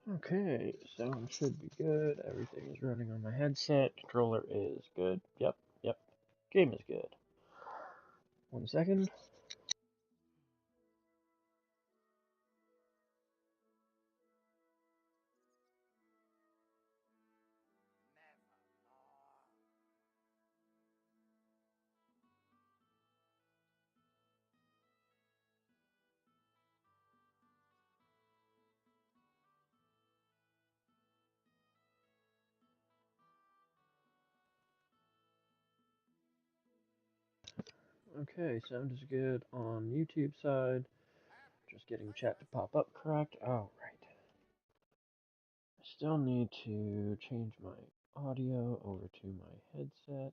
Okay, sound should be good. Everything is running on my headset. Controller is good. Yep, yep. Game is good. 1 second. Okay, sound is good on YouTube side. Just getting chat to pop up correct. Alright. I still need to change my audio over to my headset.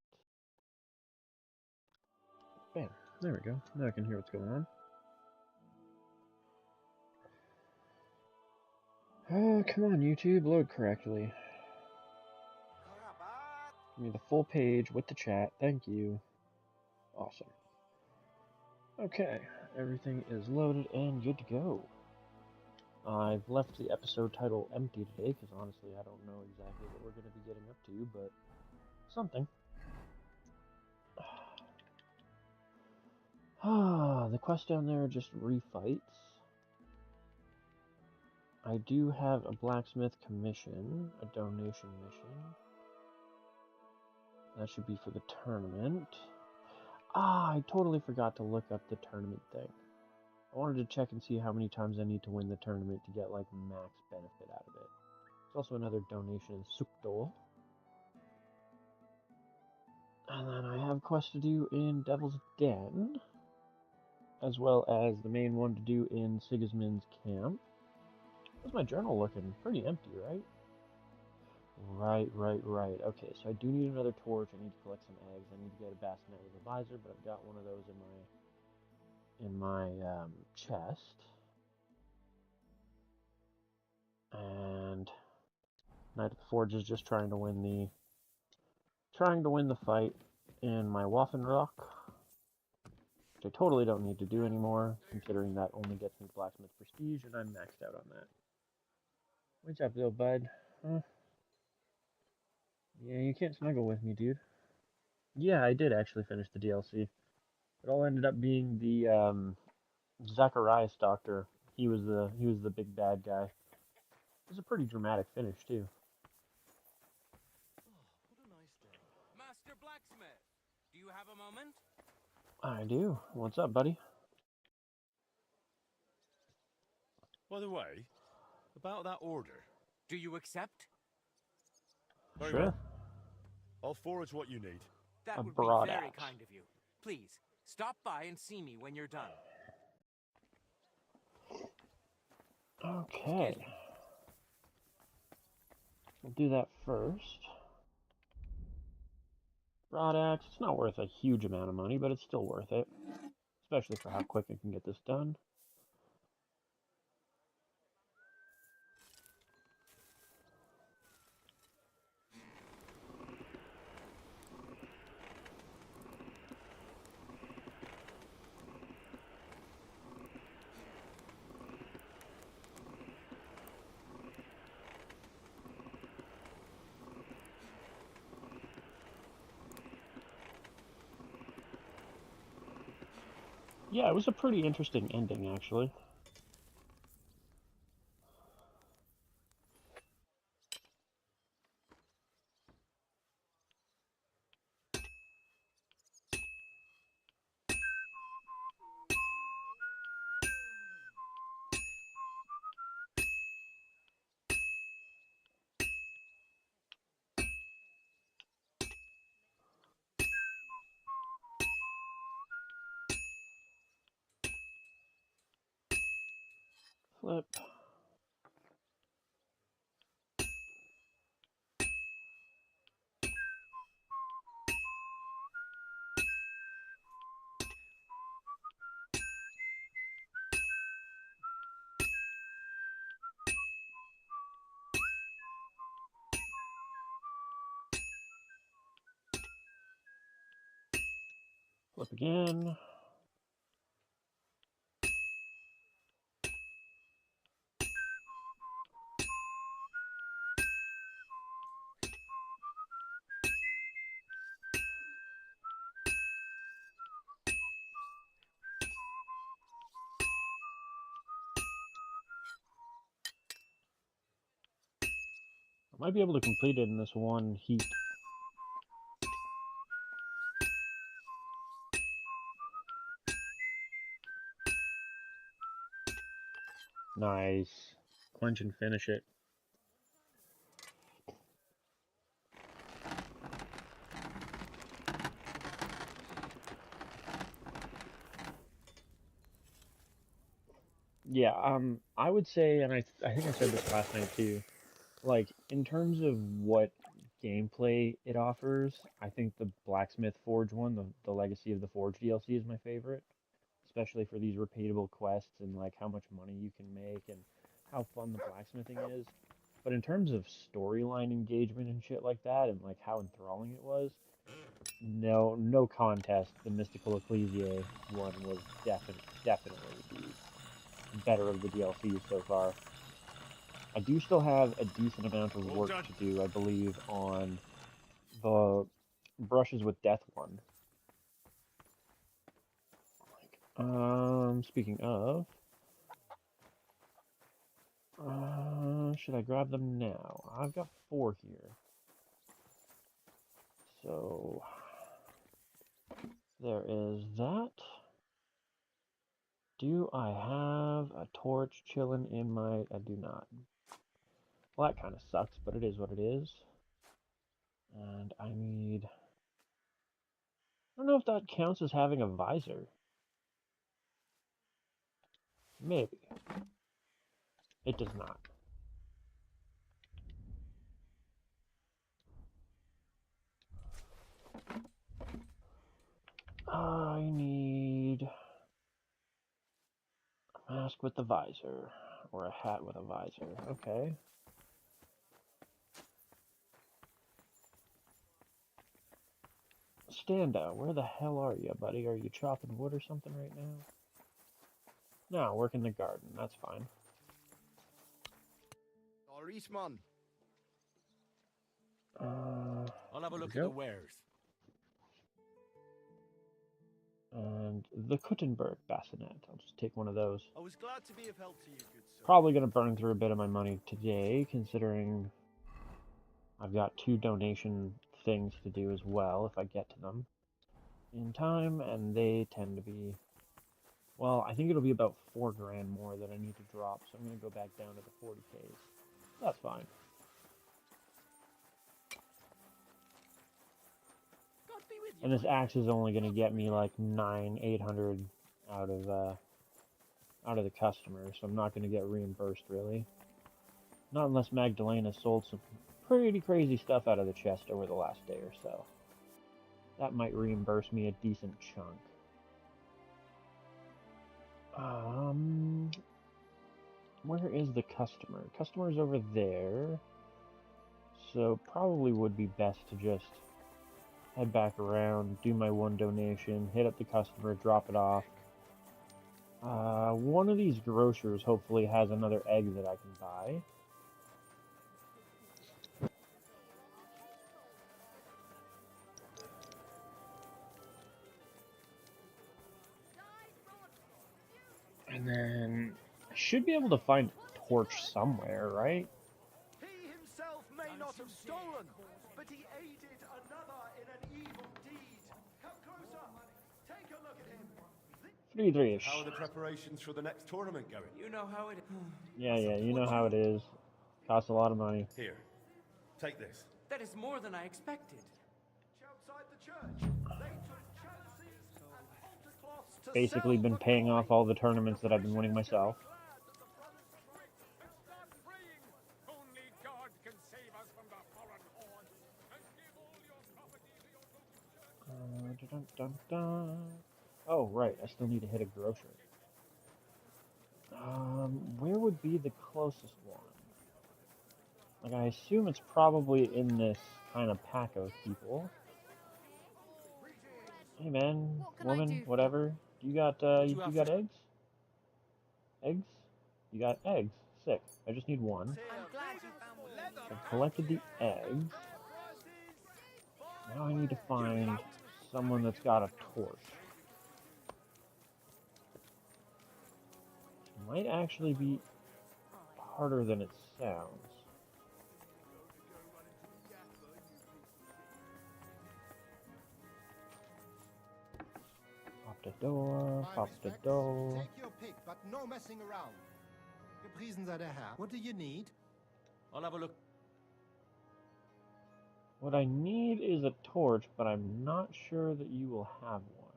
Bam. There we go. Now I can hear what's going on. Oh, come on, YouTube. Load correctly. Give me the full page with the chat. Thank you. Awesome. Okay, everything is loaded and good to go. I've left the episode title empty today because honestly I don't know exactly what we're going to be getting up to, but something. The quest down there are just refights. I do have a blacksmith commission, a donation mission. That should be for the tournament. I totally forgot to look up the tournament thing. I wanted to check and see how many times I need to win the tournament to get like max benefit out of it. There's also another donation in Sukdo. And then I have quests to do in Devil's Den, as well as the main one to do in Sigismund's camp. How's my journal looking? Pretty empty, right? Right. Okay, so I do need another torch. I need to collect some eggs. I need to get a bassinet with a visor, but I've got one of those in my chest. And Knight of the Forge is just trying to win the fight in my Waffenrock, which I totally don't need to do anymore, considering that only gets me blacksmith prestige, and I'm maxed out on that. What's up, little bud? Huh? Yeah, you can't snuggle with me, dude. Yeah, I did actually finish the DLC. It all ended up being the Zacharias Doctor. He was the big bad guy. It was a pretty dramatic finish too. Master Blacksmith, do you have a moment? I do. What's up, buddy? By the way, about that order. Do you accept? Very Sure. well. I'll forage what you need. That A would be broad very axe. kind of you. Please, stop by and see me when you're done. Okay. We'll do that first. Broad axe. It's not worth a huge amount of money, but it's still worth it, especially for how quick I can get this done. Yeah, it was a pretty interesting ending, actually. Flip. Flip again. Might be able to complete it in this one heat. Nice. Quench and finish it. Yeah, I would say, and I think I said this last night too, like, in terms of what gameplay it offers, I think the Blacksmith Forge one, the Legacy of the Forge DLC is my favorite, especially for these repeatable quests and, like, how much money you can make and how fun the blacksmithing is. But in terms of storyline engagement and shit like that, and, like, how enthralling it was, no contest, the Mystical Ecclesiae one was definitely the better of the DLCs so far. I do still have a decent amount of work to do, I believe, on the Brushes with Death one. Speaking of, should I grab them now? I've got 4 here. So, there is that. Do I have a torch chilling in my... I do not. Well, that kind of sucks, but it is what it is. And I need... I don't know if that counts as having a visor. Maybe. It does not. I need a mask with a visor, or a hat with a visor. Okay. Standa, where the hell are you, buddy? Are you chopping wood or something right now? No, work in the garden. That's fine. I'll have a There look we at the go. wares. And the Kuttenberg bassinet. I'll just take one of those. I was glad to be of help to you, good sir. Probably going to burn through a bit of my money today, considering I've got 2 donation things to do as well, if I get to them in time, and they tend to be... Well, I think it'll be about 4 grand more that I need to drop, so I'm going to go back down to the 40Ks. That's fine. And this axe is only going to get me like 800 out of the customer, so I'm not going to get reimbursed really. Not unless Magdalena sold some pretty crazy stuff out of the chest over the last day or so. That might reimburse me a decent chunk. Where is the customer? Customer's over there. So probably would be best to just head back around, do my 1 donation, hit up the customer, drop it off. One of these grocers hopefully has another egg that I can buy. And then I should be able to find a torch somewhere, right? He himself may not have stolen, but he aided another in an evil deed. Come closer. Take a look at him. 3-3-ish. How are the preparations for the next tournament going? You know how it. Yeah, you know how it is. Costs a lot of money. Here, take this. That is more than I expected. Outside the church, they took chalices and altar cloths to Basically sell been for paying coin. off all the tournaments that I've been winning myself. Only God can save us from the foreign horde. And give all your property to your Dun, dun, dun. Oh, right, I still need to hit a grocery. Where would be the closest one? Like, I assume it's probably in this kind of pack of people. Hey man, woman, whatever. You got you got eggs? Eggs? You got eggs. Sick. I just need 1. I'm glad you found one. I've collected the eggs. Now I need to find someone that's got a torch. Might actually be harder than it sounds. door, My pop the respects. door. Take your pick, but no messing around. Gepriesen sei der Herr. What do you need? I'll have a look. What I need is a torch, but I'm not sure that you will have one.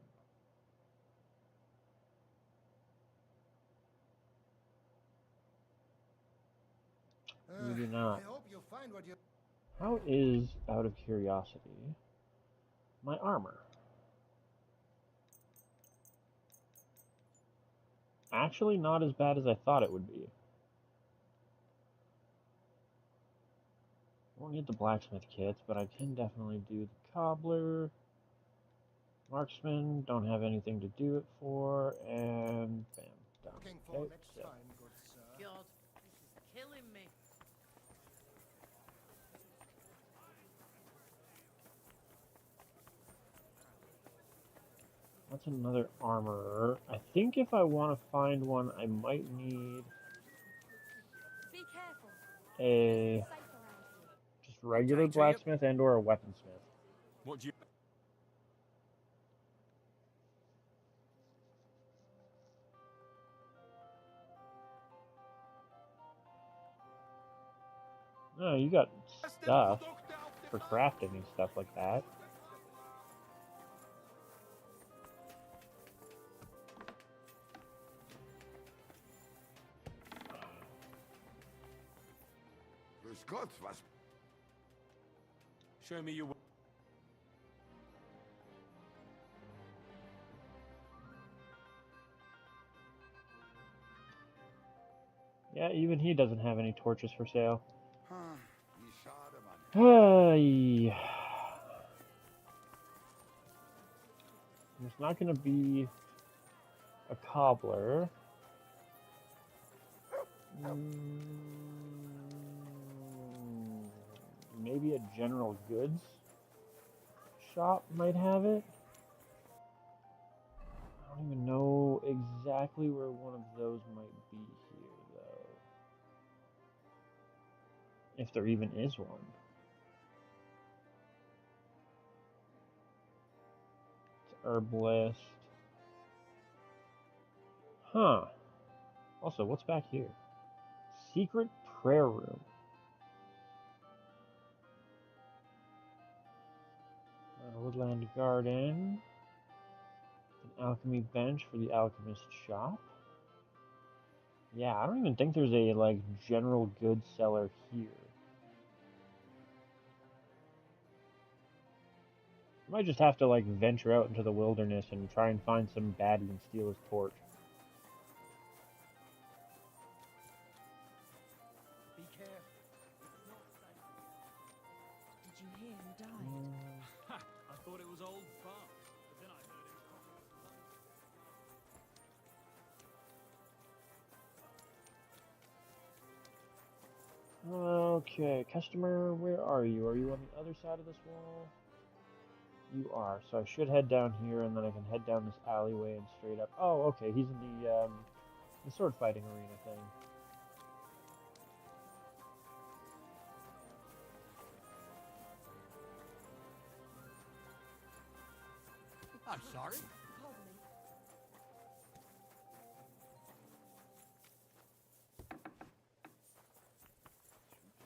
You do not. I hope you find what you... How is, out of curiosity, my armor? Actually, not as bad as I thought it would be. Won't need the blacksmith kits, but I can definitely do the cobbler. Marksman, don't have anything to do it for, and bam, done. Looking for Okay, next so. time, good sir. God, this is killing me. That's another armorer. I think if I want to find one, I might need Be careful. a Safe around here. just regular take to you. blacksmith and or a weaponsmith. What do you... Oh, you got stuff for crafting and stuff like that. Grüß Gott, was? Show me your... Yeah, even he doesn't have any torches for sale. Wie schade, Mann. Hey. There's not going to be a cobbler. Maybe a general goods shop might have it. I don't even know exactly where one of those might be here, though. If there even is one. It's herbalist. Huh. Also, what's back here? Secret prayer room. Woodland garden. An alchemy bench for the alchemist shop. Yeah, I don't even think there's a like general goods seller here. I might just have to like venture out into the wilderness and try and find some baddie and steal his torch. Be careful. It's not safe. Did you hear who died? Ha! I thought it was old Bart. But then I heard him coughing up blood. Okay, customer, where are you? Are you on the other side of this wall? You are, so I should head down here, and then I can head down this alleyway and straight up. Oh, okay, he's in the sword fighting arena thing. I'm sorry. Pardon me.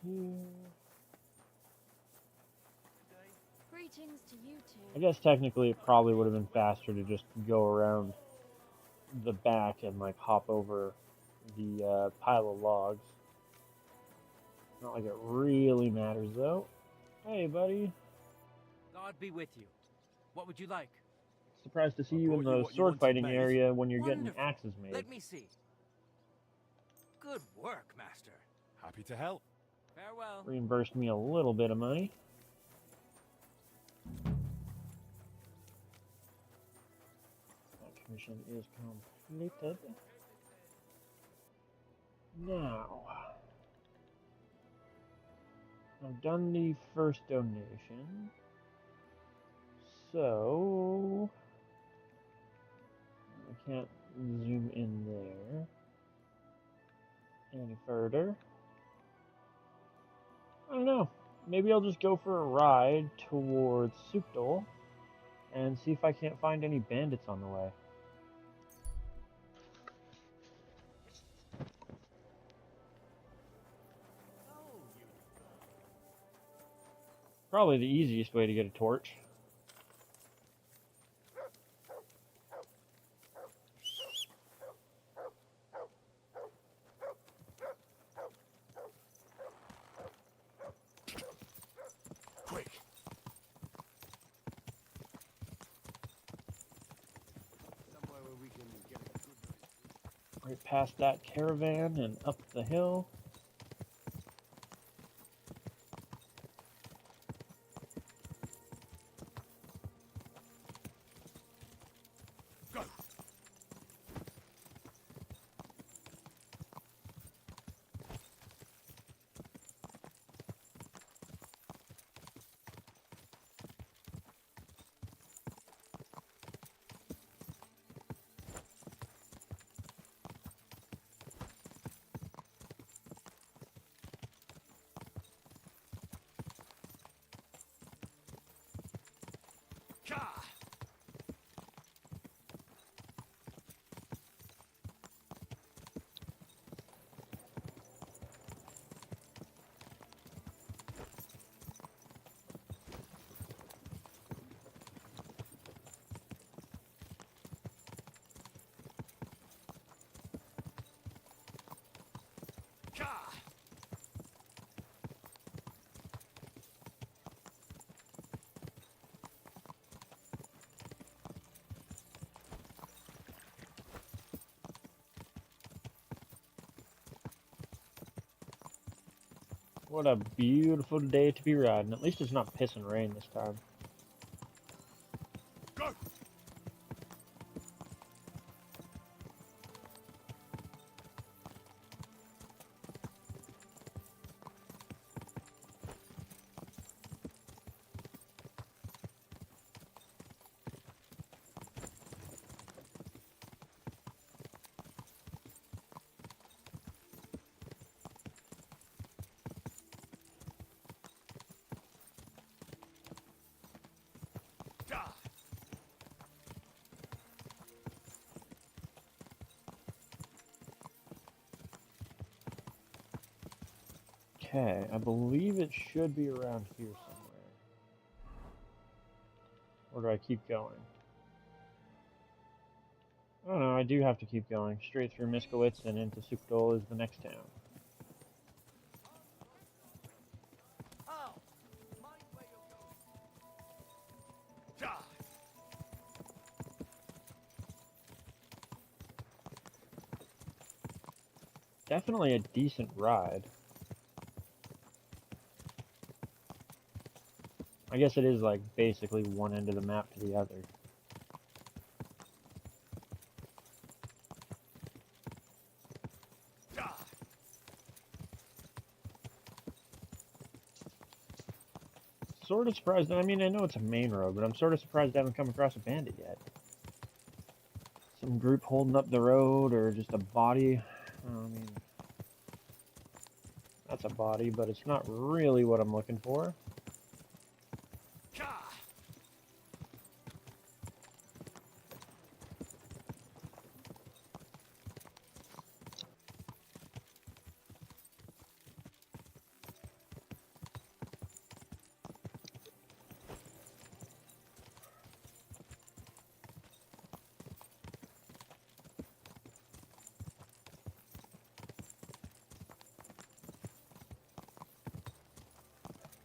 Here. Greetings to you two. I guess technically it probably would have been faster to just go around the back and like hop over the pile of logs. Not like it really matters though. Hey buddy, God be with you. What would you like? surprised to see I you in brought you the what you sword wanted fighting made. area when you're getting Wonderful. axes made. Let me see. Good work, Master. Happy to help. Farewell. Reimbursed me a little bit of money. That commission is completed. Now, I've done the first donation, so I can't zoom in there any further. I don't know. Maybe I'll just go for a ride towards Soupdole and see if I can't find any bandits on the way. Probably the easiest way to get a torch. Quick. Somewhere where we can get a good night's sleep. Right past that caravan and up the hill. Go. Ka. Ka. What a beautiful day to be riding. At least it's not pissing rain this time. Go. Da. Okay, I believe it should be around here somewhere. Or do I keep going? Oh no, I do have to keep going. Straight through Miskowitz and into Sukdol is the next town. Oh, mind where you're going. Da. Definitely a decent ride. I guess it is like basically one end of the map to the other. Da. Sort of surprised. I mean, I know it's a main road, but I'm sort of surprised I haven't come across a bandit yet. Some group holding up the road, or just a body. I mean, that's a body, but it's not really what I'm looking for. Ka.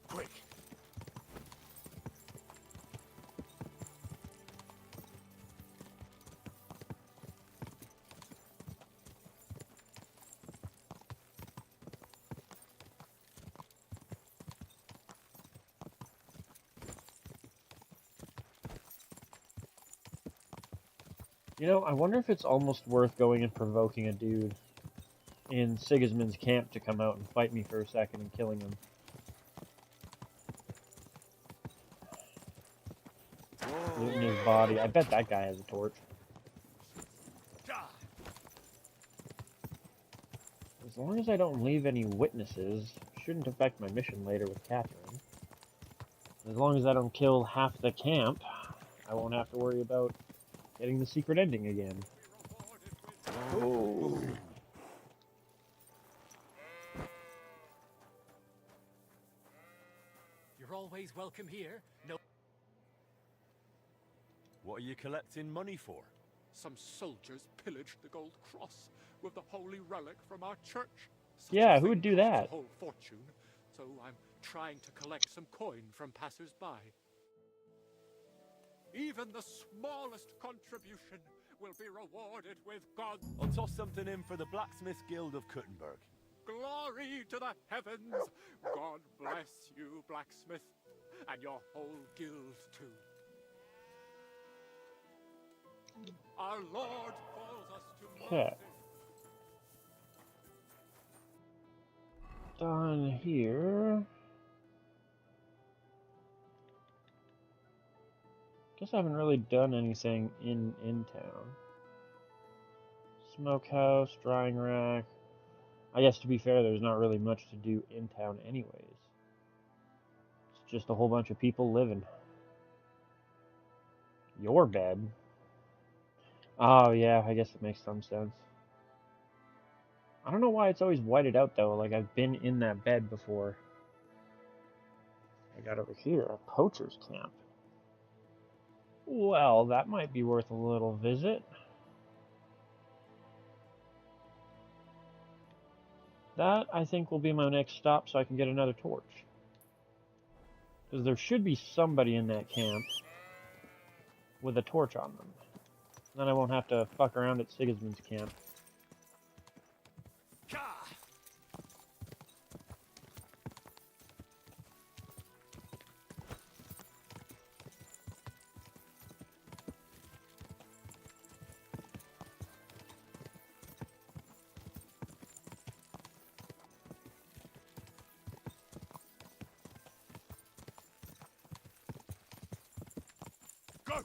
Quick. You know, I wonder if it's almost worth going and provoking a dude in Sigismund's camp to come out and fight me for a second and killing him. Looting his body. I bet that guy has a torch. Da. As long as I don't leave any witnesses, shouldn't affect my mission later with Catherine. As long as I don't kill half the camp, I won't have to worry about getting the secret ending again. Oh. You're all always welcome here. No. What are you collecting money for? Some soldiers pillaged the Gold Cross with the holy relic from our church. Such Yeah, a who would thing do costs that? A whole fortune, so I'm trying to collect some coin from passers-by. Even the smallest contribution will be rewarded with God's I'll toss something in for the Blacksmith Guild of Kuttenberg. glory to the heavens. God bless you, blacksmith, and your whole guild too. Our Lord calls us to Okay. mercy. Done here. Guess I haven't really done anything in town. Smokehouse, drying rack. I guess to be fair, there's not really much to do in town anyways. It's just a whole bunch of people living. Your bed? Oh yeah, I guess it makes some sense. I don't know why it's always whited out though, like I've been in that bed before. I got over here, a poacher's camp. Well, that might be worth a little visit. That, I think, will be my next stop so I can get another torch. Because there should be somebody in that camp with a torch on them. Then I won't have to fuck around at Sigismund's camp. Go!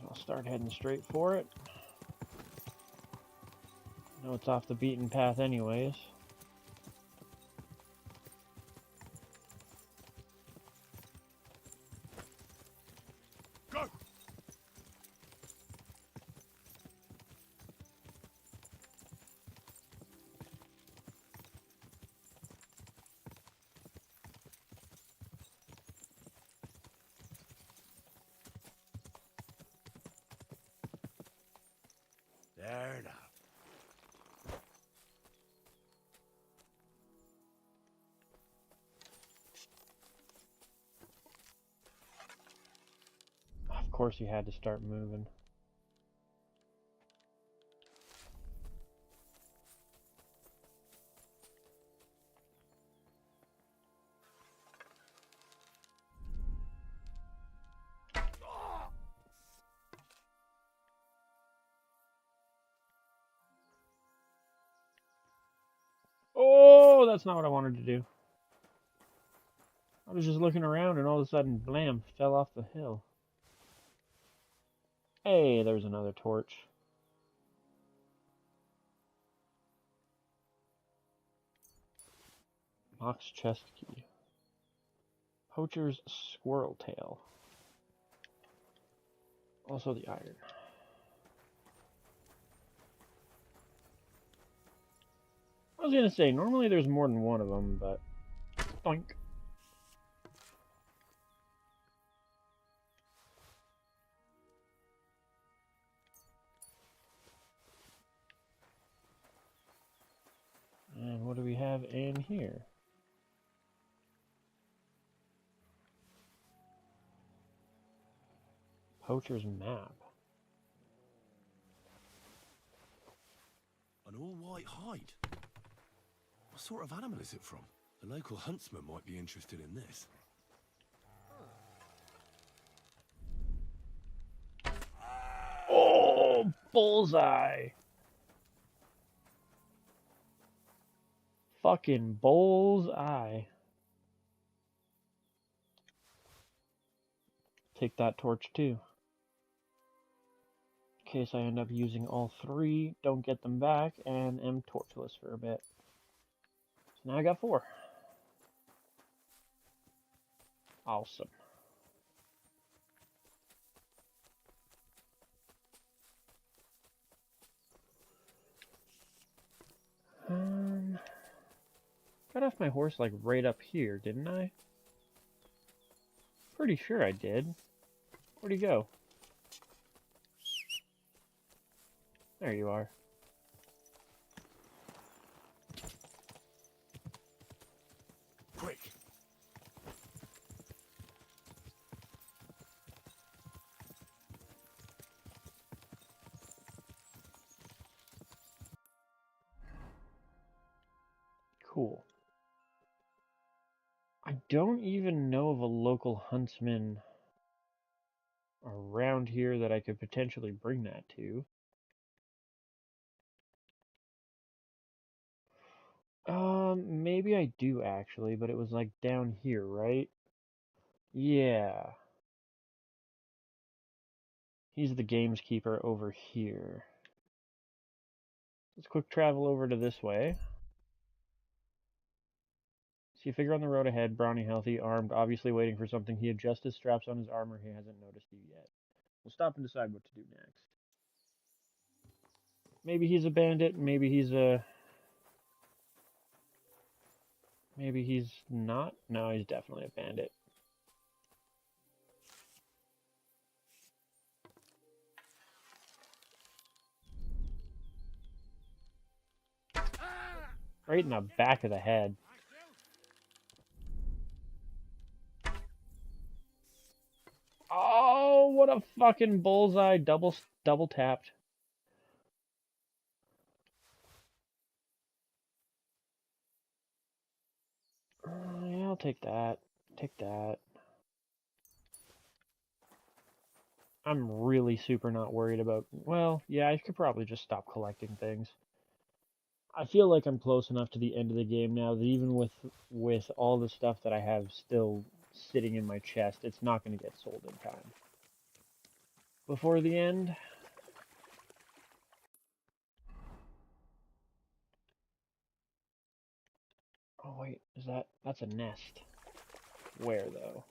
I'll start heading straight for it. I know it's off the beaten path anyways. Go! There now. Of course you had to start moving. Oh, that's not what I wanted to do. I was just looking around and all of a sudden, blam, fell off the hill. Hey, there's another torch. Mox chest key. Poacher's squirrel tail. Also the iron. I was gonna say, normally there's more than one of them, but... Doink. And what do we have in here? Poacher's map. An all-white hide. What sort of animal is it from? The local huntsman might be interested in this. Oh, bullseye! Fucking bullseye. Take that torch too. In case I end up using all three, don't get them back, and am torchless for a bit. So now I got 4. Awesome. cut off my horse like right up here, didn't I? Pretty sure I did. Where'd he go? There you are. Quick! Cool. I don't even know of a local huntsman around here that I could potentially bring that to. Maybe I do actually, but it was like down here, right? Yeah. He's the gameskeeper over here. Let's quick travel over to this way. See a figure on the road ahead, brawny, healthy, armed, obviously waiting for something. He adjusts his straps on his armor. He hasn't noticed you yet. We'll stop and decide what to do next. Maybe he's a bandit, maybe he's a... Maybe he's not? No, he's definitely a bandit. Right in the back of the head. Oh, what a fucking bullseye. Double tapped. Yeah, I'll take that. Take that. I'm really super not worried about... Well, yeah, I could probably just stop collecting things. I feel like I'm close enough to the end of the game now that even with all the stuff that I have still sitting in my chest, it's not going to get sold in time. Before the end... Oh wait, that's a nest. Where though?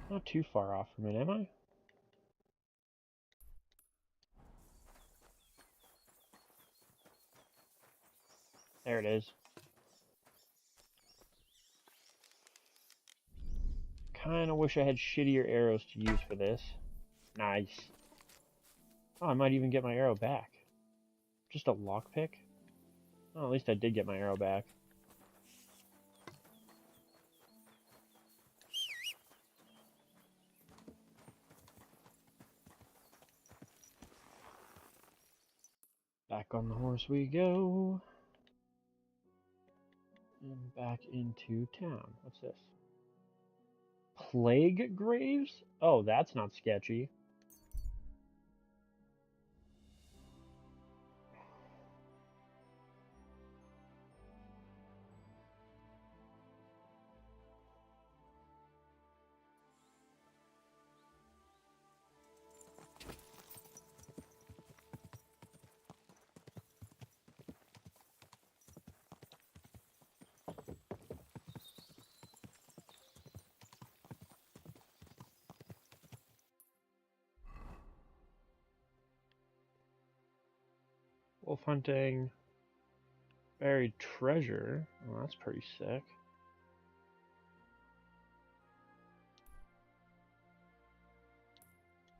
Not too far off from it, am I? There it is. Kinda wish I had shittier arrows to use for this. Nice. Oh, I might even get my arrow back. Just a lockpick? Oh, at least I did get my arrow back. Back on the horse we go. And back into town. What's this? Plague graves? Oh, that's not sketchy. Wolf hunting. Buried treasure. Oh, that's pretty sick.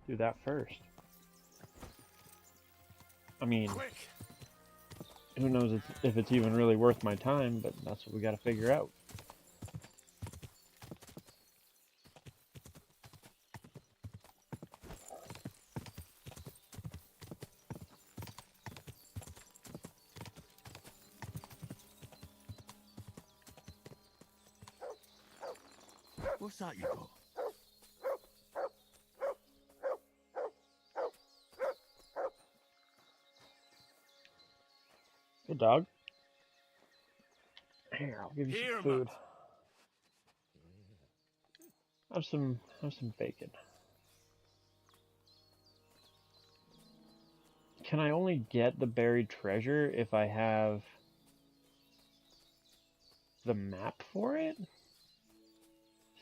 Do that first. I mean, Quick! who knows if it's even really worth my time, but that's what we gotta figure out. What's that you got? Good dog. Here, I'll give you Here, some food. Matt. Have some bacon. Can I only get the buried treasure if I have the map for it?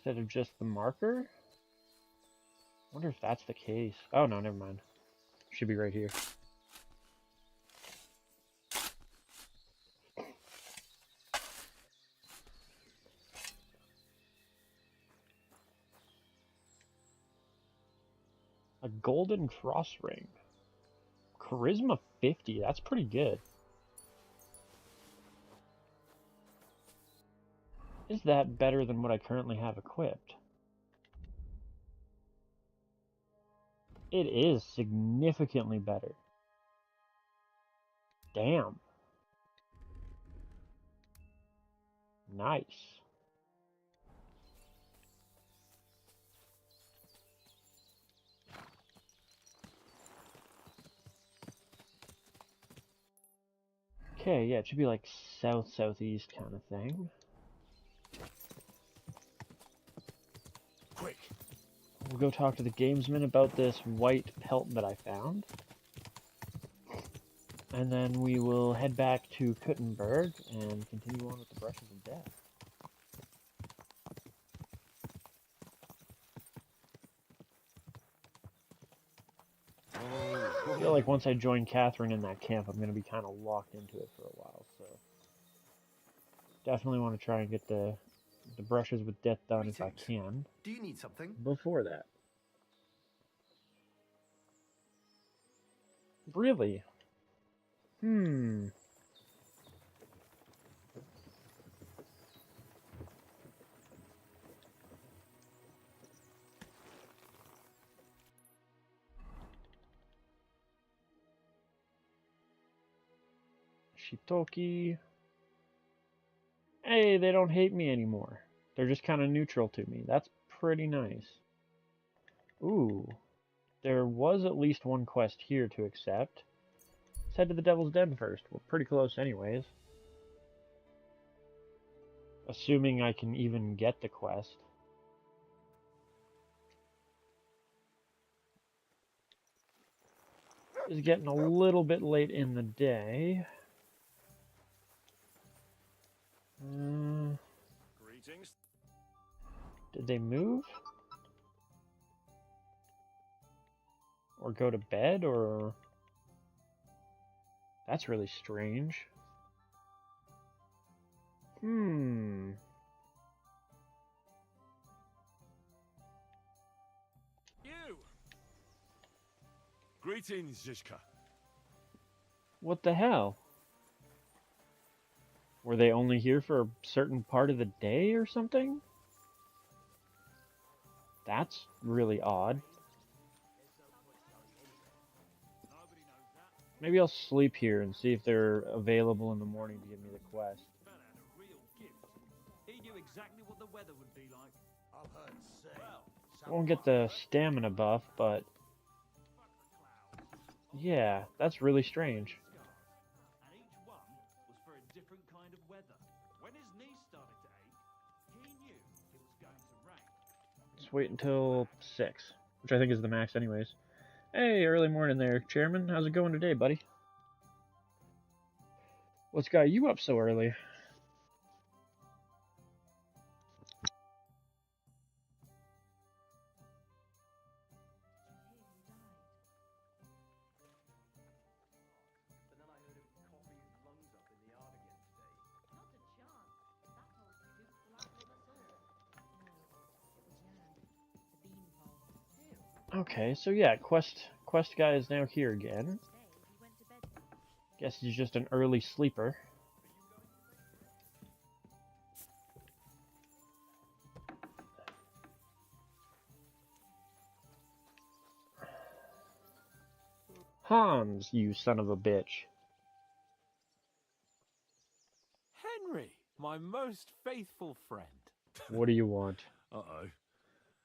Instead of just the marker? I wonder if that's the case. Oh no, never mind. Should be right here. A golden cross ring. Charisma 50, that's pretty good. Is that better than what I currently have equipped? It is significantly better. Damn. Nice. Okay, yeah, it should be like south-southeast kind of thing. Quick. We'll go talk to the gamesman about this white pelt that I found. And then we will head back to Kuttenberg and continue on with the Brushes of Death. I feel like once I join Catherine in that camp, I'm going to be kind of locked into it for a while, so definitely want to try and get the Brushes with Death done if I can. Do you need something? Before that. Really? Shitoki. Hey, they don't hate me anymore. They're just kind of neutral to me. That's pretty nice. Ooh. There was at least one quest here to accept. Let's head to the Devil's Den first. We're pretty close anyways. Assuming I can even get the quest. It's getting a little bit late in the day. Greetings. Did they move? Or go to bed, or... That's really strange. You. Greetings, Zizka. What the hell? Were they only here for a certain part of the day or something? That's really odd. Maybe I'll sleep here and see if they're available in the morning to give me the quest. He knew exactly what the weather would be like. I've heard say. I won't get the stamina buff, but... Yeah, that's really strange. And each one was for a different kind of weather. When his knee started to ache, he knew it was going to rain. Let's wait until 6, which I think is the max anyways. Hey, early morning there, Chairman. How's it going today, buddy? What's got you up so early? But then I heard him coughing his lungs up in the yard again today. Not a chance. That old coot will outlive us all. No, it was Jan, the beanpole. Who? Okay, so yeah, quest guy is now here again. Today he went to bed. Guess he's just an early sleeper. Hans, you son of a bitch. Henry, my most faithful friend. What do you want? Uh-oh.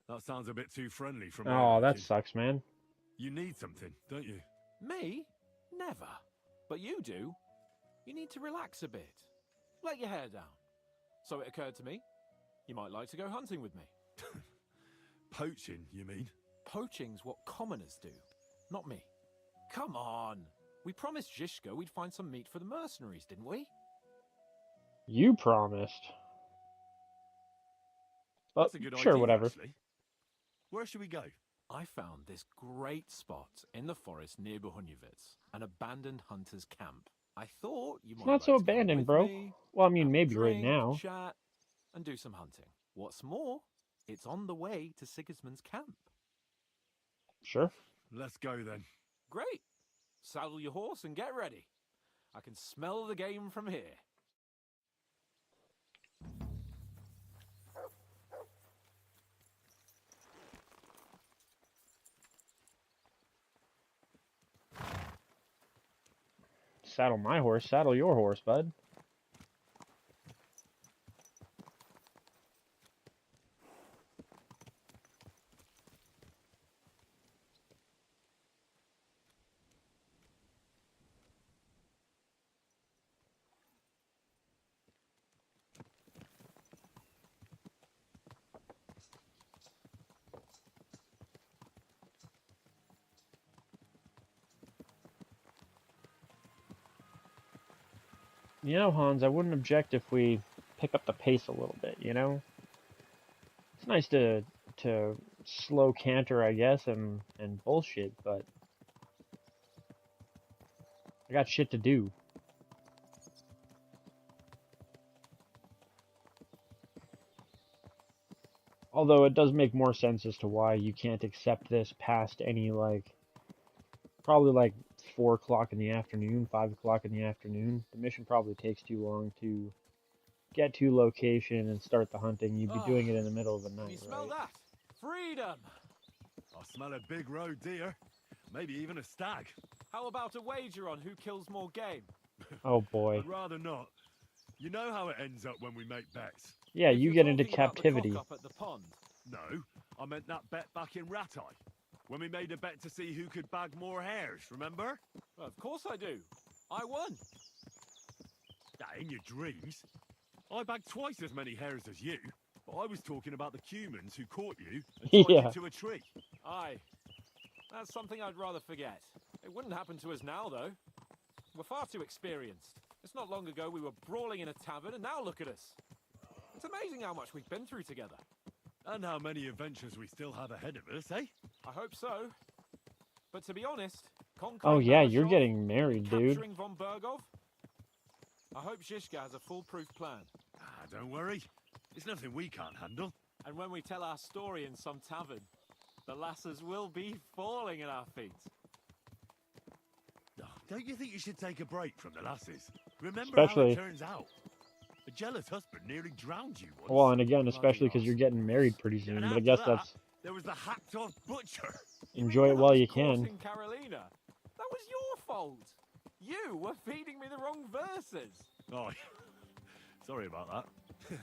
That sounds a bit too friendly from Oh, my that liking. sucks, man. You need something, don't you? Me? Never. But you do. You need to relax a bit. Let your hair down. So it occurred to me, you might like to go hunting with me. Poaching, you mean? Poaching's what commoners do, not me. Come on. We promised Zizka we'd find some meat for the mercenaries, didn't we? You promised. But That's a good sure, idea, whatever. actually. Where should we go? I found this great spot in the forest near Bohunjevitz, an abandoned hunter's camp. I thought you It's might not like so to come abandoned, with bro. me, Well, I mean, have a maybe right drink, now. chat, and do some hunting. What's more, it's on the way to Sigismund's camp. Sure. Let's go then. Great. Saddle your horse and get ready. I can smell the game from here. Saddle my horse, saddle your horse, bud. You know, Hans, I wouldn't object if we pick up the pace a little bit, you know? It's nice to slow canter, I guess, and bullshit, but I got shit to do. Although it does make more sense as to why you can't accept this past any, like, probably like 4 o'clock in the afternoon, 5 o'clock in the afternoon. The mission probably takes too long to get to location and start the hunting. You'd be doing it in the middle of the night, You smell right? that? Freedom! I smell a big roe deer. Maybe even a stag. How about a wager on who kills more game? Oh boy. I'd rather not. You know how it ends up when we make bets. Yeah, If you you're get into talking about the captivity. cock-up at the pond. No, I meant that bet back in Ratai. When we made a bet to see who could bag more hares, remember? Well, of course I do. I won. In your dreams. I bagged twice as many hares as you, but I was talking about the humans who caught you and tied Yeah. you to a tree. Aye. That's something I'd rather forget. It wouldn't happen to us now, though. We're far too experienced. It's not long ago we were brawling in a tavern, and now look at us. It's amazing how much we've been through together. And how many adventures we still have ahead of us, eh? I hope so. But to be honest, conquering Oh yeah, you're Balashov, getting married, dude. capturing von Bergov, I hope Zizka has a foolproof plan. Don't worry. It's nothing we can't handle. And when we tell our story in some tavern, the lasses will be falling at our feet. Don't you think you should take a break from the lasses? Remember Especially- how it turns out. A jealous husband nearly drowned you once. Well, and again, Bloody especially because loss. you're getting married pretty soon. And But I after guess that, that's there was the hacked-off butcher. enjoy it while you can. In Carolina, that was your fault. You were feeding me the wrong verses. Oh, sorry about that.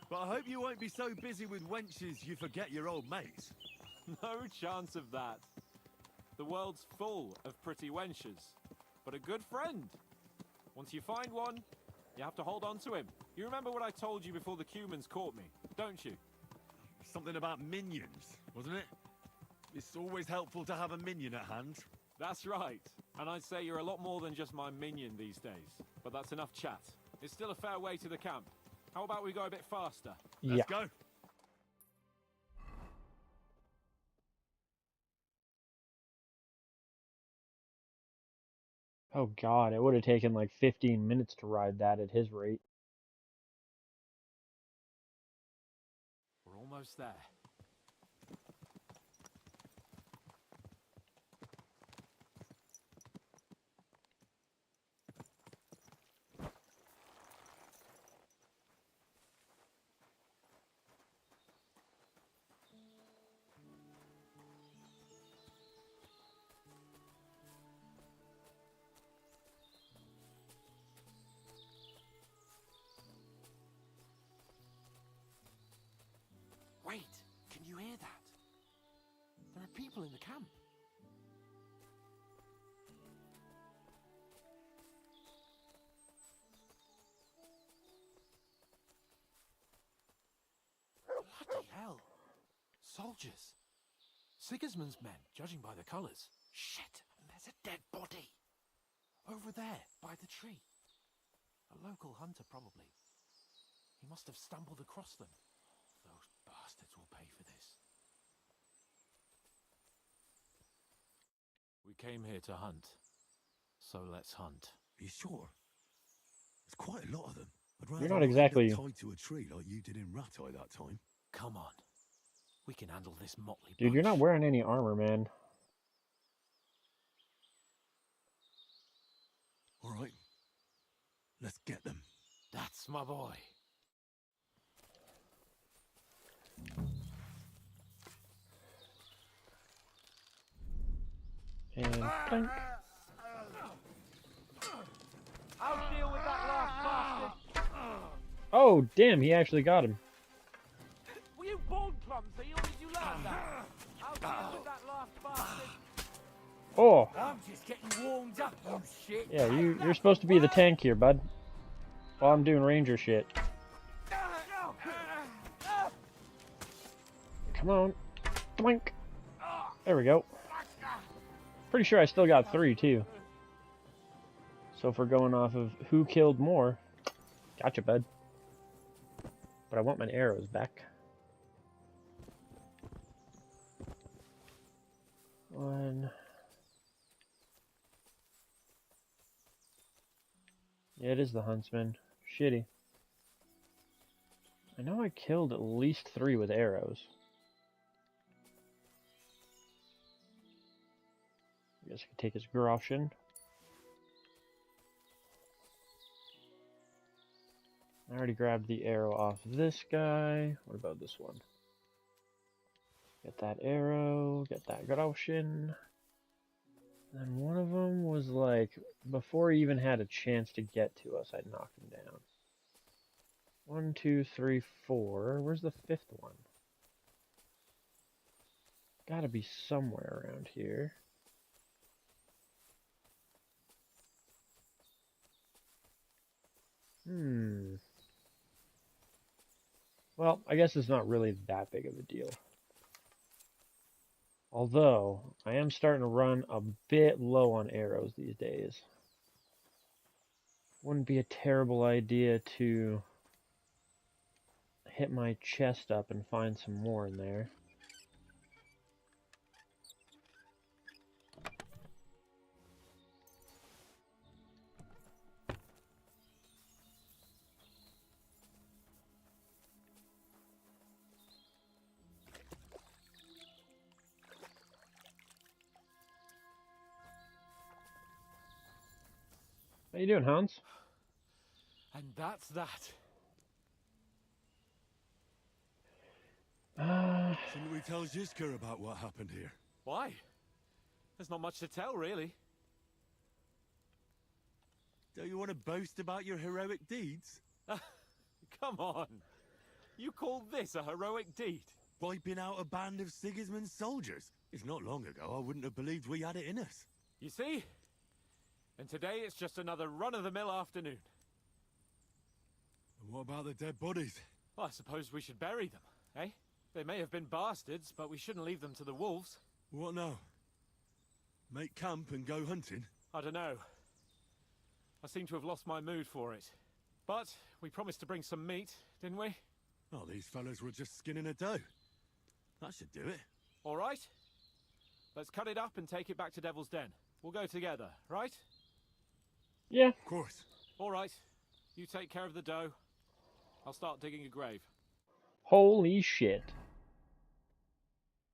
But I hope you won't be so busy with wenches you forget your old mates. No chance of that. The world's full of pretty wenches, but a good friend. Once you find one, you have to hold on to him. You remember what I told you before the Cumans caught me, don't you? Something about minions, wasn't it? It's always helpful to have a minion at hand. That's right. And I'd say you're a lot more than just my minion these days. But that's enough chat. It's still a fair way to the camp. How about we go a bit faster? Yeah. Let's go. Oh god, it would have taken like 15 minutes to ride that at his rate. We're almost there. Wait, can you hear that? There are people in the camp. Bloody hell. Soldiers. Sigismund's men, judging by the colours. Shit, and there's a dead body. Over there, by the tree. A local hunter, probably. He must have stumbled across them. Those bastards will pay for this. We came here to hunt. So let's hunt. Are you sure? There's quite a lot of them. I'd You're rather not not exactly- end up tied to a tree like you did in Rat Eye that time. Come on. We can handle this motley Dude, you're not bunch. wearing any armor, man. All right. Let's get them. That's my boy. And clank. I'll deal with that last bastard. Oh, damn, he actually got him. Were you born clumsy or did you learn that? I'll deal with that last bastard. Oh, I'm just getting warmed up, you shit. yeah, you're supposed to be the tank here, bud. While I'm doing ranger shit. Come on. Blink. There we go. Pretty sure I still got 3, too. So if we're going off of who killed more, gotcha, bud. But I want my arrows back. 1. Yeah, it is the huntsman. Shitty. I know I killed at least 3 with arrows. I guess I can take his Groshin. I already grabbed the arrow off this guy. What about this one? Get that arrow, get that Groshin. And one of them was like, before he even had a chance to get to us, I knocked him down. 1, 2, 3, 4. Where's the 5th one? Gotta be somewhere around here. Well, I guess it's not really that big of a deal. Although, I am starting to run a bit low on arrows these days. Wouldn't be a terrible idea to hit my chest up and find some more in there. How you doing, Hans? And that's that. Shouldn't we tell Ziska about what happened here? Why? There's not much to tell, really. Don't you want to boast about your heroic deeds? Come on. You call this a heroic deed? Wiping out a band of Sigismund's soldiers? It's not long ago I wouldn't have believed we had it in us. You see? And today it's just another run-of-the-mill afternoon. And what about the dead bodies? Well, I suppose we should bury them, eh? They may have been bastards, but we shouldn't leave them to the wolves. What now? Make camp and go hunting? I don't know. I seem to have lost my mood for it. But we promised to bring some meat, didn't we? Oh, these fellows were just skinning a doe. That should do it. All right. Let's cut it up and take it back to Devil's Den. We'll go together, right? Yeah. Of course. All right. You take care of the doe. I'll start digging a grave. Holy shit.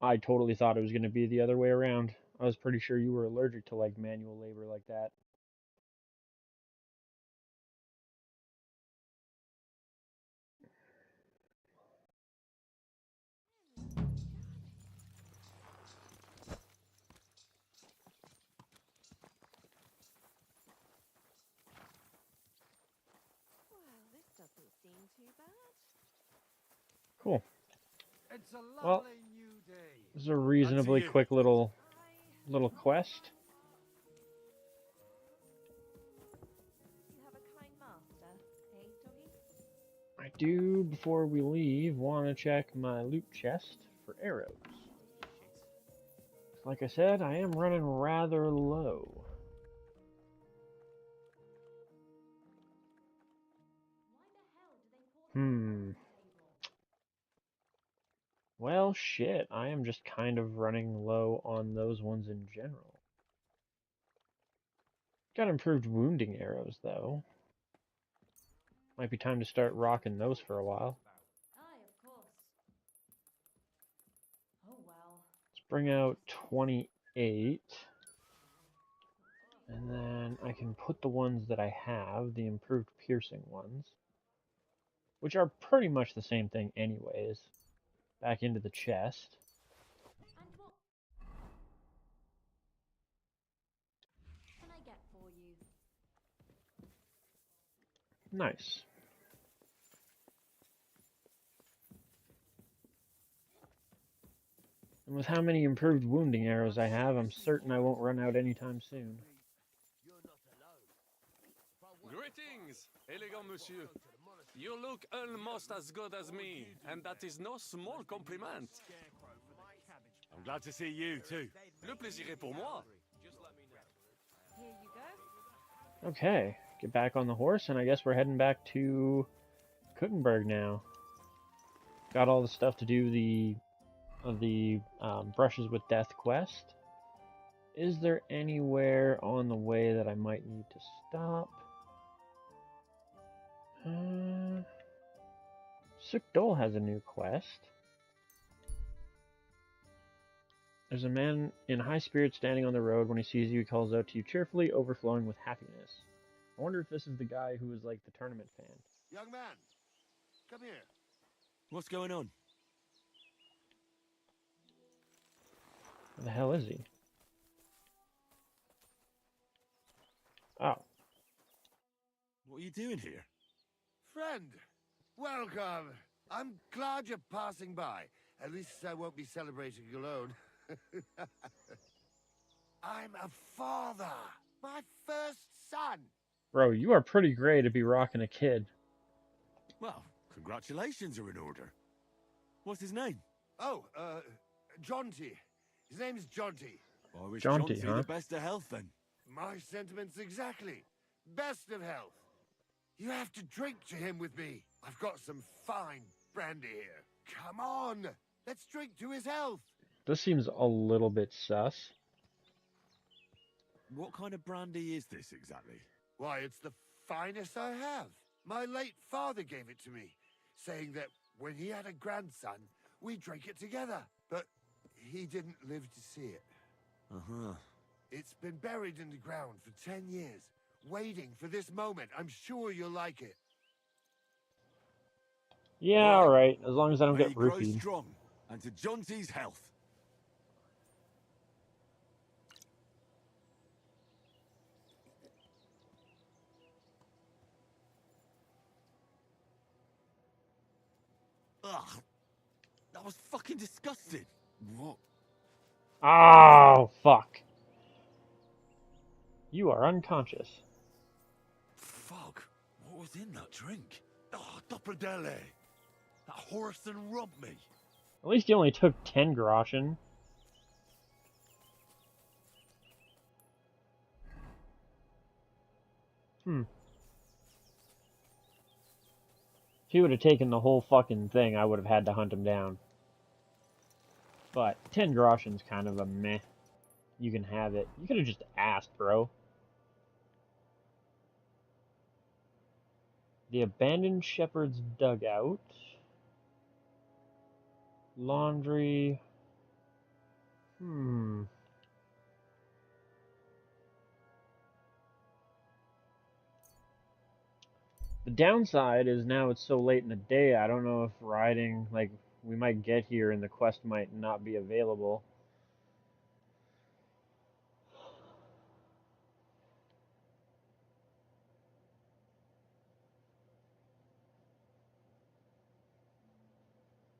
I totally thought it was going to be the other way around. I was pretty sure you were allergic to, like, manual labor like that. Well, this doesn't seem too bad. Cool. It's a Well, lovely new day. this is a reasonably you. quick little I quest. You have a kind master, hey, doggy? I do, before we leave, want to check my loot chest for arrows. Like I said, I am running rather low. Well, shit, I am just kind of running low on those ones in general. Got improved wounding arrows, though. Might be time to start rocking those for a while. Aye, of course. Oh well. Let's bring out 28. And then I can put the ones that I have, the improved piercing ones, which are pretty much the same thing anyways, back into the chest. And what can I get for you? Nice. And with how many improved wounding arrows I have, I'm certain I won't run out anytime soon. Greetings, elegant monsieur. You look almost as good as me, and that is no small compliment. I'm glad to see you too. Le plaisir est pour moi. Here you go. Okay, get back on the horse, and I guess we're heading back to Kuttenberg now. Got all the stuff to do the Brushes with Death quest. Is there anywhere on the way that I might need to stop? Sick Dole has a new quest. There's a man in high spirits standing on the road. When he sees you, he calls out to you cheerfully, overflowing with happiness. I wonder if this is the guy who was like the tournament fan. Young man, come here. What's going on? Where the hell is he? Oh. What are you doing here? Friend, welcome. I'm glad you're passing by. At least I won't be celebrating alone. I'm a father. My first son. Bro, you are pretty gray to be rocking a kid. Well, congratulations are in order. What's his name? Oh, Jonty. His name's Jonty. I wish Jaunty, Chauncey huh? the best of health then. My sentiments exactly. Best of health. You have to drink to him with me. I've got some fine brandy here. Come on. Let's drink to his health. This seems a little bit sus. What kind of brandy is this exactly? Why, it's the finest I have. My late father gave it to me, saying that when he had a grandson, we drank it together. But he didn't live to see it. Uh-huh. It's been buried in the ground for 10 years, waiting for this moment. I'm sure you'll like it. Yeah, alright, as long as I don't May get he grow roofied. strong, and to Jonty's health. Ugh, that was fucking disgusting. What? Oh, fuck. You are unconscious. Fuck, what was in that drink? Oh, Dopperdelle. That horse and robbed me. At least you only took 10 groschen. If he would have taken the whole fucking thing, I would have had to hunt him down. But 10 groschen's kind of a meh. You can have it. You could have just asked, bro. The abandoned shepherd's dugout. Laundry. The downside is now it's so late in the day, I don't know if riding, like, we might get here and the quest might not be available.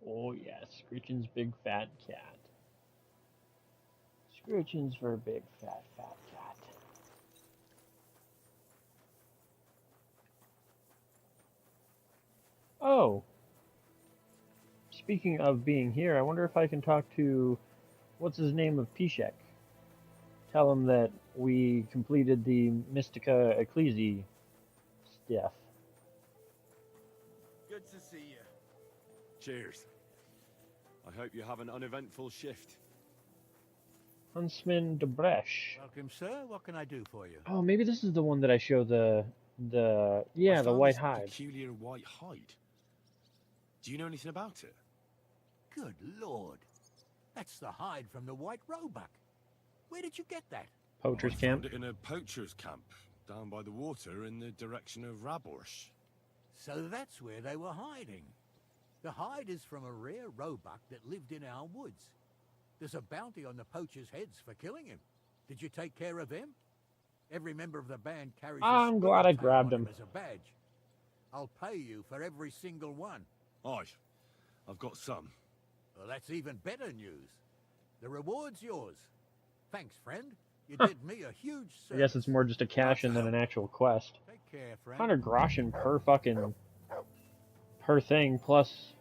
Oh yeah, Screechin's big fat cat. Screechin's for a big fat cat. Oh! Speaking of being here, I wonder if I can talk to, what's his name of Pishek? Tell him that we completed the Mystica Ecclesi stuff. Good to see you. Cheers. I hope you have an uneventful shift. Huntsman de Breche. Welcome, sir. What can I do for you? Oh, maybe this is the one that I show the I the found white this hide. peculiar white hide. Do you know anything about it? Good lord. That's the hide from the White Roebuck. Where did you get that? Poacher's I camp. found it in a poacher's camp down by the water in the direction of Raborsh. So that's where they were hiding. The hide is from a rare roebuck that lived in our woods. There's a bounty on the poacher's heads for killing him. Did you take care of him? Every member of the band carries I'm glad I grabbed him. as a badge. I'll pay you for every single one. Aye, I've got some. Well, that's even better news. The reward's yours. Thanks, friend. You did me a huge service. I guess it's more just a cash-in than an actual quest. Take care, friend. 100 groschen per thing, plus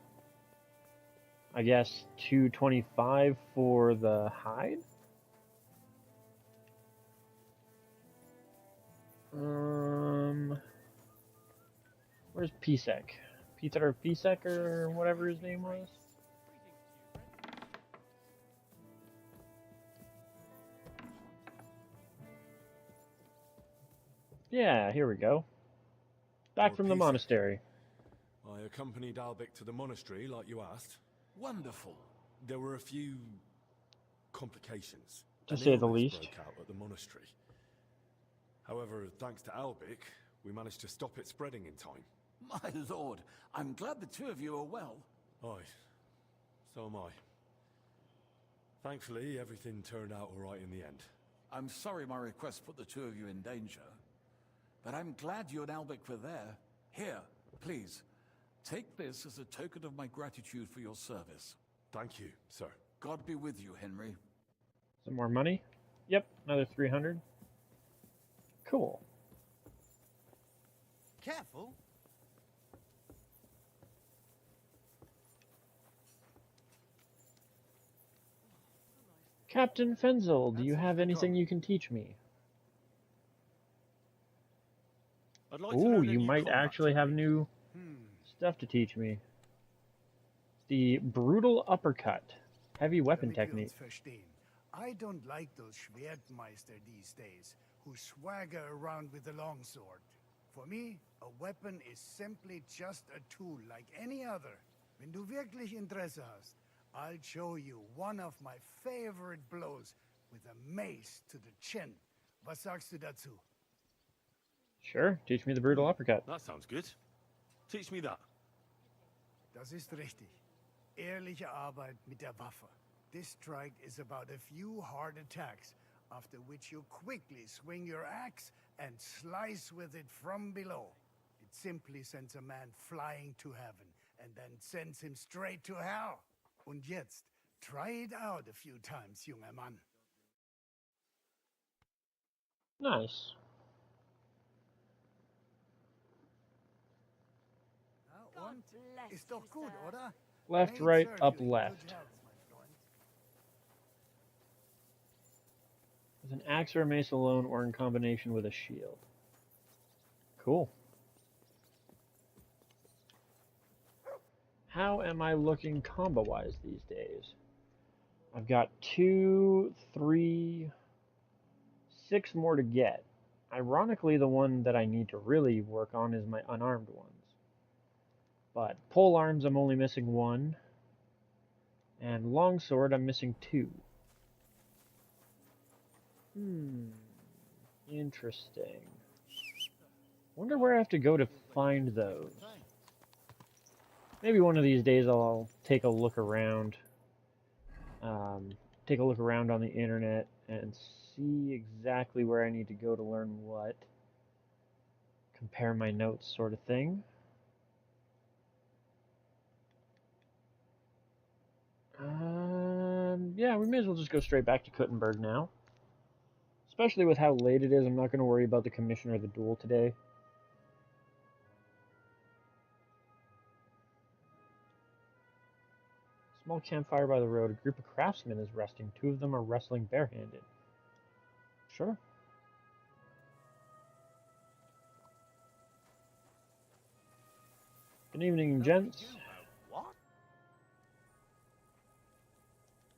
I guess 225 for the hide. Where's Pisek? Peter Pisek or whatever his name was. Yeah, here we go. Back from the monastery. I accompanied Albik to the monastery like you asked. Wonderful. There were a few complications. To An say the illness least. broke out at the monastery. However, thanks to Albik, we managed to stop it spreading in time. My lord, I'm glad the two of you are well. Aye, so am I. Thankfully, everything turned out all right in the end. I'm sorry my request put the two of you in danger. But I'm glad you and Albik were there. Here, please, take this as a token of my gratitude for your service. Thank you, sir. God be with you, Henry. Some more money? Yep, another 300. Cool. Careful. Captain Fenzel, do you have anything you can teach me? I'd like to Ooh, learn a you new might combat actually have technique. new stuff to teach me. The brutal uppercut. Heavy weapon Damit wir technique. uns verstehen. I don't like those Schwertmeister these days, who swagger around with a longsword. For me, a weapon is simply just a tool like any other. Wenn du wirklich Interesse hast, I'll show you one of my favorite blows with a mace to the chin. Was sagst du dazu? Sure, teach me the brutal uppercut. That sounds good. Teach me that. Das ist richtig. Ehrliche Arbeit mit der Waffe. This strike is about a few hard attacks, after which you quickly swing your axe and slice with it from below. It simply sends a man flying to heaven, and then sends him straight to hell. Und jetzt, try it out a few times, junger Mann. Nice. Und? Ist doch gut, oder? Left, Made right, surgery up, in left. good health, my friend. With an axe or a mace alone or in combination with a shield. Cool. How am I looking combo-wise these days? I've got 2, 3, 6 more to get. Ironically, the one that I need to really work on is my unarmed ones. But pole arms, I'm only missing 1. And longsword, I'm missing 2. Interesting. Wonder where I have to go to find those. Maybe one of these days I'll take a look around. Take a look around on the internet and see exactly where I need to go to learn what. Compare my notes, sort of thing. Yeah, we may as well just go straight back to Kuttenberg now. Especially with how late it is, I'm not going to worry about the commission or the duel today. Small campfire by the road. A group of craftsmen is resting. 2 of them are wrestling barehanded. Sure. Good evening, gents.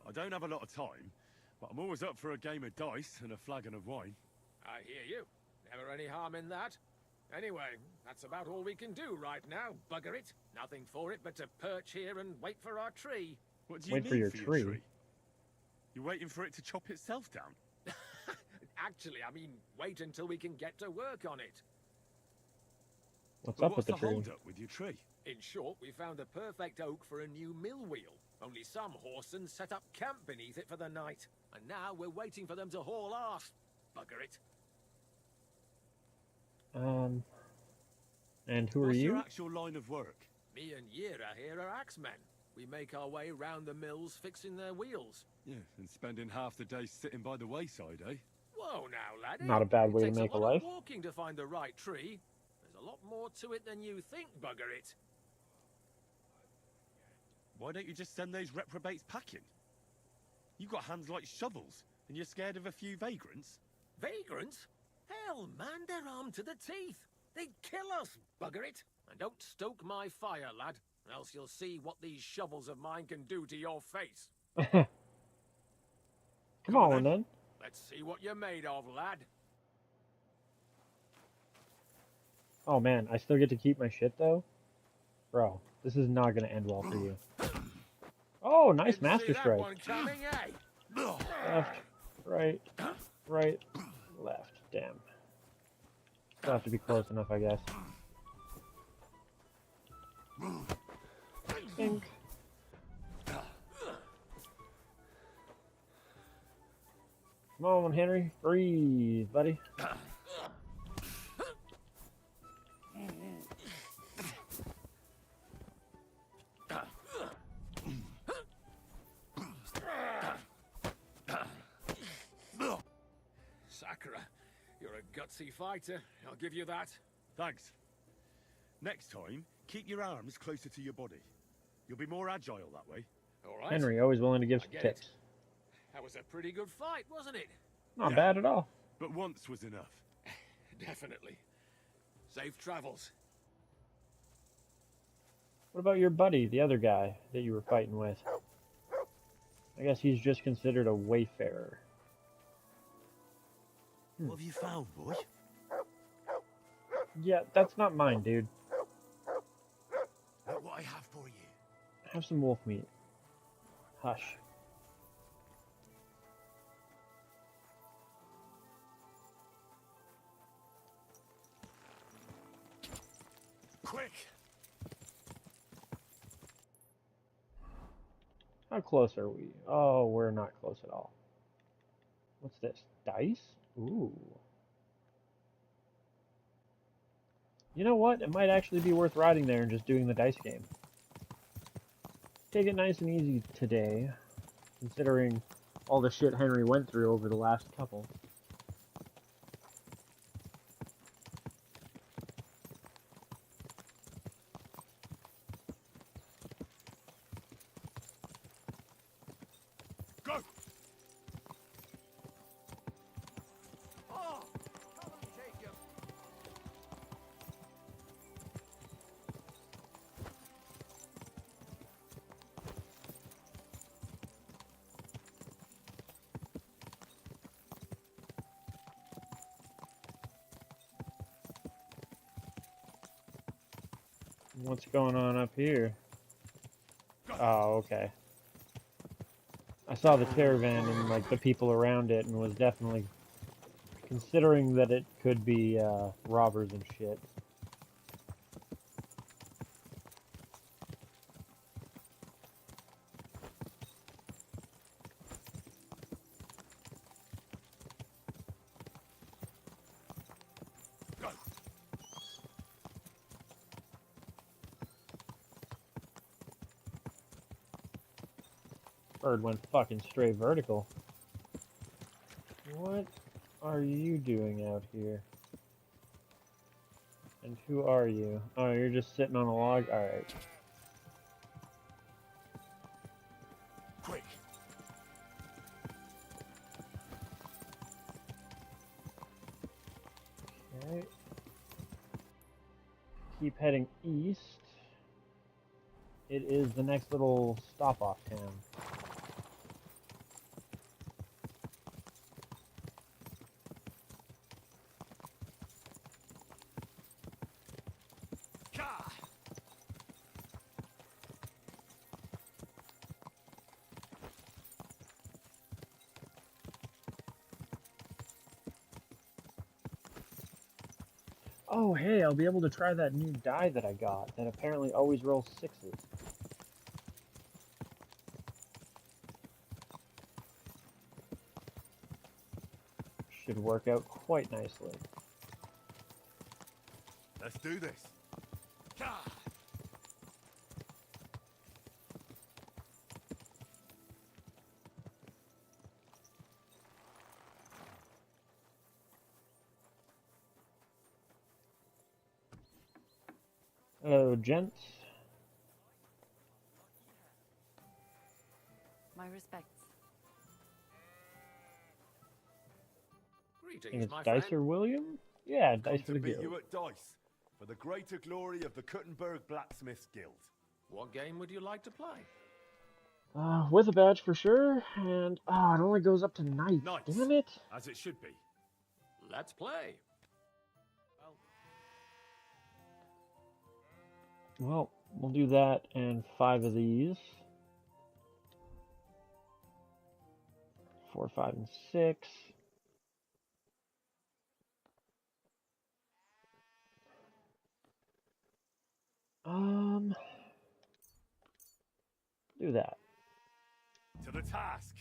I don't have a lot of time, But I'm always up for a game of dice and a flagon of wine. I hear you. Never any harm in that. Anyway, that's about all we can do right now, bugger it. Nothing for it but to perch here and wait for our tree. What do you Wait need for your for tree? your tree? You're waiting for it to chop itself down? Actually, I mean, wait until we can get to work on it. What's But up with the tree? hold up with your tree? In short, we found the perfect oak for a new mill wheel. Only some horsens set up camp beneath it for the night. And now we're waiting for them to haul off. Bugger it. And who are What's you? your actual line of work? Me and Yira here are axemen. We make our way round the mills fixing their wheels. Yeah, and spending half the day sitting by the wayside, eh? Whoa now, laddie. Not a bad way to It takes make a a lot life. of walking to find the right tree. There's a lot more to it than you think, bugger it. Why don't you just send those reprobates packing? You've got hands like shovels, and you're scared of a few vagrants? Vagrants? Hell, man, they're armed to the teeth. They'd kill us, bugger it. And don't stoke my fire, lad, else you'll see what these shovels of mine can do to your face. Come on, then. Let's see what you're made of, lad. Oh man, I still get to keep my shit though? Bro, this is not gonna end well for you. Oh, nice Didn't master see that strike. one coming, eh? Left, right, right, left. Damn. Still have to be close enough, I guess. Think. Come on, Henry. Breathe, buddy. Sakura, you're a gutsy fighter. I'll give you that. Thanks. Next time, keep your arms closer to your body. You'll be more agile that way. All right. Henry, always willing to give I some get tips. it. That was a pretty good fight, wasn't it? Not Yeah. bad at all. But once was enough. Definitely. Safe travels. What about your buddy, the other guy that you were fighting with? I guess he's just considered a wayfarer. What have you found, boy? Yeah, that's not mine, dude. Look what I have for you. Have some wolf meat. Hush. Quick! How close are we? Oh, we're not close at all. What's this? Dice? Ooh. You know what? It might actually be worth riding there and just doing the dice game. Take it nice and easy today, considering all the shit Henry went through over the last couple. Go! Oh, come and take you. What's going on up here? Oh, okay. I saw the caravan and like the people around it and was definitely considering that it could be robbers and shit. Go! Bird went fucking straight vertical. What are you doing out here? And who are you? Oh, you're just sitting on a log? Alright. Quick! Okay. Keep heading east. It is the next little stop-off town. Oh, hey, I'll be able to try that new die that I got that apparently always rolls 6s. Should work out quite nicely. Let's do this. Gah! Hello, gents. My respects. I think Greetings, it's my Dice friend. or William? Yeah, Come Dice for to the beat guild. you at dice for the greater glory of the Kuttenberg Blacksmiths Guild. What game would you like to play? With a badge for sure, and it only goes up to knights. Knights, Damn it! as it should be. Let's play. Well, we'll do that and 5 of these. 4, 5, and 6. Do that. To the task.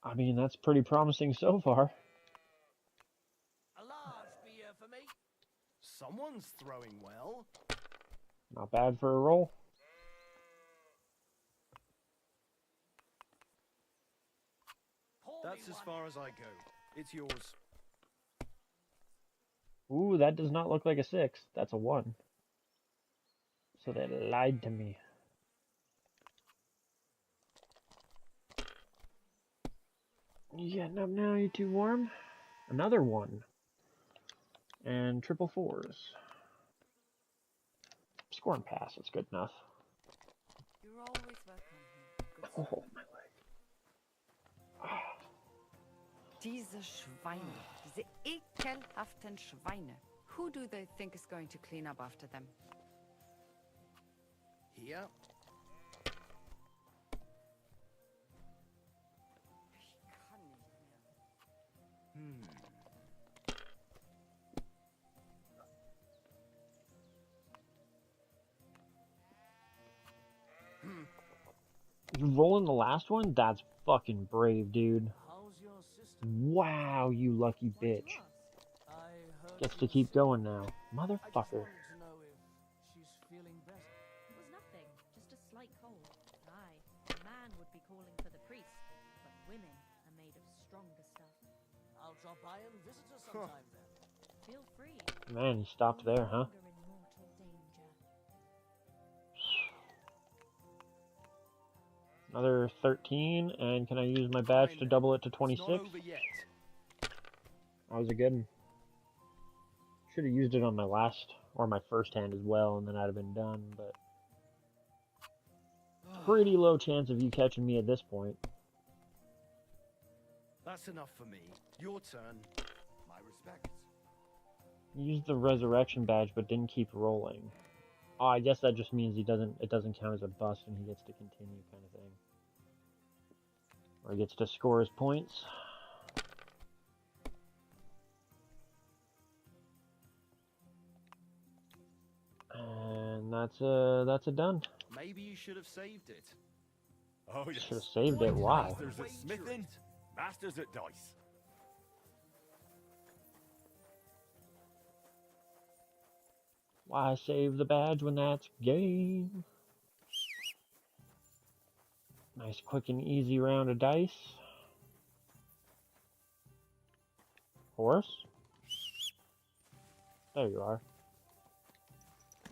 I mean, that's pretty promising so far. A large beer for me. Someone's throwing well. Not bad for a roll. That's as far as I go. It's yours. Ooh, that does not look like a 6. That's a 1. So they lied to me. You getting up now, you too warm? Another 1. And triple 4s. Score and pass, it's good enough. You're always welcome here. Good Oh, my leg. Diese Schweine, diese ekelhaften Schweine. Who do they think is going to clean up after them? Here. Ich kann nicht mehr. You rolling the last one? That's fucking brave, dude. How's your sister? Wow, you lucky bitch. Gets to keep going now. Motherfucker. To know if she's feeling better. It was nothing, just a slight cold. Aye, a man would be calling for the priest, but women are made of stronger stuff. I'll drop by and visit her sometime then. Feel free. Man, he stopped there, huh? You're in mortal danger. Another 13, and can I use my badge to double it to It's 26? not over yet. That was a good one. Should have used it on my last, or my first hand as well, and then I'd have been done, but... Pretty low chance of you catching me at this point. That's enough for me. Your turn. My respects. You used the resurrection badge, but didn't keep rolling. Oh, I guess that just means it doesn't count as a bust, and he gets to continue, kind of thing. Or he gets to score his points. And that's a done. Maybe you should have saved it. Oh yes. Should have saved it. Why? Masters at smithing, masters at dice. Why save the badge when that's game? Nice, quick, and easy round of dice. Horse? There you are.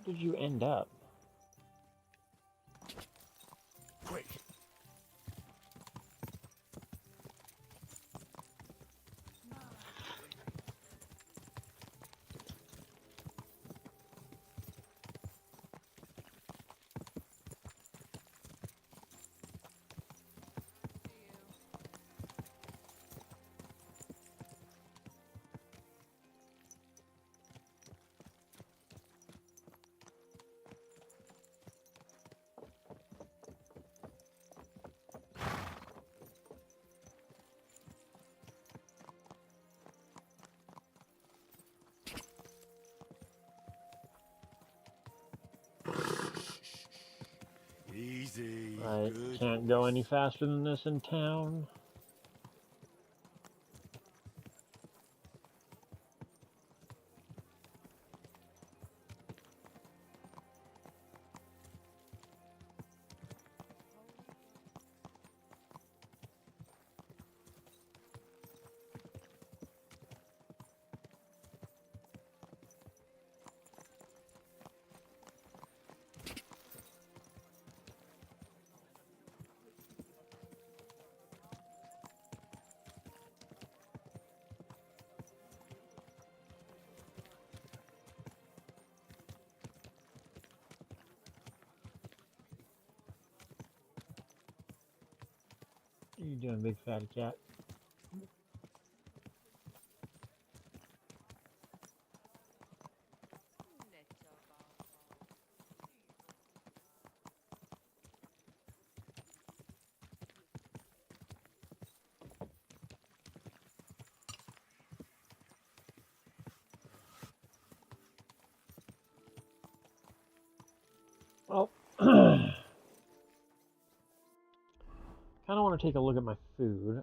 Where did you end up? Quick. Easy. I Good can't go horse. any faster than this in town. What are you doing, big fatty cat? Well, kind of want to take a look at my food.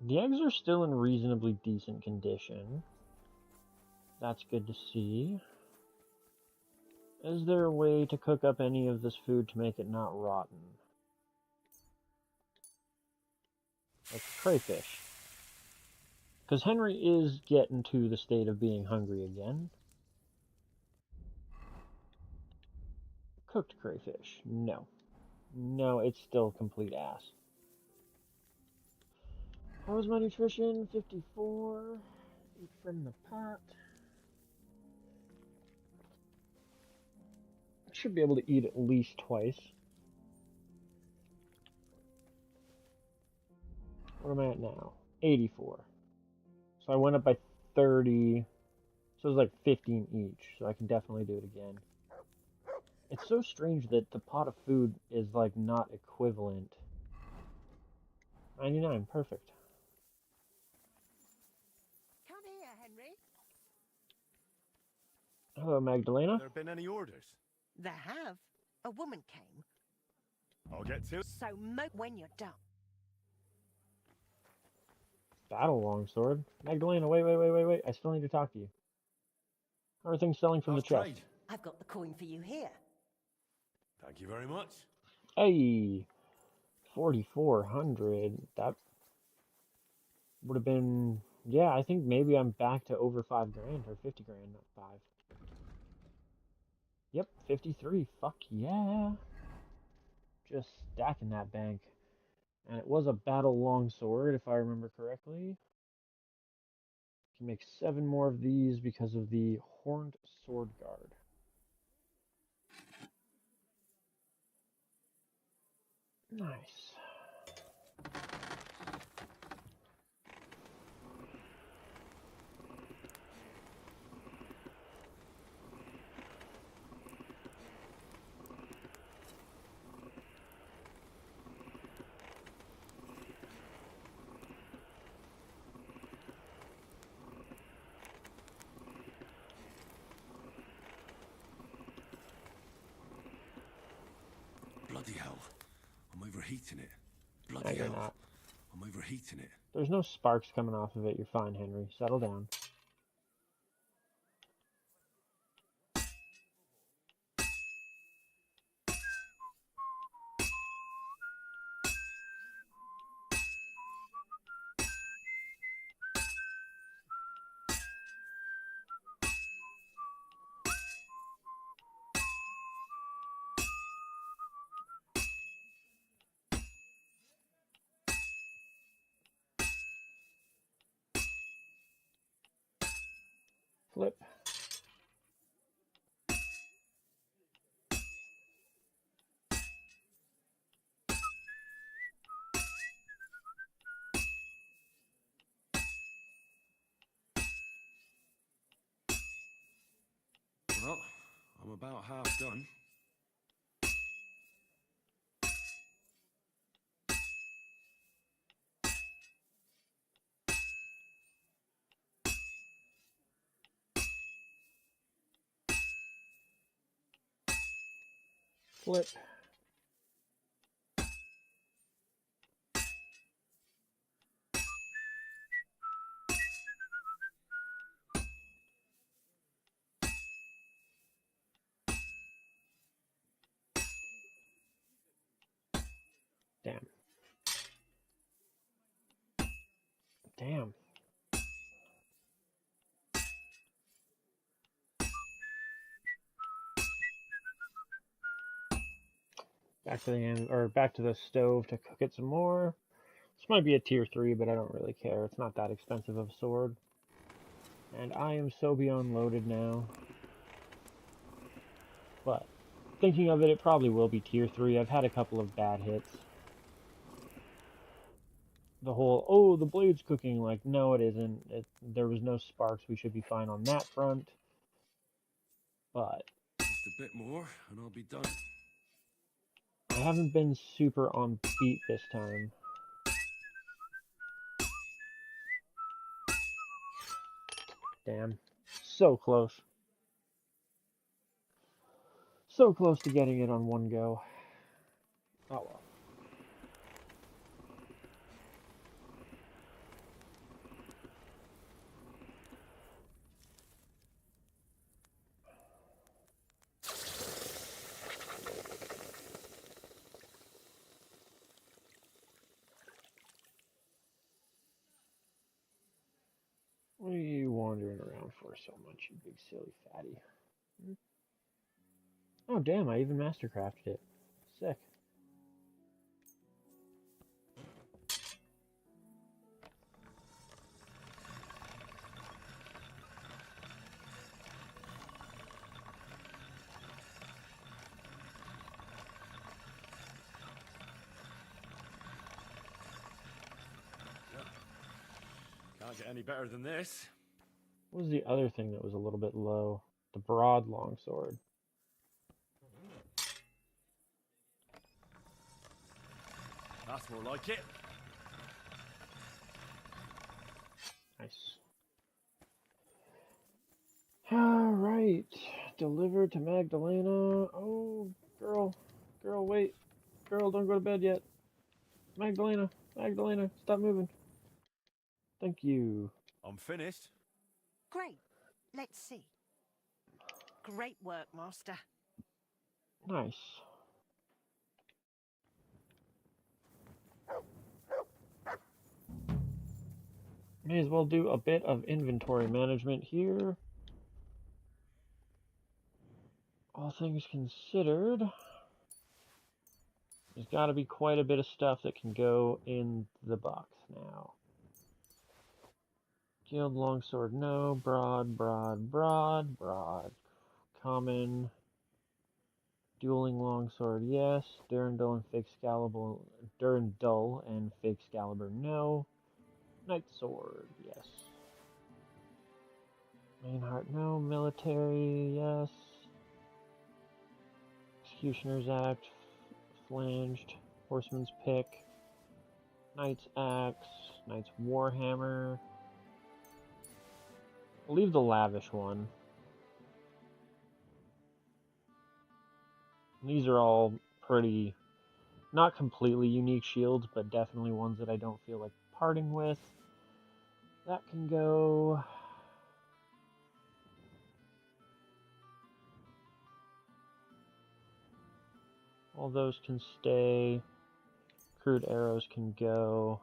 The eggs are still in reasonably decent condition. That's good to see. Is there a way to cook up any of this food to make it not rotten? Like crayfish. Because Henry is getting to the state of being hungry again. Cooked crayfish. No. No, it's still complete ass. How was my nutrition? 54. Eat from the pot. I should be able to eat at least twice. What am I at now? 84. So I went up by 30. So it was like 15 each. So I can definitely do it again. It's so strange that the pot of food is like not equivalent. 99, perfect. Come here, Henry. Hello, Magdalena. Have there been any orders? There have. A woman came. I'll get to it. So mope when you're done. Battle longsword. Magdalena, wait. I still need to talk to you. How are things selling from the How's chest? trade? I've got the coin for you here. Thank you very much. Hey, 4,400. That would have been, yeah, I think maybe I'm back to over 5 grand, or 50 grand, not 5. Yep, 53. Fuck yeah. Just stacking that bank. And it was a battle longsword, if I remember correctly. Can make 7 more of these because of the horned sword guard. Nice. Bloody hell. I'm overheating it. No, Bloody you're hell. not. I'm overheating it. There's no sparks coming off of it. You're fine, Henry. Settle down. Flip. Well, I'm about half done. Flip. Damn. Back to the stove to cook it some more. This might be a tier 3, but I don't really care. It's not that expensive of a sword. And I am so beyond loaded now. But thinking of it, it probably will be tier 3. I've had a couple of bad hits. The whole, oh, the blade's cooking, like, no, it isn't. There was no sparks. We should be fine on that front. But Just a bit more, and I'll be done. I haven't been super on beat this time. Damn. So close. So close to getting it on one go. Oh well. What are you wandering around for so much, you big silly fatty? Oh damn, I even mastercrafted it. Sick. Can't get any better than this. What was the other thing that was a little bit low? The broad longsword. That's more like it. Nice. Alright. Delivered to Magdalena. Oh, girl. Girl, wait. Girl, don't go to bed yet. Magdalena. Magdalena, stop moving. Thank you. I'm finished. Great. Let's see. Great work, Master. Nice. May as well do a bit of inventory management here. All things considered, there's got to be quite a bit of stuff that can go in the box now. Guild longsword, no. Broad. Common. Dueling longsword, yes. Durandal and fake Excalibur, Durandal and fake Excalibur, no. Knight sword, yes. Main heart, no. Military, yes. Executioner's axe, flanged. Horseman's pick. Knight's axe. Knight's warhammer. I'll leave the lavish one. These are all pretty, not completely unique shields, but definitely ones that I don't feel like parting with. That can go. All those can stay. Crude arrows can go.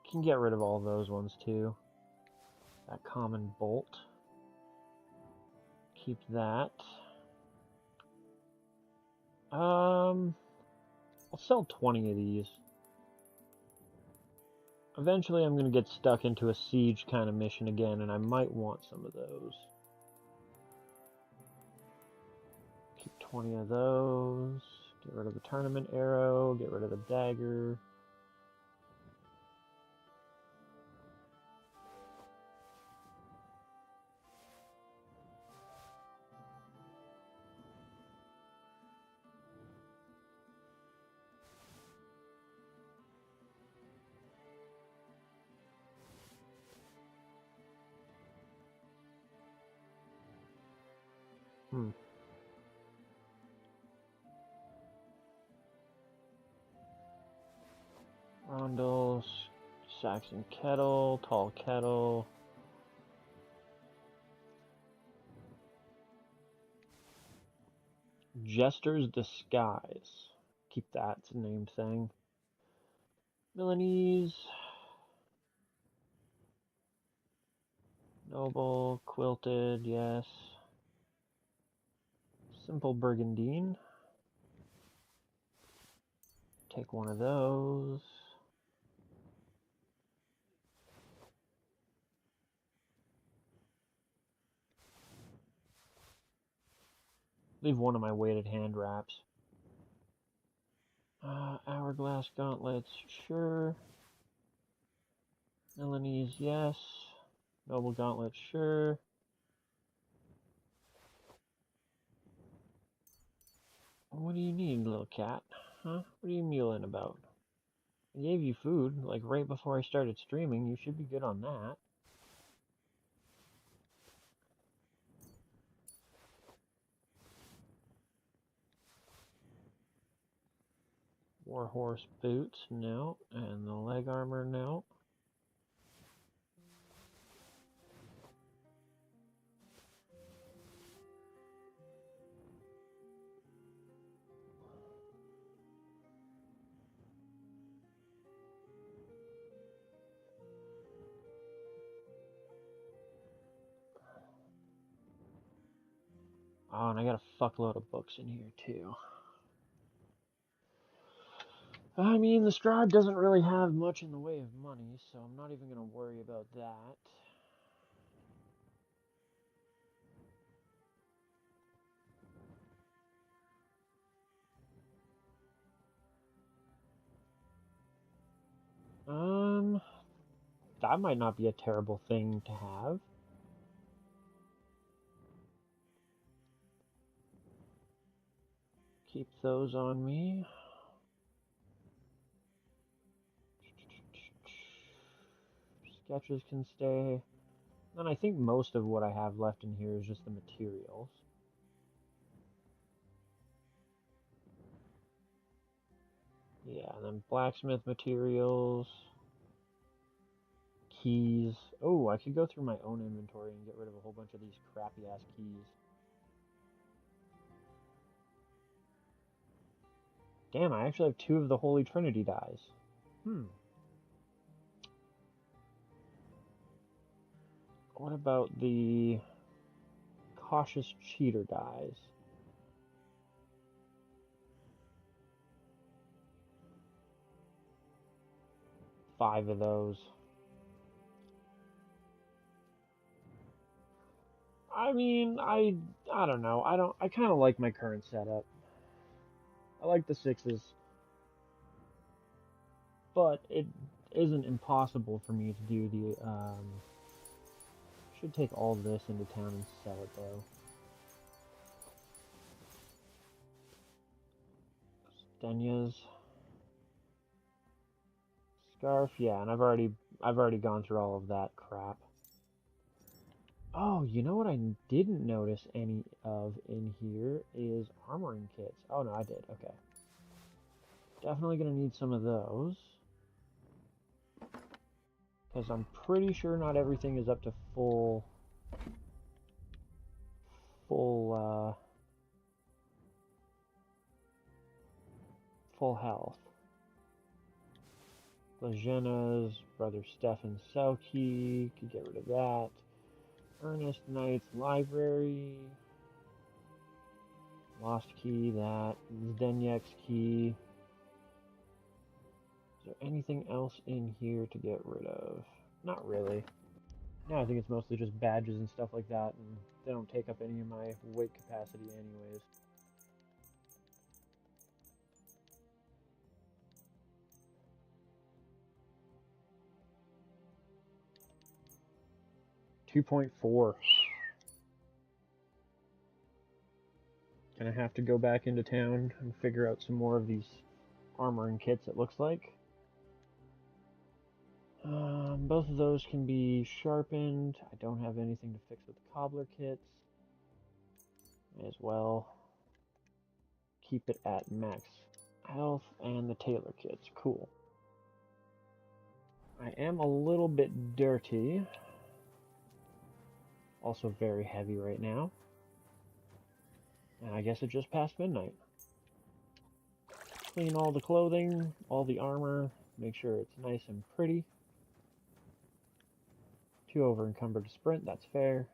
Can get rid of all those ones too. That common bolt. Keep that. I'll sell 20 of these. Eventually I'm going to get stuck into a siege kind of mission again, and I might want some of those. Keep 20 of those. Get rid of the tournament arrow. Get rid of the dagger. Rondel, Saxon kettle, tall kettle. Jester's Disguise. Keep that, it's a name thing. Milanese. Noble, quilted, yes. Simple Burgundine. Take one of those. Leave one of my weighted hand wraps. Hourglass gauntlets, sure. Milanese, yes. Noble gauntlet, sure. What do you need, little cat? Huh? What are you mewing about? I gave you food, like right before I started streaming. You should be good on that. Warhorse boots, no. And the leg armor, no. Oh, and I got a fuckload of books in here, too. I mean, the scribe doesn't really have much in the way of money, so I'm not even going to worry about that. That might not be a terrible thing to have. Keep those on me. Sketches can stay. And I think most of what I have left in here is just the materials. Yeah, and then blacksmith materials. Keys. Oh, I could go through my own inventory and get rid of a whole bunch of these crappy-ass keys. Damn, I actually have 2 of the Holy Trinity dies. What about the Cautious Cheater dies? 5 of those. I mean, I don't know. I kind of like my current setup. I like the 6s. But it isn't impossible for me to do the, should take all this into town and sell it, though. Stenya's. Scarf, yeah, and I've already gone through all of that crap. Oh, you know what I didn't notice any of in here is armoring kits. Oh, no, I did. Okay. Definitely gonna need some of those. Because I'm pretty sure not everything is up to full health. Lejena's, Brother Stefan Selkie, could get rid of that. Ernest Knight's Library. Lost Key, that. Zdenyek's Key. Is there anything else in here to get rid of? Not really. No, I think it's mostly just badges and stuff like that, and they don't take up any of my weight capacity anyways. $2.4. Gonna have to go back into town and figure out some more of these armor and kits, it looks like. Both of those can be sharpened. I don't have anything to fix with the cobbler kits. May as well keep it at max health, and the tailor kits. Cool. I am a little bit dirty. Also very heavy right now. And I guess it just passed midnight. Clean all the clothing, all the armor, make sure it's nice and pretty. Too over encumbered to sprint, that's fair.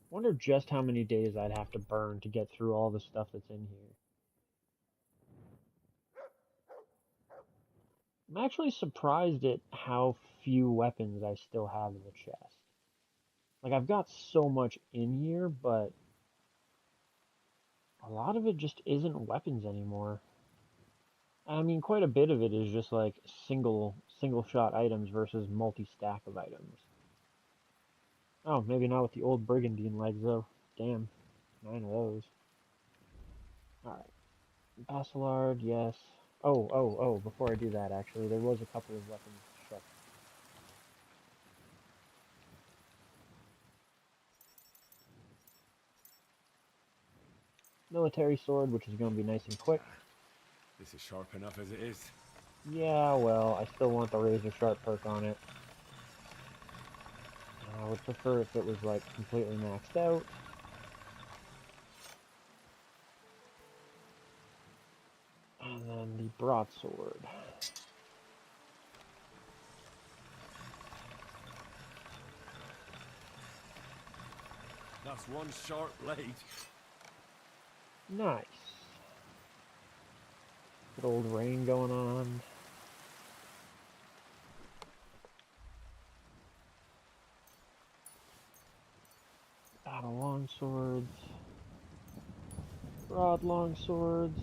Wonder just how many days I'd have to burn to get through all the stuff that's in here. I'm actually surprised at how few weapons I still have in the chest. Like, I've got so much in here, but a lot of it just isn't weapons anymore. I mean, quite a bit of it is just like single shot items versus multi-stack of items. Oh, maybe not with the old brigandine legs though. Damn, 9 of those. Alright. Basilard, yes. Oh, before I do that, actually, there was a couple of weapons shut. Military sword, which is going to be nice and quick. This is sharp enough as it is. Yeah, well, I still want the razor sharp perk on it. I would prefer if it was, like, completely maxed out. And then the broadsword. That's one sharp blade. Nice. Good old rain going on. Battle longswords. Broad longswords.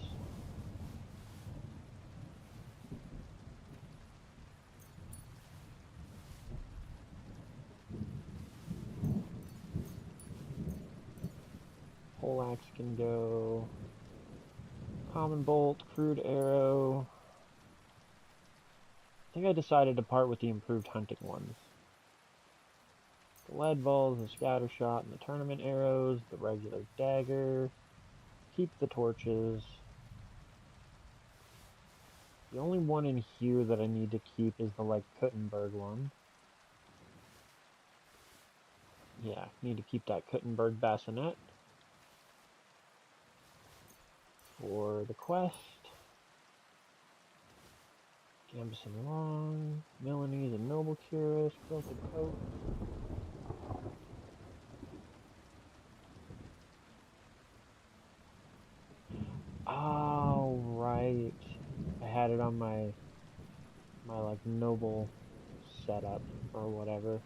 Poleaxe can go. Common bolt, crude arrow. I think I decided to part with the improved hunting ones. The lead balls, the scatter shot, and the tournament arrows, the regular dagger. Keep the torches. The only one in here that I need to keep is the, like, Kuttenberg one. Yeah, need to keep that Kuttenberg bassinet. For the quest. Gambison Long, Milanese and Noble Curious, Quilted Coat. Oh, right. I had it on my like noble setup or whatever.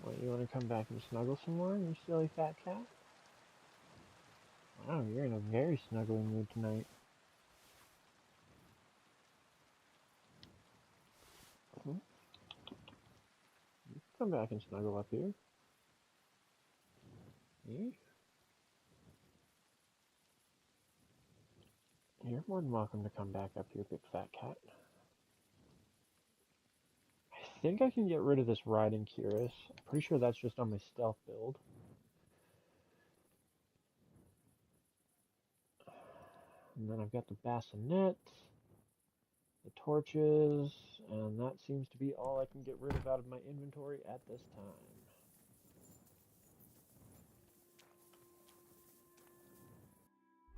What, you want to come back and snuggle some more, you silly fat cat? Wow, you're in a very snuggling mood tonight. You can come back and snuggle up here. Yeah. You're more than welcome to come back up here, big fat cat. I think I can get rid of this riding cuirass. I'm pretty sure that's just on my stealth build. And then I've got the bassinet, the torches, and that seems to be all I can get rid of out of my inventory at this time.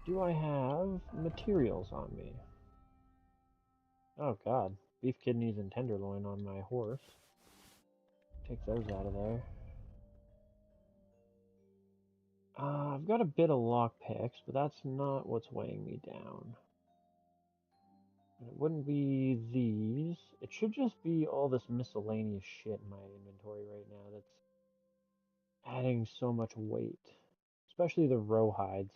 Do I have materials on me? Oh god, beef kidneys and tenderloin on my horse. Take those out of there. I've got a bit of lockpicks, but that's not what's weighing me down. It wouldn't be these. It should just be all this miscellaneous shit in my inventory right now that's adding so much weight. Especially the row hides.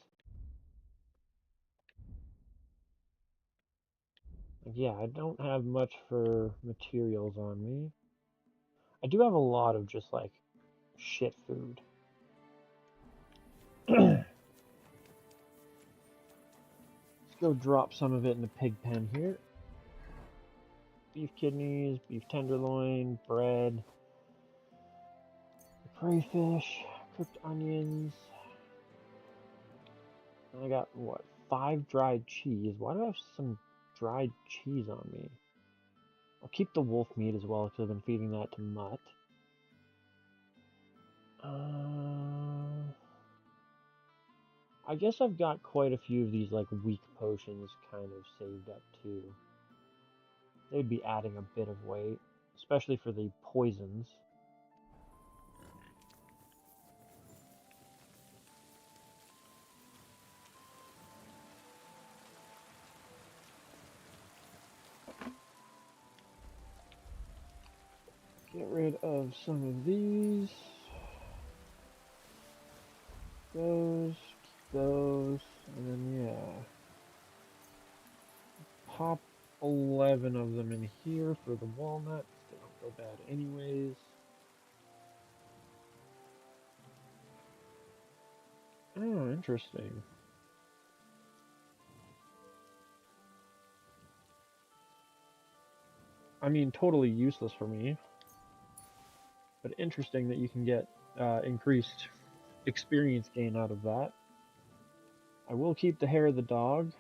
Like, yeah, I don't have much for materials on me. I do have a lot of just like shit food. Let's go drop some of it in the pig pen here. Beef kidneys, beef tenderloin, bread, crayfish, cooked onions. And I got, what, 5 dried cheese? Why do I have some dried cheese on me? I'll keep the wolf meat as well, because I've been feeding that to Mutt. I guess I've got quite a few of these, like, weak potions kind of saved up, too. They'd be adding a bit of weight, especially for the poisons. Get rid of some of these. Those, and then yeah. Pop 11 of them in here for the walnuts. They don't go bad anyways. Oh, interesting. I mean, totally useless for me. But interesting that you can get increased experience gain out of that. I will keep the hair of the dog.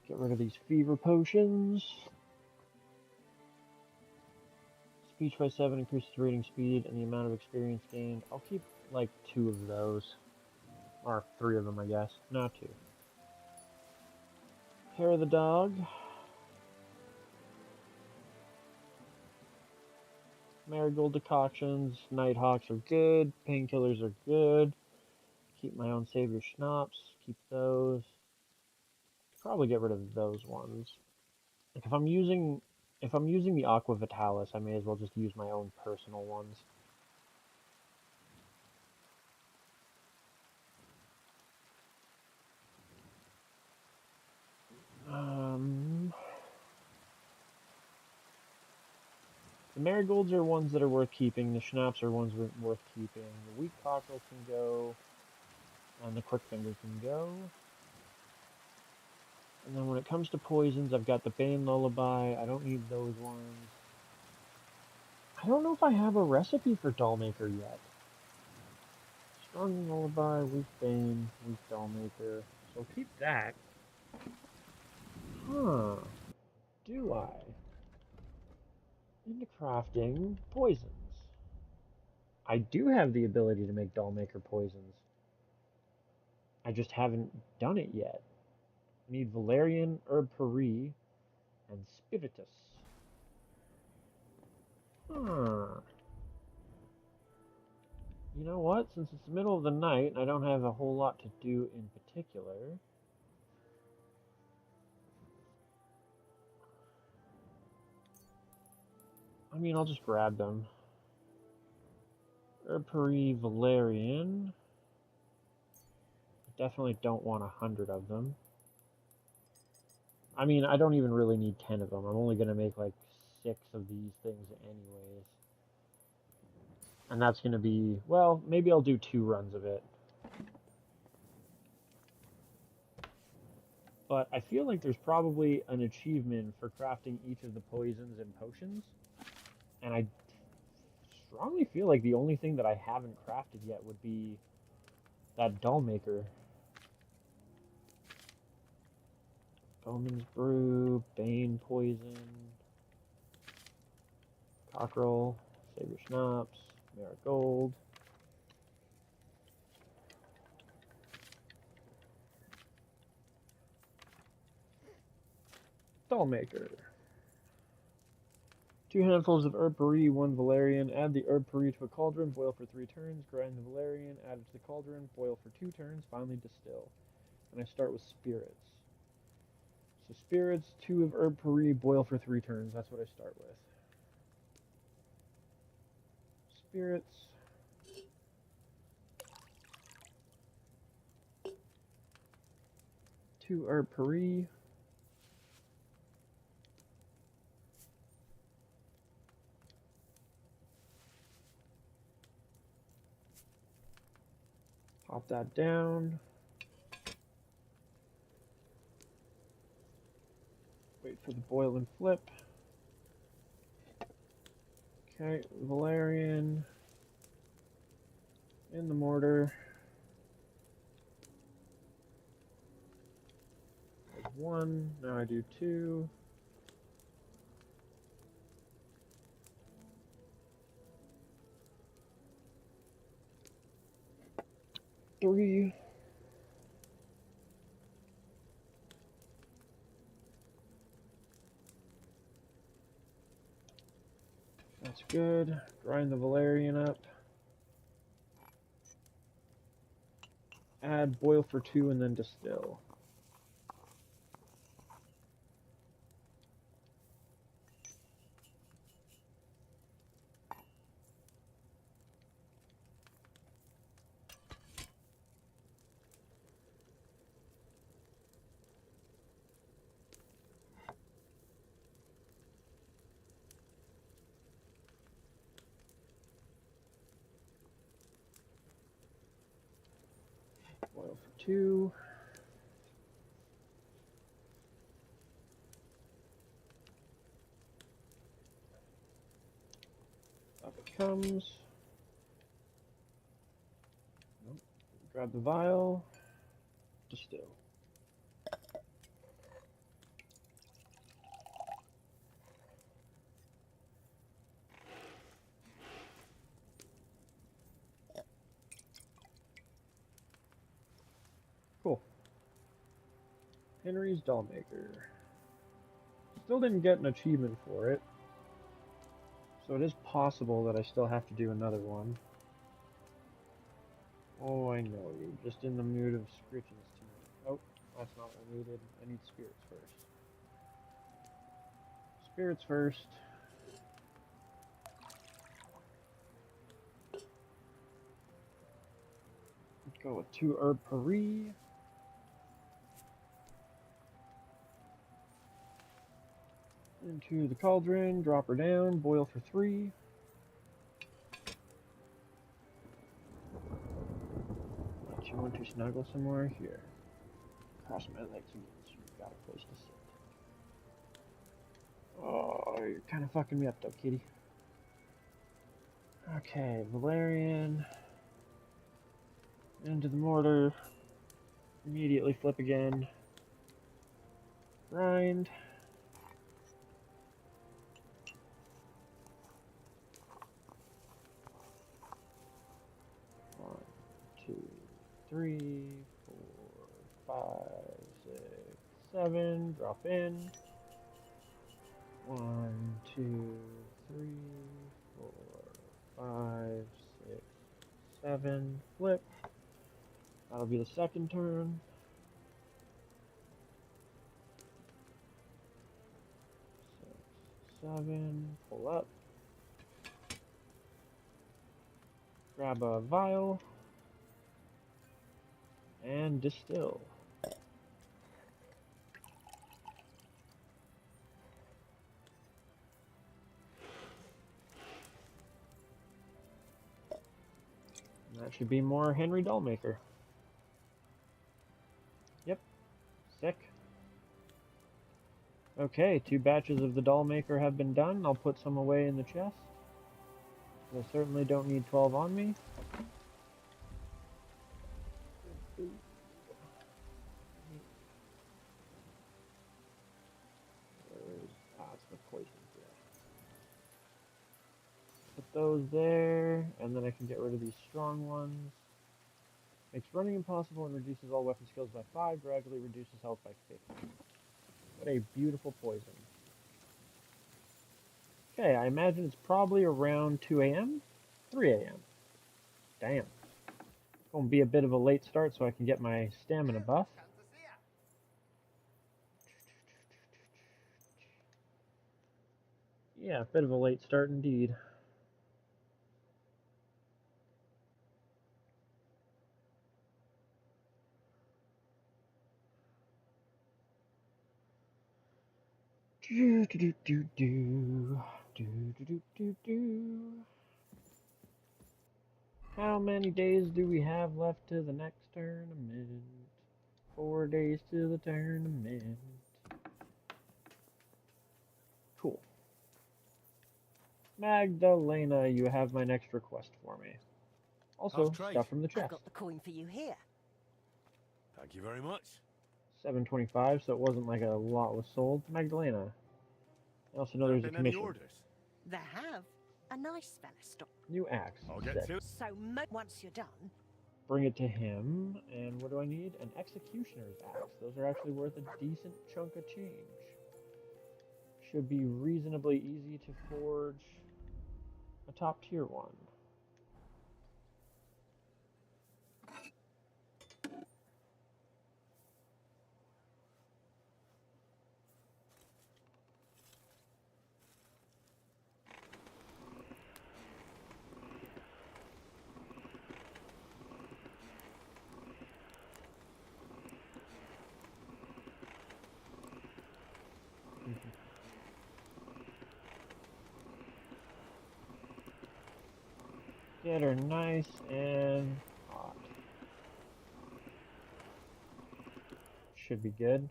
Get rid of these fever potions. Speech by 7 increases reading speed and the amount of experience gained. I'll keep like 2 of those. Or 3 of them, I guess. Not 2. Hair of the dog. Marigold decoctions. Nighthawks are good. Painkillers are good. Keep my own savior schnapps. Keep those. Probably get rid of those ones. Like if I'm using the Aqua Vitalis, I may as well just use my own personal ones. The marigolds are ones that are worth keeping. The schnapps are ones worth keeping. The wheat cockerel can go, and the quickfinger can go. And then when it comes to poisons, I've got the Bane Lullaby. I don't need those ones. I don't know if I have a recipe for Dollmaker yet. Strong Lullaby, weak Bane, weak Dollmaker. So keep that. Huh. Do I? Into crafting poisons. I do have the ability to make Dollmaker poisons. I just haven't done it yet. I need Valerian, Herb Paris, and Spiritus. Huh. You know what? Since it's the middle of the night and I don't have a whole lot to do in particular, I mean, I'll just grab them. Herb Paris, Valerian. I definitely don't want 100 of them. I mean, I don't even really need 10 of them. I'm only going to make like 6 of these things anyways. And that's going to be, well, maybe I'll do 2 runs of it. But I feel like there's probably an achievement for crafting each of the poisons and potions. And I strongly feel like the only thing that I haven't crafted yet would be that Dollmaker. Bowman's Brew, Bane Poison, Cockerel, Savior Schnapps, Marigold. Dollmaker. 2 handfuls of Herb Paris, 1 Valerian. Add the Herb Paris to a cauldron, boil for 3 turns. Grind the Valerian, add it to the cauldron, boil for 2 turns. Finally distill. And I start with spirits. So spirits, 2 of Herb Paris, boil for 3 turns. That's what I start with. Spirits. Two Herb Paris. Pop that down. Wait for the boil and flip. Okay, Valerian in the mortar. There's one, now I do two. Three. That's good. Grind the Valerian up. Add boil for 2 and then distill. Boil for 2. Up it comes. Nope. Grab the vial. Distill. Cool. Henry's Dollmaker. Still didn't get an achievement for it. So it is possible that I still have to do another one. Oh, I know, you're just in the mood of scritches to me. Oh, that's not what I needed. I need spirits first. Spirits first. Let's go with 2 herb Paris. Into the cauldron, drop her down, boil for 3. Don't you want to snuggle somewhere? Here. Cross my legs again so you've got a place to sit. Oh, you're kind of fucking me up though, kitty. Okay, Valerian. Into the mortar. Immediately flip again. Grind. One, 2, 3, 4, 5, 6, 7. Drop in. 1, 2, 3, 4, 5, 6, 7. Flip. That'll be the second turn. 6, 7. Pull up. Grab a vial. And distill. That should be more Henry Dollmaker. Yep. Sick. Okay, 2 batches of the Dollmaker have been done. I'll put some away in the chest. I certainly don't need 12 on me. It's the poison. Put those there, and then I can get rid of these strong ones. Makes running impossible and reduces all weapon skills by 5, gradually reduces health by 50. What a beautiful poison. Okay, I imagine it's probably around 2 a.m.? 3 a.m. Damn. It's going to be a bit of a late start so I can get my stamina buff. Yeah, a bit of a late start indeed. Do do do do do do do do do. How many days do we have left to the next tournament? 4 days to the tournament. Cool. Magdalena, you have my next request for me. Also, How's trade? stuff from the I've chest. got the coin for you here. Thank you very much. 725, so it wasn't like a lot was sold. Magdalena. I also know There there's a been any commission. orders? There have. A nice fella stopped. New axe. I'll get 6. to it. So once you're done, Bring it to him. And what do I need? An executioner's axe. Those are actually worth a decent chunk of change. Should be reasonably easy to forge a top tier one. Get her nice and hot. Should be good.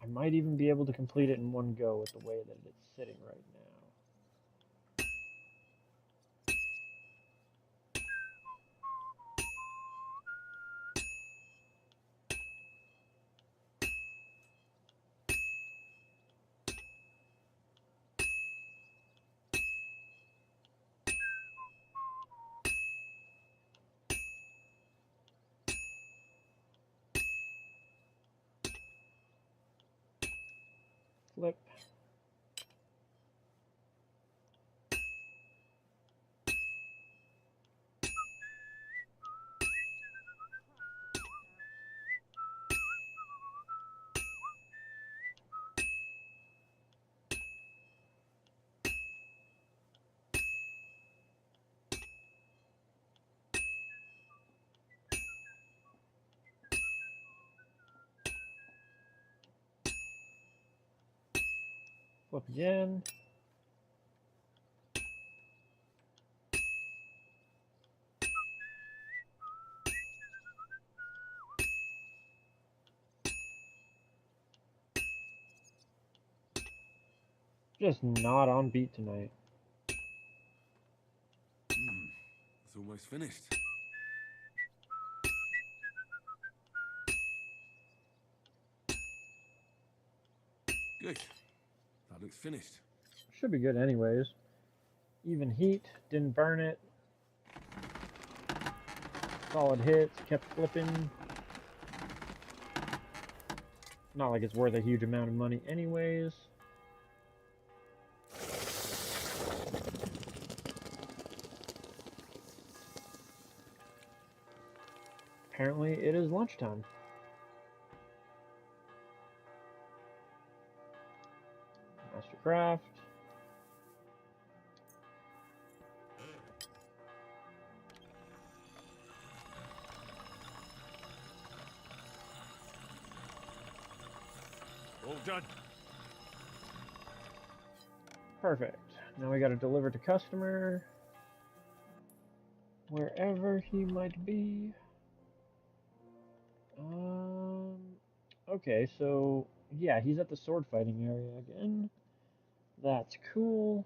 I might even be able to complete it in one go with the way that it's sitting right now. Flip. Flip again. Just not on beat tonight. It's almost finished. Good. That looks finished. Should be good anyways. Even heat, didn't burn it. Solid hits, kept flipping. Not like it's worth a huge amount of money anyways. Apparently it is lunchtime. Mastercraft. All done. Perfect. Now we gotta deliver to customer. Wherever he might be. Okay, so yeah, he's at the sword fighting area again. That's cool.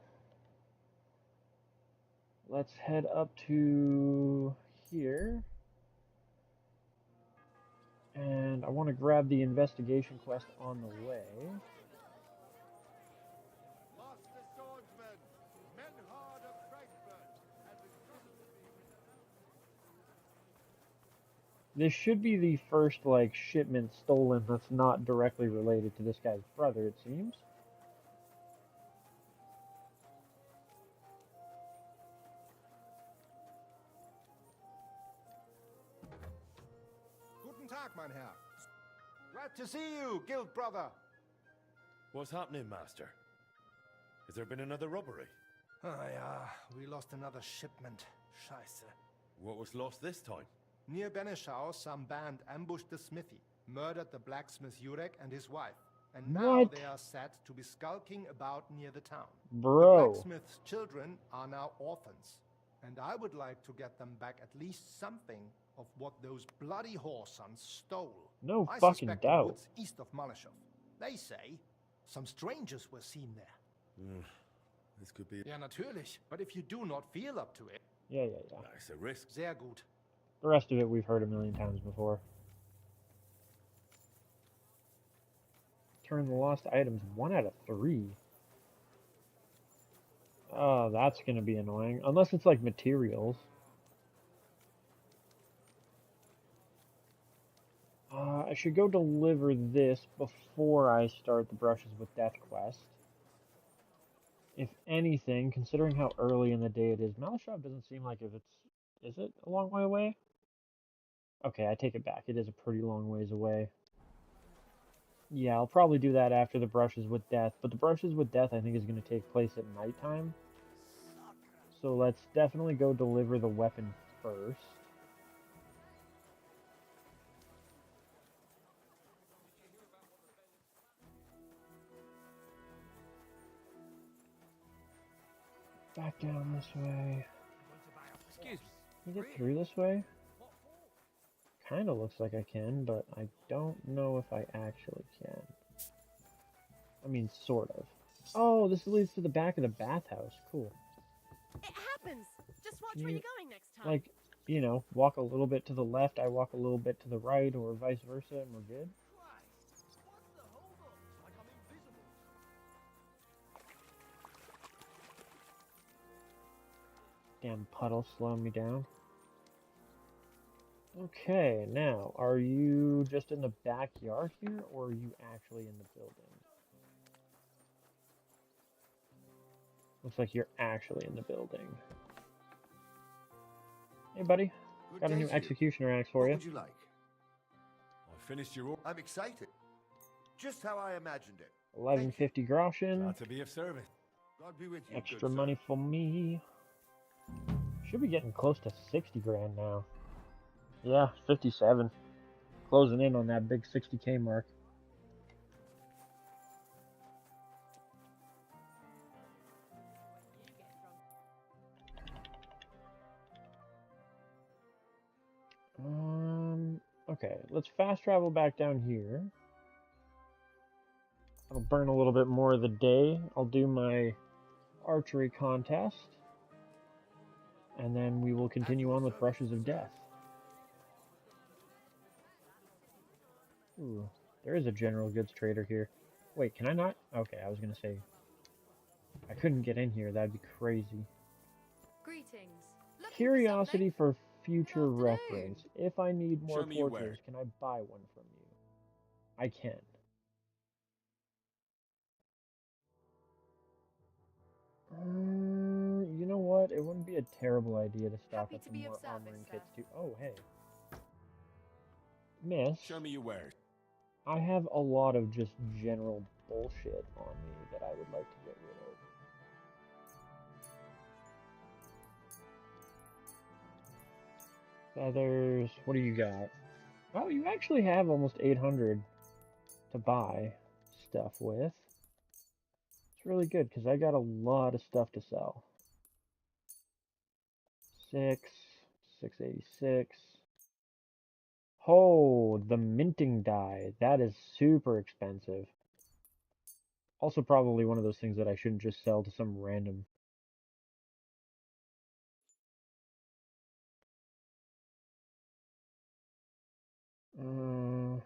Let's head up to here. And I want to grab the investigation quest on the way. Master swordsman, Menhard of Frankfurt has entrusted me with This should be the first, like, shipment stolen that's not directly related to this guy's brother, it seems. Guten Tag, mein Herr. Glad to see you, guild brother. What's happening, Master? Has there been another robbery? Ah, yeah, we lost another shipment. Scheiße. What was lost this time? Near Beneschau, some band ambushed the smithy, murdered the blacksmith Jurek and his wife, and now What? they are said to be skulking about near the town. Bro. The blacksmith's children are now orphans, And I would like to get them back at least something of what those bloody whoresons stole. No I fucking suspect the doubt. woods east of Malashov. They say some strangers were seen there. This could be... Ja, natürlich. But if you do not feel up to it... Yeah. It's a risk. Sehr gut. The rest of it we've heard a million times before. Turn the lost items 1 out of 3. Oh, that's gonna be annoying. Unless it's like materials. I should go deliver this before I start the Brushes with Death quest. If anything, considering how early in the day it is, Malashov doesn't seem like if it's... Is it a long way away? Okay, I take it back. It is a pretty long ways away. Yeah, I'll probably do that after the Brushes with Death, but the Brushes with Death I think is going to take place at nighttime. So let's definitely go deliver the weapon first. Back down this way. Excuse me. Can you get through this way? Kinda looks like I can, but I don't know if I actually can. I mean, sort of. Oh, this leads to the back of the bathhouse. Cool. It happens. Just watch Can where you, you're going next time. like, you know, walk a little bit to the left, I walk a little bit to the right, or vice versa, and we're good? What's the hold up? Like I'm invisible. Damn puddle slowing me down. Okay, now, are you just in the backyard here, or are you actually in the building? Looks like you're actually in the building. Hey, buddy. Good Got a day new to you. executioner axe for What you. would you like? I finished your order. I'm excited. Just how I imagined it. 1150 groschen. Glad to be of service. God be with you. Extra good sir. money for me. Should be getting close to 60 grand now. Yeah, 57. Closing in on that big 60k mark. Okay, let's fast travel back down here. I'll burn a little bit more of the day. I'll do my archery contest. And then we will continue on with Brushes of Death. Ooh, there is a general goods trader here. Wait, can I not? Okay, I was gonna say I couldn't get in here. That'd be crazy. Greetings. Looking for Curiosity something? for future Good afternoon. reference. If I need more Show me your torches, wares. can I buy one from you? I can. You know what? It wouldn't be a terrible idea to stock Happy up to some be of more service, armoring sir. kits too. Oh, hey. Miss, Show me your wares. I have a lot of just general bullshit on me that I would like to get rid of. Feathers, what do you got? Oh, you actually have almost 800 to buy stuff with. It's really good, because I got a lot of stuff to sell. 686. Oh, the minting die. That is super expensive. Also probably one of those things that I shouldn't just sell to some random. Uh,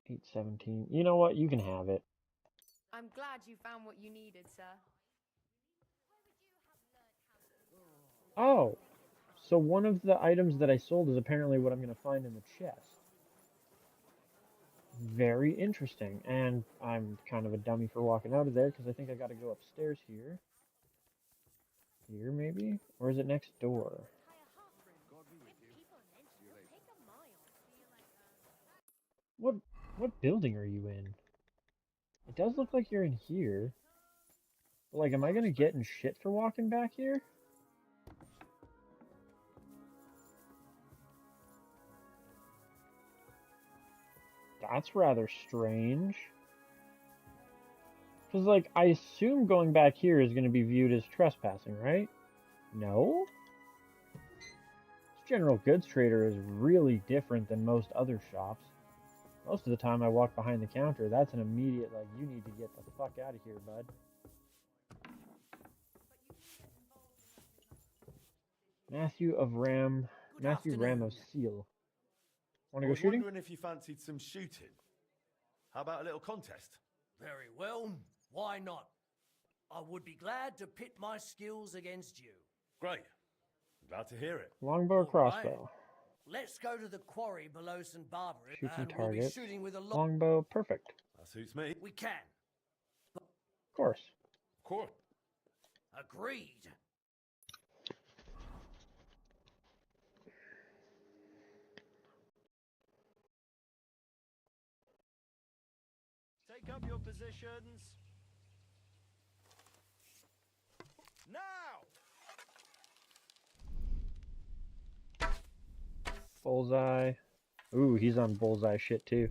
817. You know what? You can have it. I'm glad you found what you needed, sir. Oh, so one of the items that I sold is apparently what I'm going to find in the chest. Very interesting. And I'm kind of a dummy for walking out of there because I think I got to go upstairs here. Here, maybe? Or is it next door? What building are you in? It does look like you're in here. But like, am I gonna get in shit for walking back here? That's rather strange. Because, like, I assume going back here is going to be viewed as trespassing, right? No? This general goods trader is really different than most other shops. Most of the time I walk behind the counter, that's an immediate, like, you need to get the fuck out of here, bud. Matthew Ramos Seal. Want to go shooting? Wondering if you fancied some shooting. How about a little contest? Very well. Why not? I would be glad to pit my skills against you. Great. Glad to hear it. Longbow or crossbow? Let's go to the quarry below St. Barbara. Shoot some and we'll be targets. shooting with a Longbow, perfect. That suits me. We can. Of course. Of course. Agreed. Take up your positions. Now! Bullseye. Ooh, he's on bullseye shit too.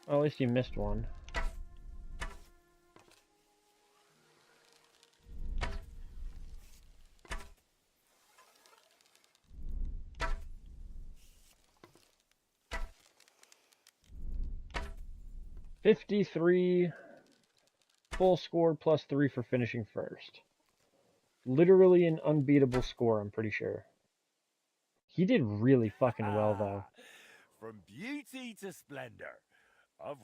Well, at least he missed one. $53 full score plus 3 for finishing first. Literally an unbeatable score, I'm pretty sure. He did really fucking well, though. From beauty to splendor.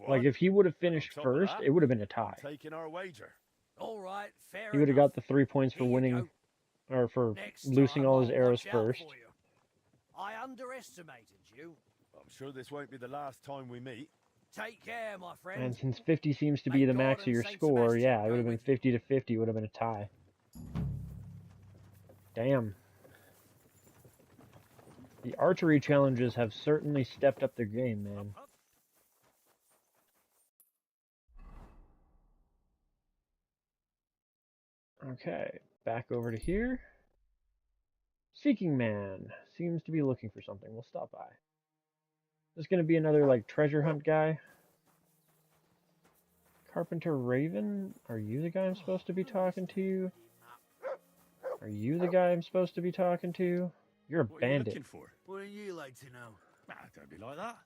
Like, if he would have finished first, it would have been a tie. Taking our wager. All right, fair He would have got the 3 points for Here you winning, go. or for Next loosing time all his I'll arrows watch out first. for you. I underestimated you. I'm sure this won't be the last time we meet. Take care, my friend. And since 50 seems to be May the God max of and your Saint score, Sebastian yeah, it go would have been with 50 to 50, would have been a tie. Damn. The archery challenges have certainly stepped up their game, man. Okay, back over to here. Seeking Man seems to be looking for something. We'll stop by. There's going to be another, like, treasure hunt guy. Carpenter Raven? Are you the guy I'm supposed to be talking to? Are you the guy I'm supposed to be talking to? You're a What are you bandit. looking for? Wouldn't you like to know? Ah, don't be like that.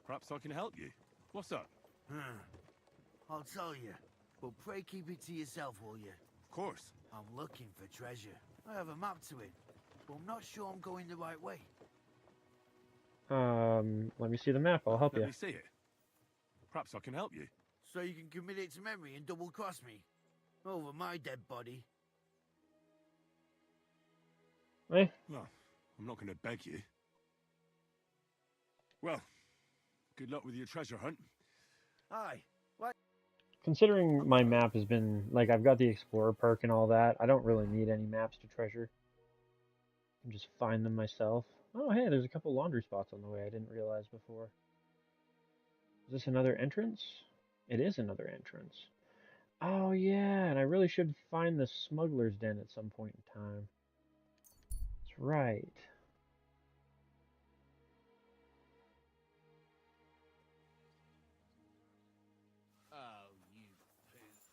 Perhaps I can help you. What's up? I'll tell you, but pray keep it to yourself, will you? Of course. I'm looking for treasure. I have a map to it, but I'm not sure I'm going the right way. Let me see the map. I'll help Let you. me see it. Perhaps I can help you. So you can commit it to memory and double-cross me? Over my dead body. Eh? Well, I'm not going to beg you. Well, good luck with your treasure hunt. Aye. Considering my map has been, like, I've got the Explorer perk and all that, I don't really need any maps to treasure. I can just find them myself. Oh, hey, there's a couple laundry spots on the way I didn't realize before. Is this another entrance? It is another entrance. Oh, yeah, and I really should find the smuggler's den at some point in time. That's right. Oh, you pooch.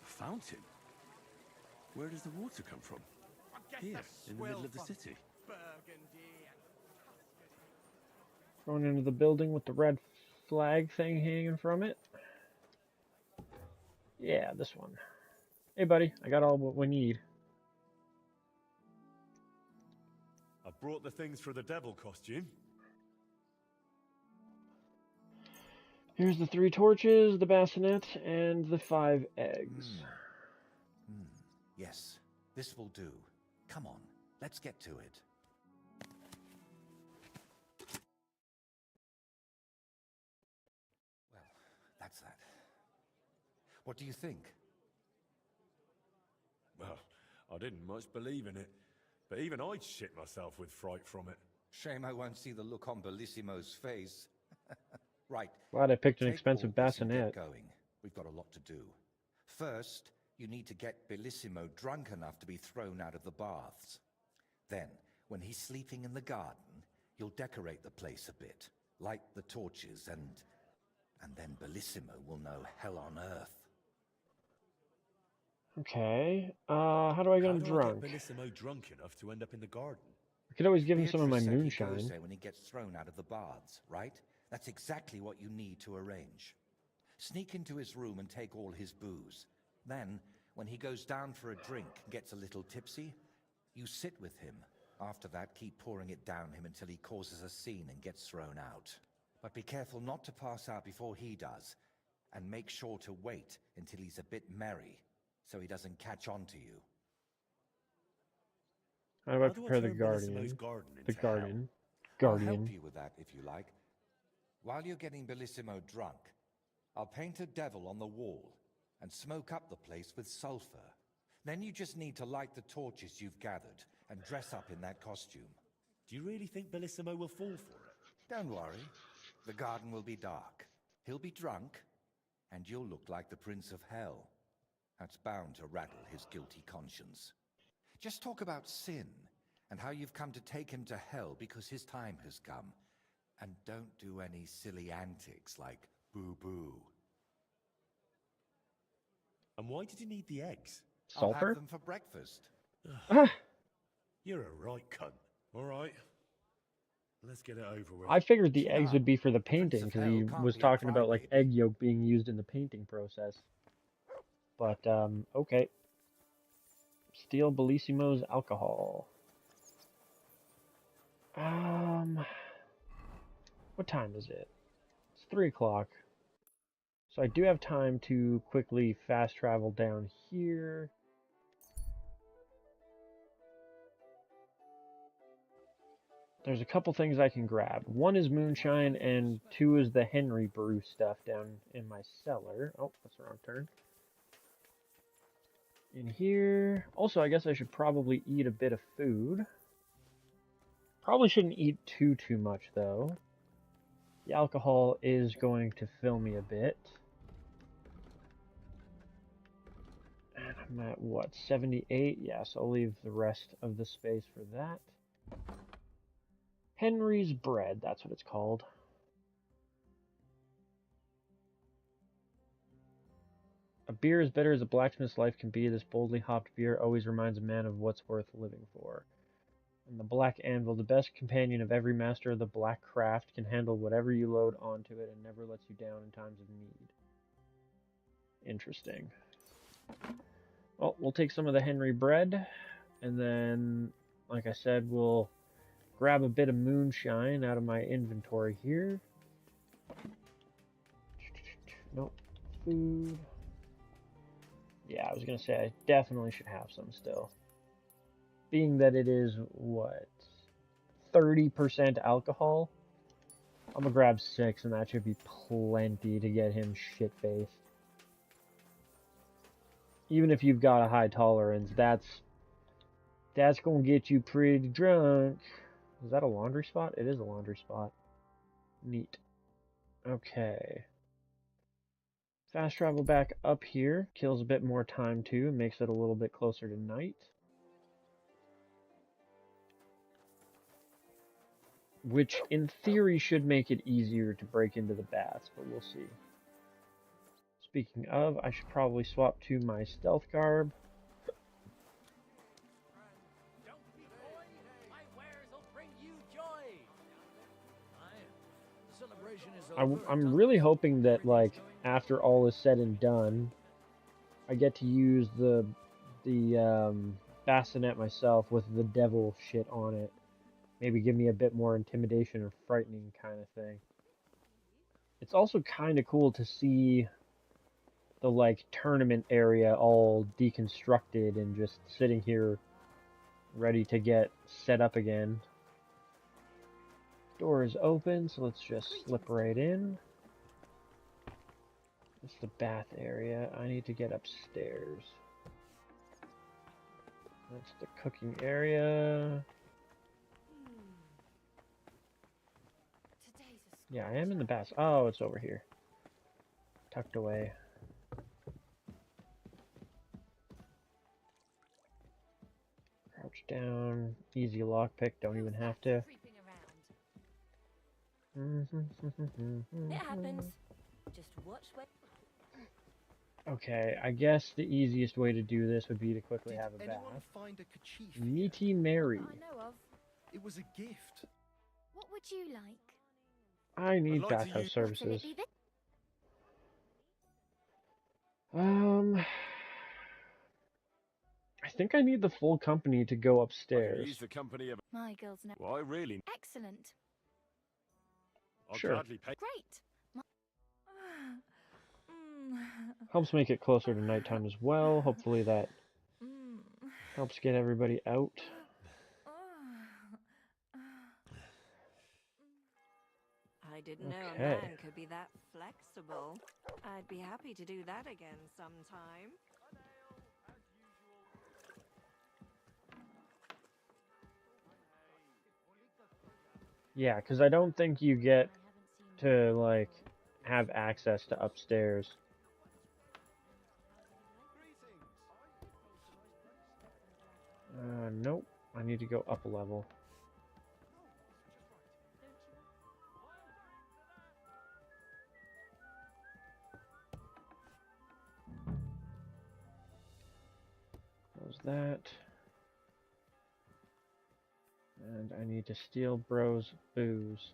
A fountain? Where does the water come from? Here, in the middle of the city. Going into the building with the red flag thing hanging from it. Yeah, this one. Hey, buddy, I got all what we need. I brought the things for the devil costume. Here's the 3 torches, the bassinet, and the 5 eggs. Yes, this will do. Come on, let's get to it. Well, that's that. What do you think? Well, I didn't much believe in it, but even I'd shit myself with fright from it. Shame I won't see the look on Bellissimo's face. Right. Glad I picked an Take expensive all this and bassinet. get going. We've got a lot to do. First, you need to get Bellissimo drunk enough to be thrown out of the baths. Then, when he's sleeping in the garden, you'll decorate the place a bit, light the torches, and then Bellissimo will know hell on earth. Okay. How do I get How him do I drunk? get Bellissimo drunk enough to end up in the garden? I could always give him some of my Beatrice said he moonshine. goes there when he gets thrown out of the baths, right? That's exactly what you need to arrange. Sneak into his room and take all his booze. Then, when he goes down for a drink and gets a little tipsy, you sit with him. After that, keep pouring it down him until he causes a scene and gets thrown out. But be careful not to pass out before he does, and make sure to wait until he's a bit merry, so he doesn't catch on to you. How do I prepare the Bellissimo's guardian? garden The into hell? garden. I'll help Guardian. you with that if you like. While you're getting Bellissimo drunk, I'll paint a devil on the wall and smoke up the place with sulfur. Then you just need to light the torches you've gathered and dress up in that costume. Do you really think Bellissimo will fall for it? Don't worry. The garden will be dark. He'll be drunk, and you'll look like the Prince of Hell. That's bound to rattle his guilty conscience. Just talk about sin and how you've come to take him to hell because his time has come. And don't do any silly antics like boo-boo. And why did you need the eggs? I'll Sulfur? have them for breakfast. Ah, You're a right cunt. All right. Let's get it over with. I figured the Shut eggs up. would be for the The Prince painting of because Hell he can't was be a talking about like crybaby. egg yolk being used in the painting process. But okay. Steal Bellissimo's alcohol. What time is it? It's 3 o'clock. So I do have time to quickly fast travel down here. There's a couple things I can grab. One is moonshine, and two is the Henry brew stuff down in my cellar. Oh, that's the wrong turn. In here. Also, I guess I should probably eat a bit of food. Probably shouldn't eat too much, though. The alcohol is going to fill me a bit. And I'm at, what, 78? Yeah, so I'll leave the rest of the space for that. Henry's bread, that's what it's called. A beer as bitter as a blacksmith's life can be, this boldly hopped beer always reminds a man of what's worth living for. And the black anvil, the best companion of every master of the black craft, can handle whatever you load onto it and never lets you down in times of need. Interesting. Well, we'll take some of the Henry bread, and then, like I said, we'll grab a bit of moonshine out of my inventory here. Nope. Food. Yeah, I was going to say I definitely should have some still. Being that it is, what, 30% alcohol? I'm going to grab 6, and that should be plenty to get him shit-faced. Even if you've got a high tolerance, that's going to get you pretty drunk. Is that a laundry spot? It is a laundry spot. Neat. Okay. Fast travel back up here. Kills a bit more time too. Makes it a little bit closer to night. Which in theory should make it easier to break into the baths, but we'll see. Speaking of, I should probably swap to my stealth garb. I'm really hoping that, like, after all is said and done, I get to use the bassinet myself with the devil shit on it. Maybe give me a bit more intimidation or frightening kind of thing. It's also kind of cool to see the, like, tournament area all deconstructed and just sitting here ready to get set up again. Door is open, so let's just slip right in. It's the bath area. I need to get upstairs. That's the cooking area. Yeah, I am in the bath. Oh, it's over here. Tucked away. Crouch down. Easy lockpick. Don't even have to. It happens. Just watch where. Okay, I guess the easiest way to do this would be to quickly have a bath. Find a kerchief? Meaty Mary. I know of. It was a gift. What would you like? I need I'd like to bathhouse use- services. Will it be this? I think I need the full company to go I could upstairs. use the company of. My girls know. Well, I really. Excellent. I'll Sure. gladly pay. Great. Helps make it closer to nighttime as well. Hopefully that helps get everybody out. I didn't know a Okay. man could be that flexible. I'd be happy to do that again sometime. Yeah, because I don't think you get to, like, have access to upstairs. Nope. I need to go up a level. Close that. And I need to steal Bro's booze.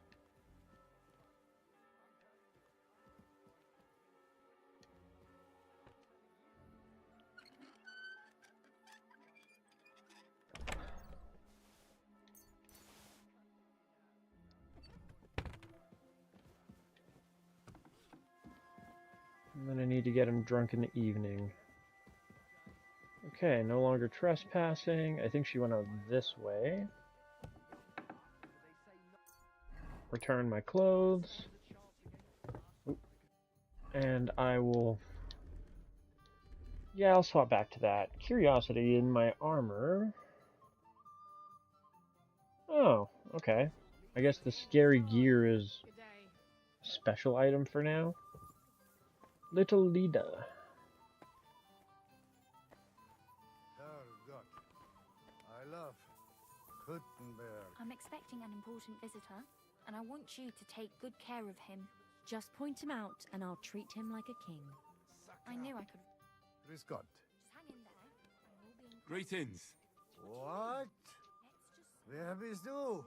And then I need to get him drunk in the evening. Okay, no longer trespassing. I think she went out this way. Return my clothes. Oop. And I will... Yeah, I'll swap back to that. Curiosity in my armor. Oh, okay. I guess the scary gear is a special item for now. Little Lida. Herrgott. I love Kuttenberg. I'm expecting an important visitor, and I want you to take good care of him. Just point him out, and I'll treat him like a king. I knew I could. Grüß Gott. Just hang in there. and we'll be in Greetings. What? Wer bist du?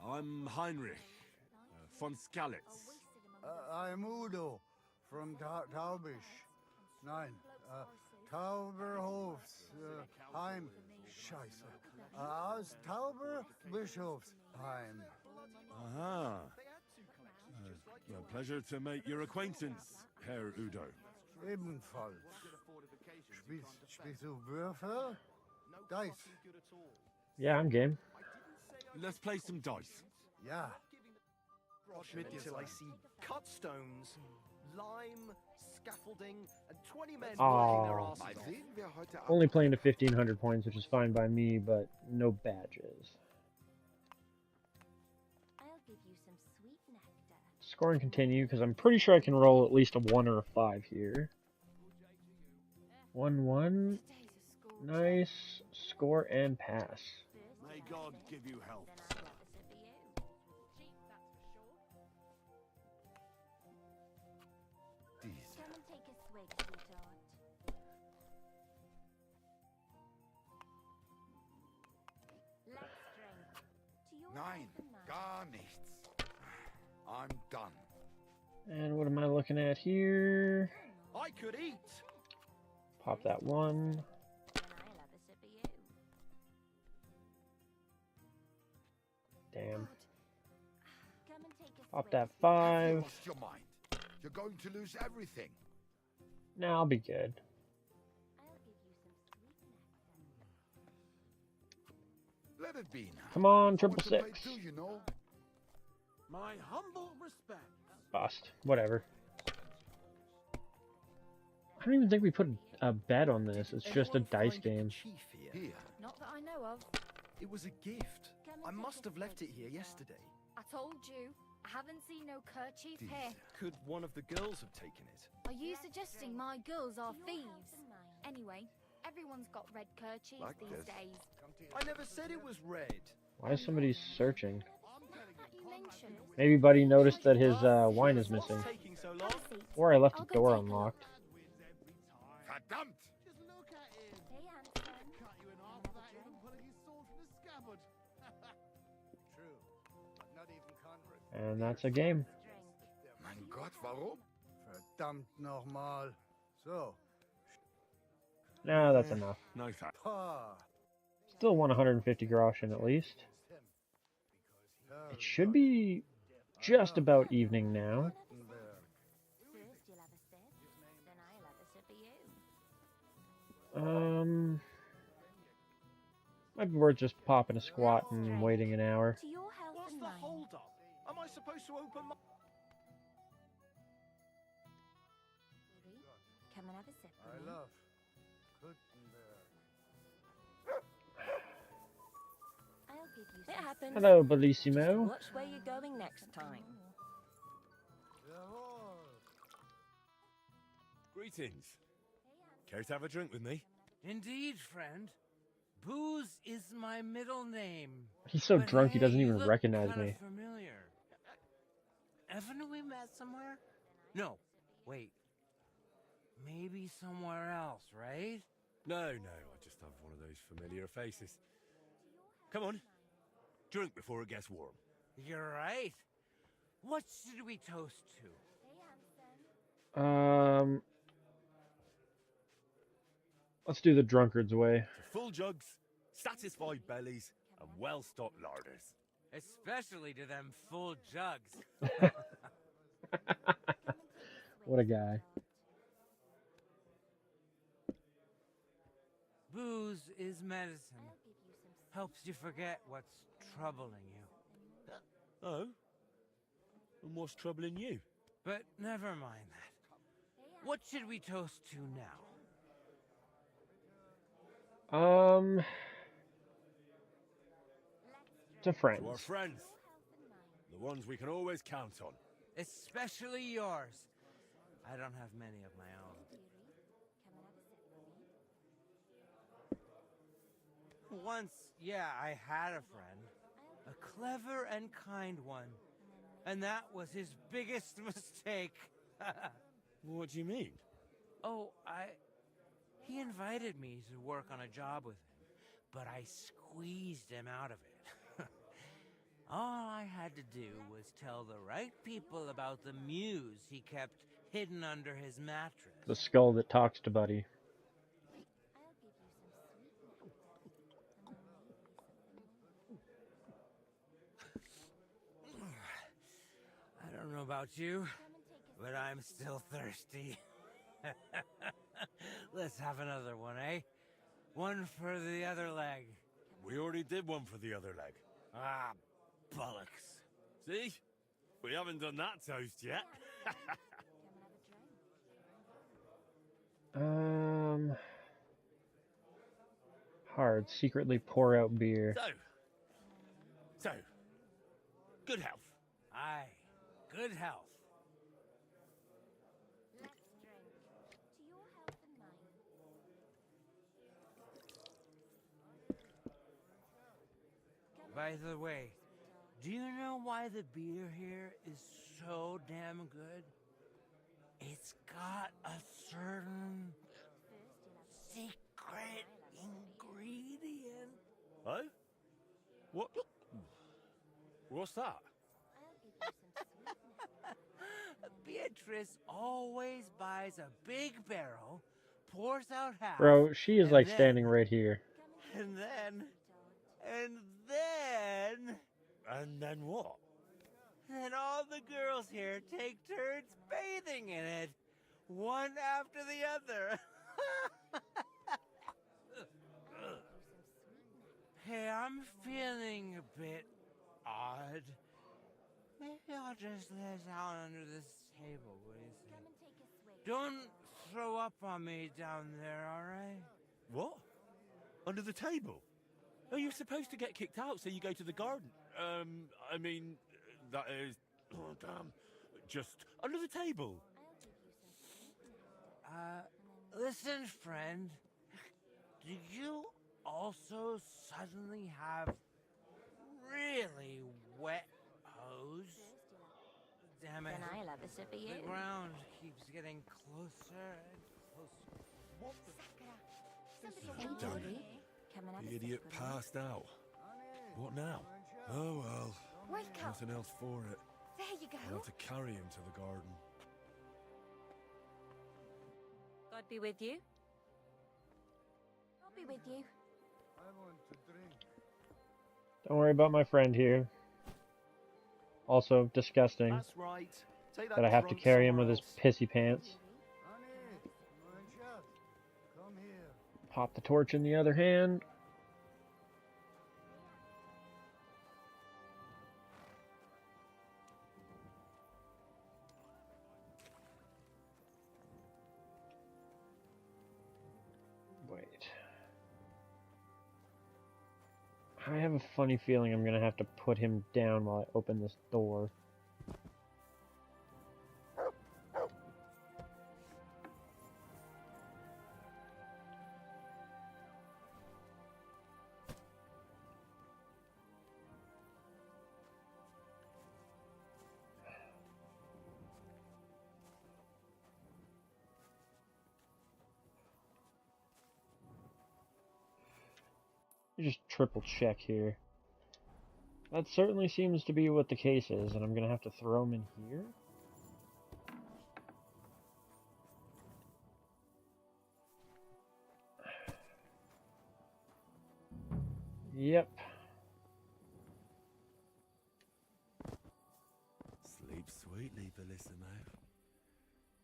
I'm Heinrich von Skalitz. I'm Udo from Taubisch. Nein, Tauberhofs. Heim. Scheiße. Aus Tauberbischofsheim. Aha. Pleasure to make your acquaintance, Herr Udo. Ebenfalls. Spielst du Würfel? Dice. Yeah, I'm game. Let's play some dice. Yeah. Schmidt till I see cut stones, lime, scaffolding, and 20 men working their Aw. asses off. Only playing to 1500 points, which is fine by me, but no badges. I'll give you some sweet nectar. Score and continue, because I'm pretty sure I can roll at least a 1 or a 5 here. 1-1. Nice. Score and pass. May God give you health. Come and take a swig, sweetheart. Let's drink. To your Nein, health and mine. gar nichts. I'm done. And what am I looking at here? I could eat. Pop that 1. Then I'll have a sip of you. Damn. Come and take a Pop swig. that Have you 5. lost your mind? You're going to lose everything. Now I'll be good. I'll give you some sweet nectar. Let it be now. Come on, I triple want to play six. too, you know. My humble respect. Bust. Whatever. I don't even think we put a bet on this. It's just a dice game. Here. Not that I know of. It was a gift. I must have left it here yesterday. I told you, I haven't seen no kerchief here. Could one of the girls have taken it? Are you suggesting my girls are thieves? Anyway, everyone's got red kerchiefs Like these this. days. I never said it was red. Why is somebody searching? That you mentioned. Maybe Buddy noticed that his wine is missing. Taking so long? Or I left I'll the go door take a unlocked. Verdammt! Just look at him. Hey, handsome. Cut you in half without even pulling his sword from the scabbard. True. But not even Conrad. And that's a game. Mein Gott, warum? Verdammt nochmal. So. No, that's enough. No thanks. Pa. Still won 150 groschen at least. It should be just about evening now. First you'll have a sip, then I'll have a sip of you. Might be worth just popping a squat and waiting an hour. To your health What's and the mine. hold up? Am I supposed to open my... Come and have a sip. I with me. love. Gutenberg. I'll give you It some happens. Hello, Bellissimo. Watch where you're going next time. Jawohl. Greetings. Care to have a drink with me? Indeed, friend. Booze is my middle name. He's so But drunk he doesn't hey, even you look recognize kinda me. Familiar. Haven't we met somewhere? No. Wait. Maybe somewhere else, right? No, I just have one of those familiar faces. Come on. Drink before it gets warm. You're right. What should we toast to? Let's do the drunkard's way. To full jugs, satisfied bellies, and well-stocked larders. Especially to them full jugs. What a guy. Booze is medicine. Helps you forget what's troubling you. Oh? And what's troubling you? But never mind that. What should we toast to now? To friends. To our friends. The ones we can always count on. Especially yours. I don't have many of my own. Once, yeah, I had a friend. A clever and kind one. And that was his biggest mistake. What do you mean? Oh, he invited me to work on a job with him, but I squeezed him out of it. All I had to do was tell the right people about the muse he kept hidden under his mattress. The skull that talks to Buddy. I don't know about you, but I'm still thirsty. Let's have another one, eh? One for the other leg. We already did one for the other leg. Ah, bollocks. See? We haven't done that toast yet. Hard. Secretly pour out beer. So, good health. Aye, good health. Let's drink. To your health and mine. By the way, do you know why the beer here is so damn good? It's got a certain secret ingredient. Oh? What? What's that? Beatrice always buys a big barrel, pours out half. Bro, she is and like then- standing right here. And then And then what? then all the girls here take turns bathing in it, one after the other. Hey, I'm feeling a bit odd. Maybe I'll just lay down under this table. What do you think? Don't throw up on me down there, all right? What? Under the table? Are you supposed to get kicked out so you go to the garden? I mean, that is... Oh, damn. Just under the table. Listen, friend. Do you also suddenly have really wet hose? Damn it. Then I'll have a sip of you. The ground keeps getting closer and closer. What the... Damn it. The idiot passed out. What now? Oh well. Wake up. Nothing else for it. There you go. I'll have to carry him to the garden. God be with you. I'll be with you. I want to drink. Don't worry about my friend here. Also disgusting That's right. Take that I have to drunk carry him with his somewhere pissy pants. Honey, Mancha, come here. Pop the torch in the other hand. Wait. I have a funny feeling I'm gonna have to put him down while I open this door. Just triple check here. That certainly seems to be what the case is, and I'm gonna have to throw him in here. Yep. Sleep sweetly, Bellissimo.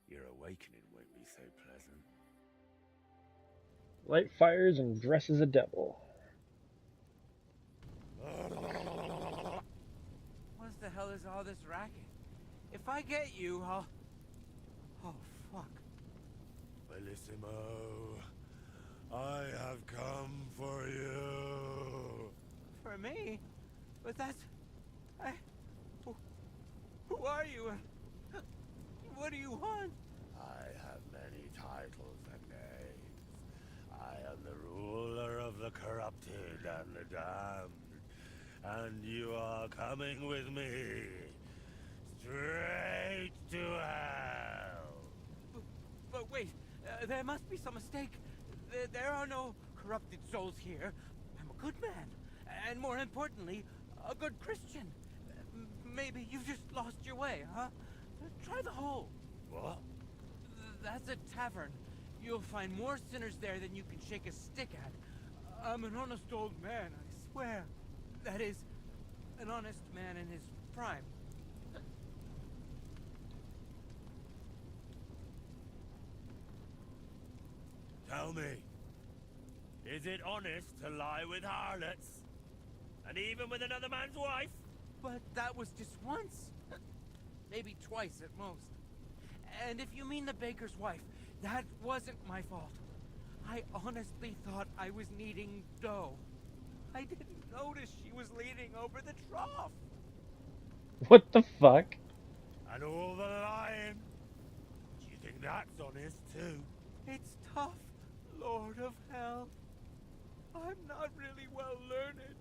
Your awakening won't be so pleasant. Light fires and dresses a devil. What the hell is all this racket? If I get you, I'll... Oh, fuck. Bellissimo, I have come for you. For me? But that's... Who are you? What do you want? I have many titles and names. I am the ruler of the corrupted and the damned. And you are coming with me. Straight to hell. But wait, there must be some mistake. There are no corrupted souls here. I'm a good man. And more importantly, a good Christian. Maybe you've just lost your way, huh? Try the hole. What? That's a tavern. You'll find more sinners there than you can shake a stick at. I'm an honest old man, I swear. That is, an honest man in his prime. Tell me, is it honest to lie with harlots? And even with another man's wife? But that was just once. Maybe twice at most. And if you mean the baker's wife, that wasn't my fault. I honestly thought I was kneading dough. I didn't notice she was leaning over the trough. What the fuck? And all the lying? Do you think that's honest too? It's tough, Lord of Hell. I'm not really well learned.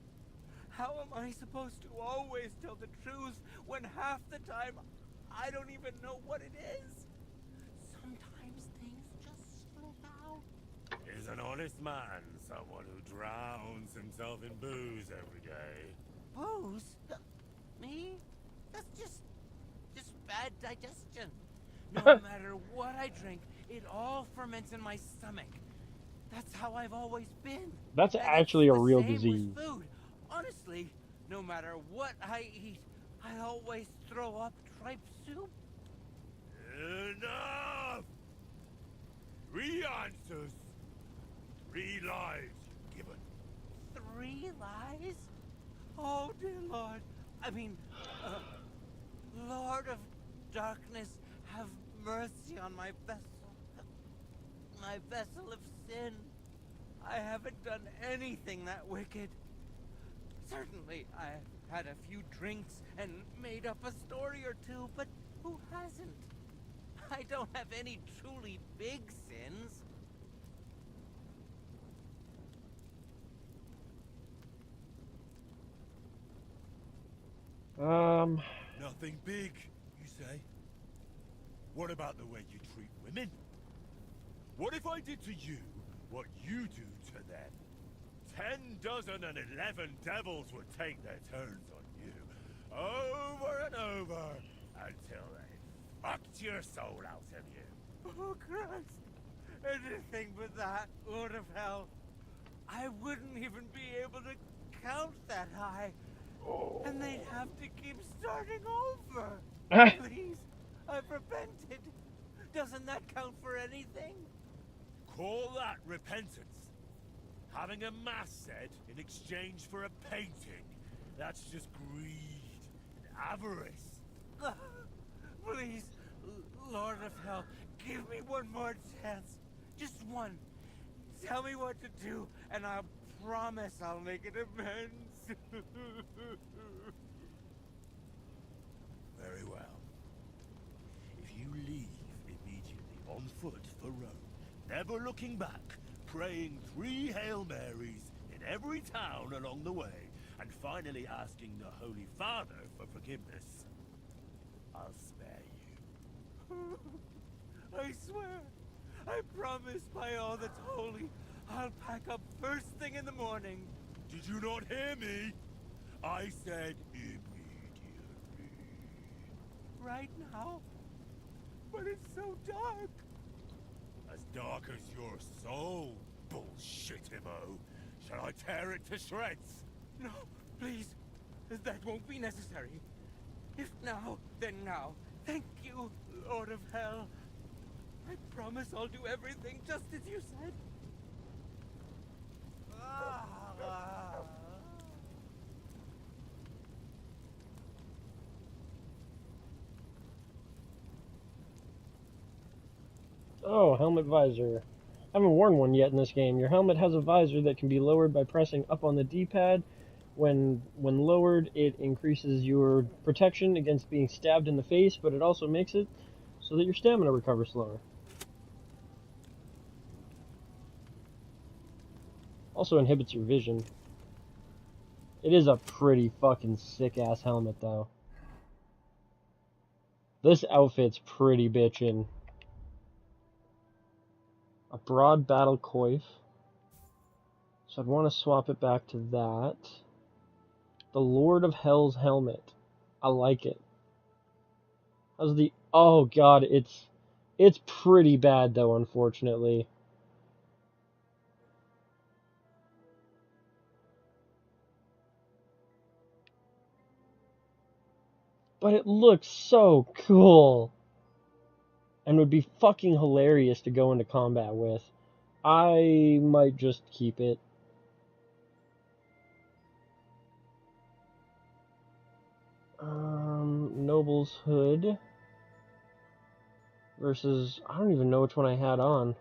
How am I supposed to always tell the truth when half the time I don't even know what it is? Sometimes things just slip out. Is an honest man someone who drowns himself in booze every day? Booze? Me? That's just bad digestion. No matter what I drink, it all ferments in my stomach. That's how I've always been. That's And actually a it's the real same with disease. Food. Honestly, no matter what I eat, I always throw up tripe soup. Enough! 3 answers. 3 lies given. 3 lies? Oh, dear Lord. I mean, Lord of Darkness, have mercy on my vessel. my vessel of sin. I haven't done anything that wicked. Certainly, I've had a few drinks and made up a story or two, but who hasn't? I don't have any truly big sins. Nothing big, you say? What about the way you treat women? What if I did to you what you do to them? 10 dozen and 11 devils would take their turns on you, over and over, until they fucked your soul out of you. Oh, Christ. Anything but that, Lord of Hell. I wouldn't even be able to count that high. And they'd have to keep starting over. Please, I've repented. Doesn't that count for anything? Call that repentance. Having a mass said in exchange for a painting, that's just greed and avarice. Please, Lord of Hell, give me one more chance. Just one. Tell me what to do, and I promise I'll make it amends. Very well. If you leave immediately on foot for Rome, never looking back, praying 3 Hail Marys in every town along the way, and finally asking the Holy Father for forgiveness, I'll spare you. I swear, I promise by all that's holy, I'll pack up first thing in the morning. Did you not hear me? I said immediately. Right now? But it's so dark. As dark as your soul, bullshit-imo. Shall I tear it to shreds? No, please. That won't be necessary. If now, then now. Thank you, Lord of Hell. I promise I'll do everything just as you said. Oh, helmet visor. I haven't worn one yet in this game. Your helmet has a visor that can be lowered by pressing up on the D-pad. When lowered, it increases your protection against being stabbed in the face, but it also makes it so that your stamina recovers slower. Also inhibits your vision. It is a pretty fucking sick-ass helmet, though. This outfit's pretty bitchin'. A broad battle coif. So I'd want to swap it back to that. The Lord of Hell's helmet. I like it. How's the... Oh god, it's pretty bad though, unfortunately. But it looks so cool. And would be fucking hilarious to go into combat with. I might just keep it. Noble's Hood versus, I don't even know which one I had on.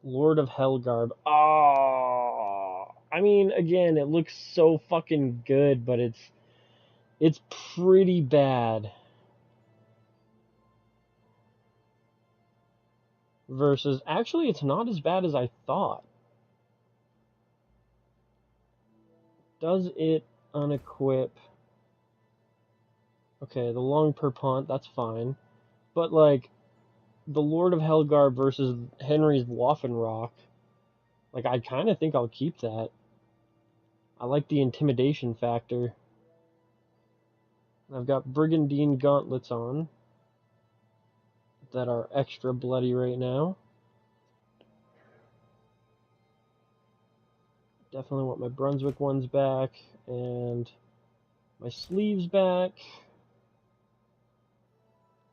Lord of Hell garb. Ah, I mean, again, it looks so fucking good, but it's pretty bad. Versus, actually, it's not as bad as I thought. Does it unequip? Okay, the long perpont, that's fine. But, like, the Lord of Helgarb versus Henry's Waffenrock, like, I kind of think I'll keep that. I like the intimidation factor. I've got Brigandine gauntlets on that are extra bloody right now. Definitely want my Brunswick ones back, and my sleeves back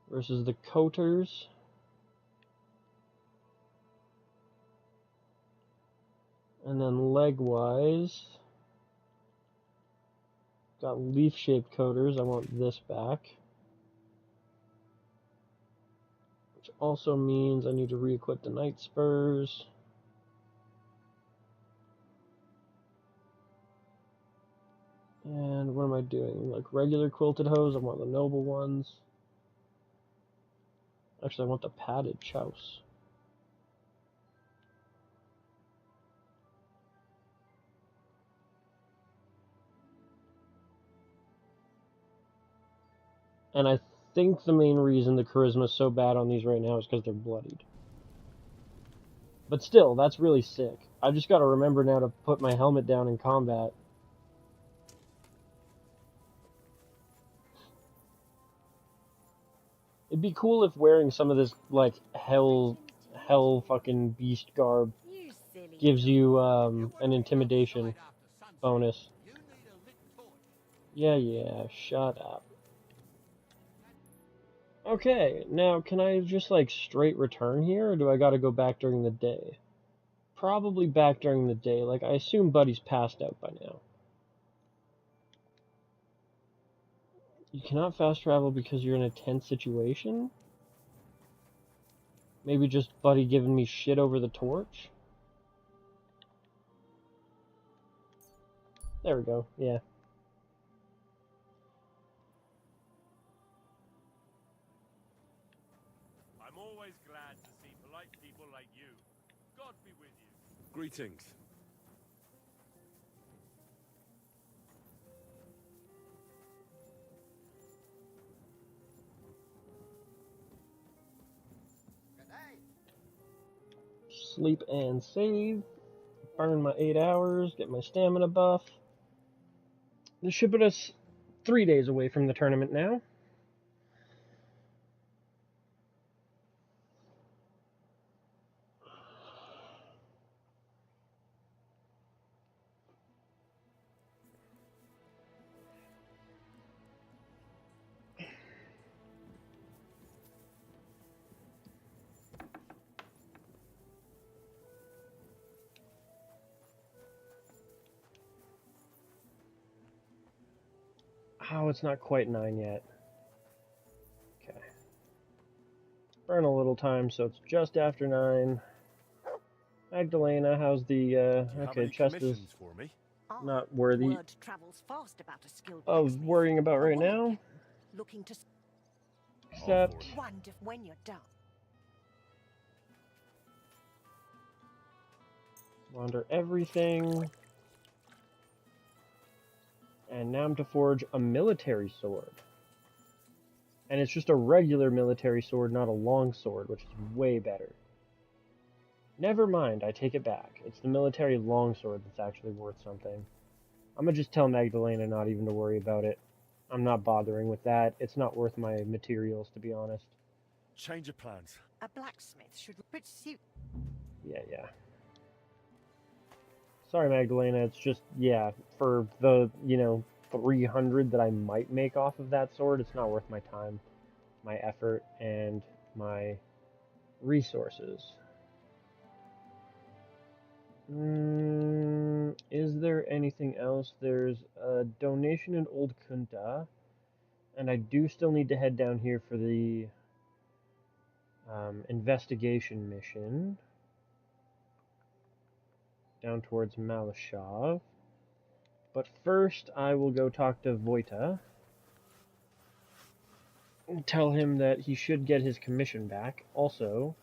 versus the coaters. And then leg-wise, got leaf-shaped coaters. I want this back. Which also means I need to re-equip the Night Spurs. And what am I doing? Like regular quilted hose, I want the noble ones. Actually, I want the padded chouse. And I think the main reason the charisma is so bad on these right now is because they're bloodied. But still, that's really sick. I just gotta remember now to put my helmet down in combat. It'd be cool if wearing some of this, like, hell fucking beast garb gives you, an intimidation bonus. Yeah, shut up. Okay, now can I just, like, straight return here, or do I gotta go back during the day? Probably back during the day. Like, I assume Buddy's passed out by now. You cannot fast travel because you're in a tense situation? Maybe just Buddy giving me shit over the torch? There we go, yeah. I'm always glad to see polite people like you. God be with you. Greetings. Sleep and save. Burn my 8 hours, get my stamina buff. This should put us 3 days away from the tournament now. Oh, it's not quite 9 yet. Okay. Burn a little time, so it's just after 9. Magdalena, how's the, okay, chest is for me? not worthy Word travels fast about a skilled of blacksmith. worrying about A right woman now. can, looking to Except, wonder when you're done. wander everything. And now I'm to forge a military sword. And it's just a regular military sword, not a long sword, which is way better. Never mind, I take it back. It's the military longsword that's actually worth something. I'm gonna just tell Magdalena not even to worry about it. I'm not bothering with that. It's not worth my materials, to be honest. Change of plans. A blacksmith should suit. Yeah. Sorry, Magdalena, it's just, yeah, for the, 300 that I might make off of that sword, it's not worth my time, my effort, and my resources. Is there anything else? There's a donation in Old Kunta, and I do still need to head down here for the investigation mission down towards Malashov. But first, I will go talk to Vojta and tell him that he should get his commission back. Also,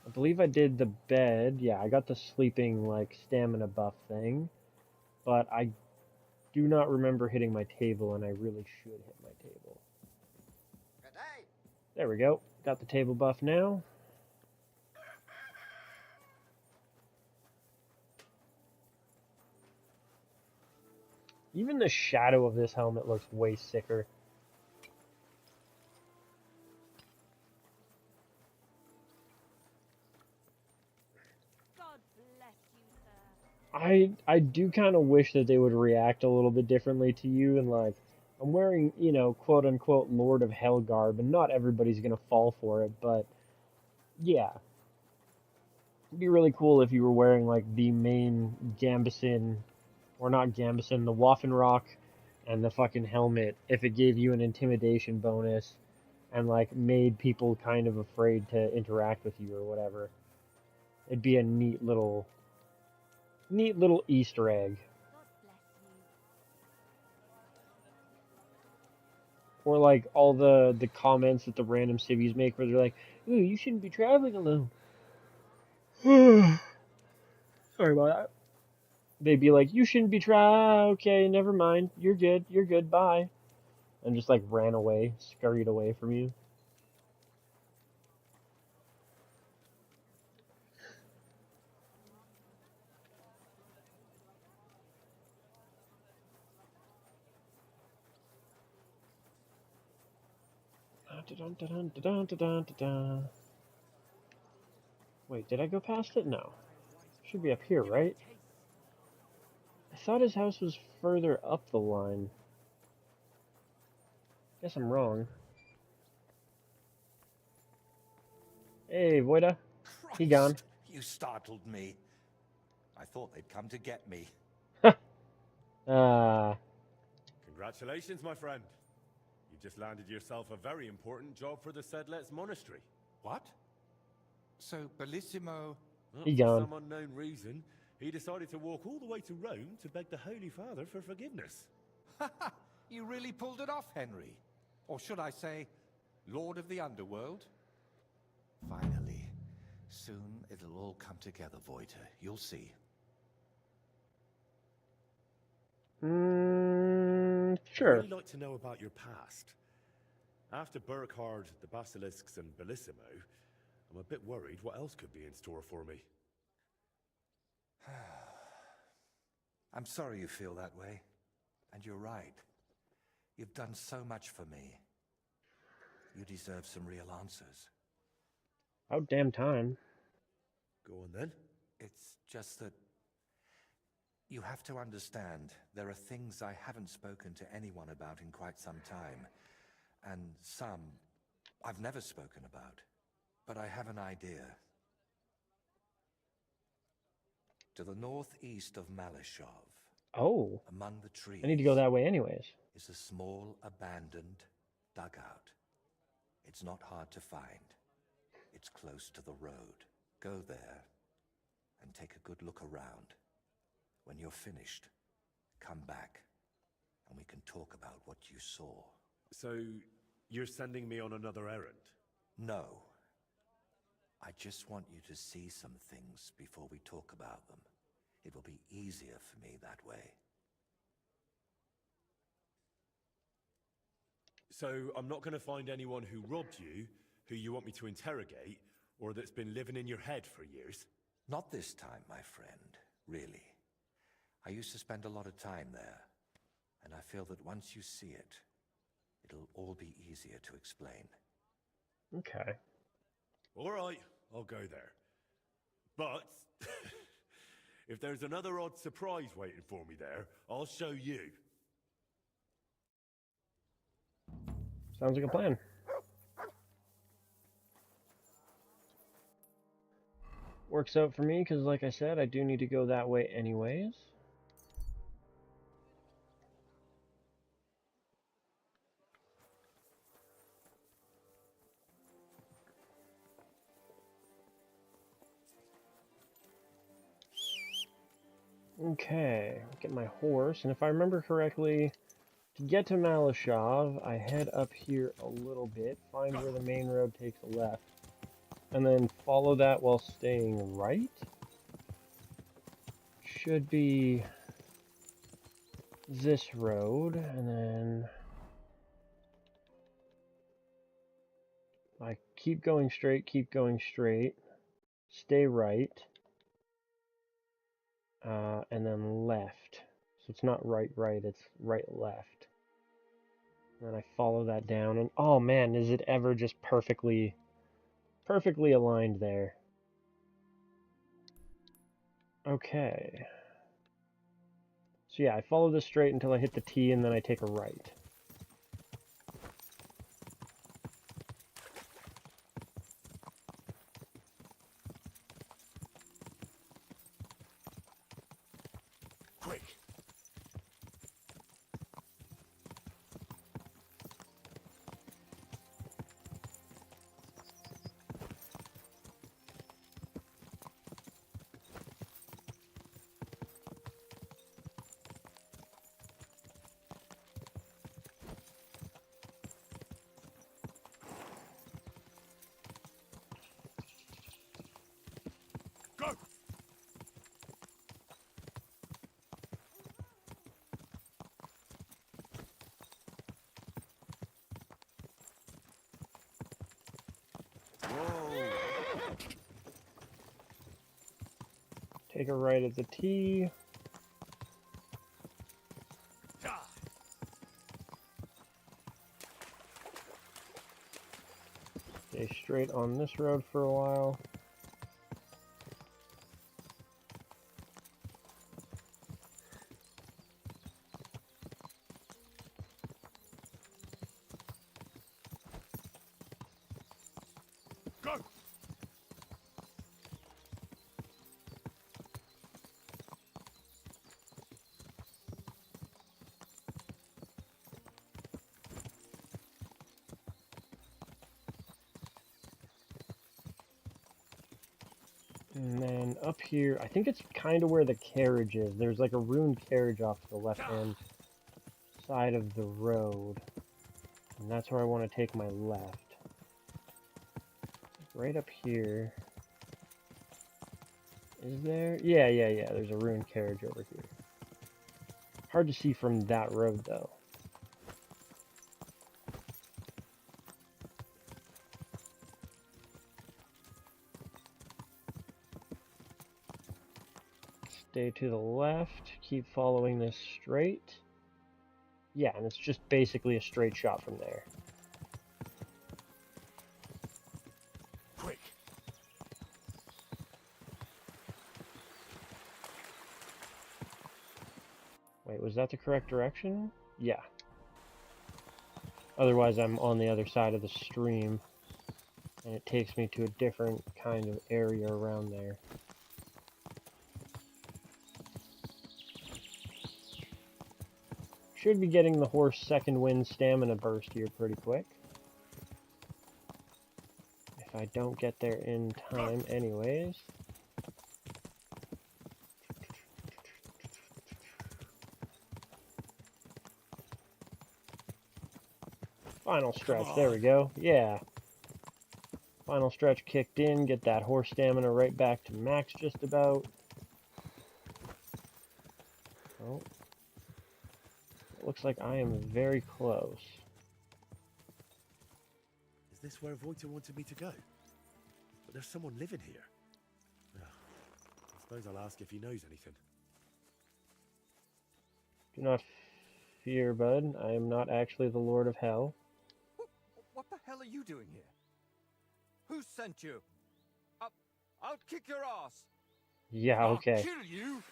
I believe I did the bed. Yeah, I got the sleeping, like, stamina buff thing. But I do not remember hitting my table, and I really should hit my table. There we go. Got the table buff now. Even the shadow of this helmet looks way sicker. God bless you, sir. I do kind of wish that they would react a little bit differently to you, and like, I'm wearing, quote unquote Lord of Hell garb, and not everybody's gonna fall for it, but yeah. It'd be really cool if you were wearing like the main Gambeson, or not Gambeson, the Waffenrock, and the fucking helmet. If it gave you an intimidation bonus, and like made people kind of afraid to interact with you or whatever. It'd be a neat little Easter egg. Or like all the comments that the random civvies make where they're like, "Ooh, you shouldn't be traveling alone." Sorry about that. They'd be like, "You shouldn't be okay, never mind. You're good, bye." And just like ran away, scurried away from you. Wait, did I go past it? No. Should be up here, right? I thought his house was further up the line. Guess I'm wrong. Hey, Voida. He gone. Christ, you startled me. I thought they'd come to get me. Congratulations, my friend. You just landed yourself a very important job for the Sedlets Monastery. What? So, Bellissimo... He For gone. some unknown reason, he decided to walk all the way to Rome to beg the Holy Father for forgiveness. You really pulled it off, Henry. Or should I say, Lord of the Underworld? Finally. Soon it'll all come together, Voiter. You'll see. I'd Sure. really like to know about your past. After Burkhard, the Basilisks, and Bellissimo, I'm a bit worried what else could be in store for me. I'm sorry you feel that way. And you're right. You've done so much for me. You deserve some real answers. About damn time. Go on then. It's just that you have to understand there are things I haven't spoken to anyone about in quite some time. And some I've never spoken about. But I have an idea. To the northeast of Malashov, Oh. among the trees, I need to go that way anyways. is a small abandoned dugout. It's not hard to find. It's close to the road. Go there and take a good look around. When you're finished, come back and we can talk about what you saw. So, you're sending me on another errand? No. I just want you to see some things before we talk about them. It will be easier for me that way. So, I'm not going to find anyone who robbed you, who you want me to interrogate, or that's been living in your head for years? Not this time, my friend, really. I used to spend a lot of time there, and I feel that once you see it, it'll all be easier to explain. Okay. All right, I'll go there. But if there's another odd surprise waiting for me there, I'll show you. Sounds like a plan. Works out for me because, like I said, I do need to go that way anyways. Okay, get my horse, and if I remember correctly, to get to Malashov, I head up here a little bit, find where the main road takes a left, and then follow that while staying right. Should be this road, and then I keep going straight, stay right, and then left. So it's not right, it's right, left. And then I follow that down, and oh man, is it ever just perfectly aligned there. Okay. So yeah, I follow this straight until I hit the T, and then I take a right. Quick! Go! Take a right at the T. Stay straight on this road for a while. Go! And then up here, I think it's kind of where the carriage is. There's like a ruined carriage off to the left-hand side of the road. And that's where I want to take my left. Right up here. Is there? Yeah. There's a ruined carriage over here. Hard to see from that road, though. Stay to the left. Keep following this straight. Yeah, and it's just basically a straight shot from there. Quick! Wait, was that the correct direction? Yeah. Otherwise, I'm on the other side of the stream, and it takes me to a different kind of area around there. Should be getting the horse second wind stamina burst here pretty quick. If I don't get there in time anyways. Final stretch, there we go. Yeah. Final stretch kicked in, get that horse stamina right back to max just about. Oh. Looks like I am very close. Is this where Voita wanted me to go? But there's someone living here. I suppose I'll ask if he knows anything. Do not fear, bud. I am not actually the Lord of Hell. What the hell are you doing here? Who sent you? I'll kick your ass. Yeah, okay. I'll kill you.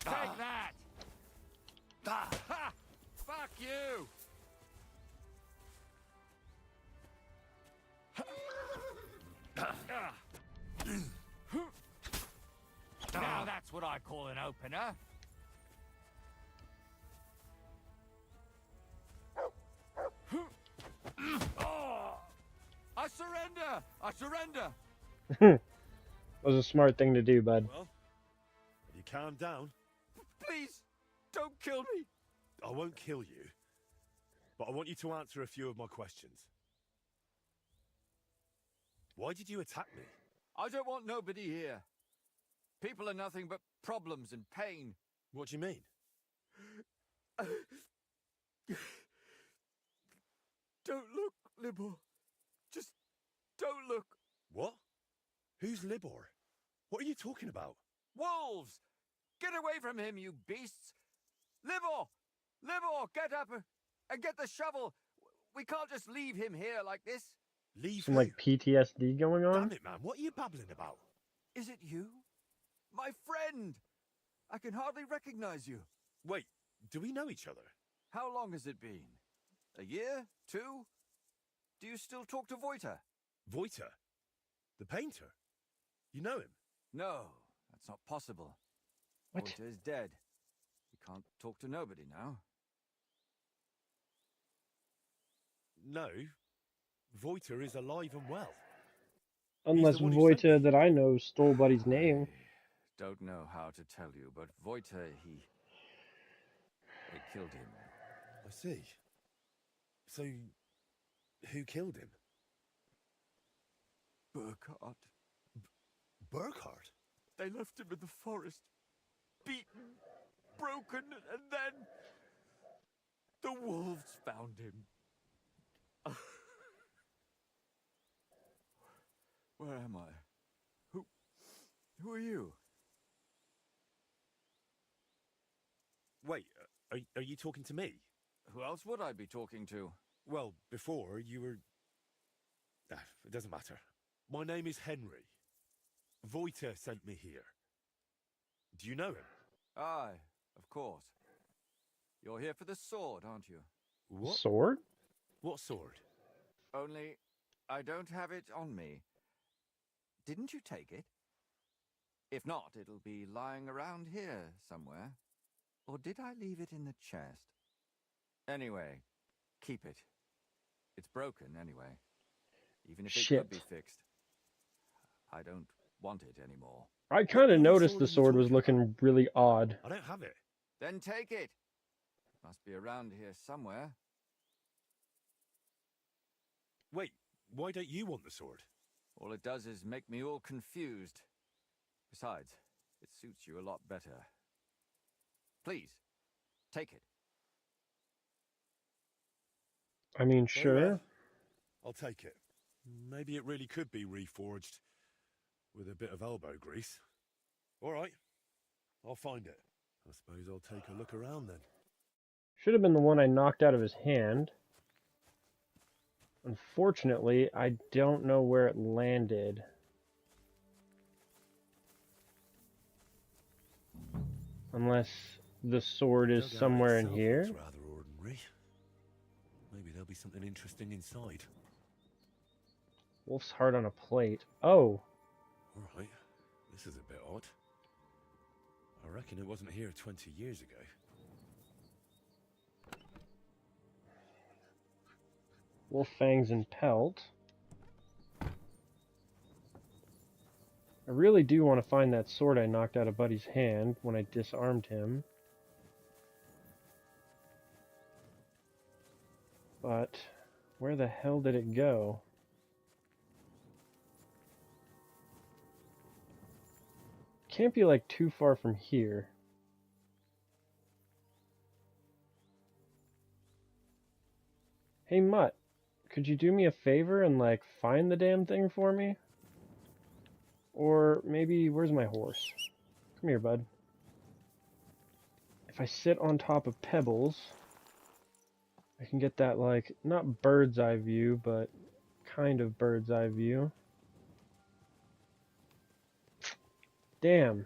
Take that! Ha! Fuck you! Now that's what I call an opener. I surrender! I surrender! Was a smart thing to do, bud. Well, have you calmed down? Please, don't kill me. I won't kill you, but I want you to answer a few of my questions. Why did you attack me? I don't want nobody here. People are nothing but problems and pain. What do you mean? Don't look, Libor. Just don't look. What? Who's Libor? What are you talking about? Wolves! Get away from him, you beasts! Libor! Libor, get up and get the shovel. We can't just leave him here like this. Leave Some like PTSD going on? Damn it, man. What are you babbling about? Is it you? My friend! I can hardly recognize you. Wait, do we know each other? How long has it been? A year? 2? Do you still talk to Voiter? Voiter? The painter? You know him? No, that's not possible. What? Voiter is dead. We can't talk to nobody now. No. Voiter is alive and well. Unless one who sent Voita that I know stole Buddy's name. Don't know how to tell you, but Voiter, they killed him. I see. So, who killed him? Burkhard. Burkhard? They left him in the forest, beaten, broken, and then the wolves found him. Where am I? Who are you? Wait, are you talking to me? Who else would I be talking to? Well, before you were... it doesn't matter. My name is Henry. Voiter sent me here. Do you know him? Aye, of course. You're here for the sword, aren't you? What? Sword? What sword? Only, I don't have it on me. Didn't you take it? If not, it'll be lying around here somewhere. Or did I leave it in the chest? Anyway, keep it. It's broken anyway. Even if it could be fixed. I don't want it anymore. I kind of noticed the sword was looking really odd. I don't have it. Then take it. Must be around here somewhere. Wait, why don't you want the sword? All it does is make me all confused. Besides, it suits you a lot better. Please, take it. I mean, Very sure. well. I'll take it. Maybe it really could be reforged with a bit of elbow grease. All right, I'll find it. I suppose I'll take a look around then. Should have been the one I knocked out of his hand. Unfortunately, I don't know where it landed. Unless the sword is Dugout somewhere in itself here. looks rather ordinary. Maybe there'll be something interesting inside. Wolf's heart on a plate. Oh. All right, this is a bit odd. I reckon it wasn't here 20 years ago. Wolf fangs and pelt. I really do want to find that sword I knocked out of Buddy's hand when I disarmed him. But where the hell did it go? Can't be like too far from here. Hey Mutt, could you do me a favor and like find the damn thing for me? Or maybe, where's my horse? Come here, bud. If I sit on top of pebbles, I can get that like, not bird's eye view, but kind of bird's eye view. Damn.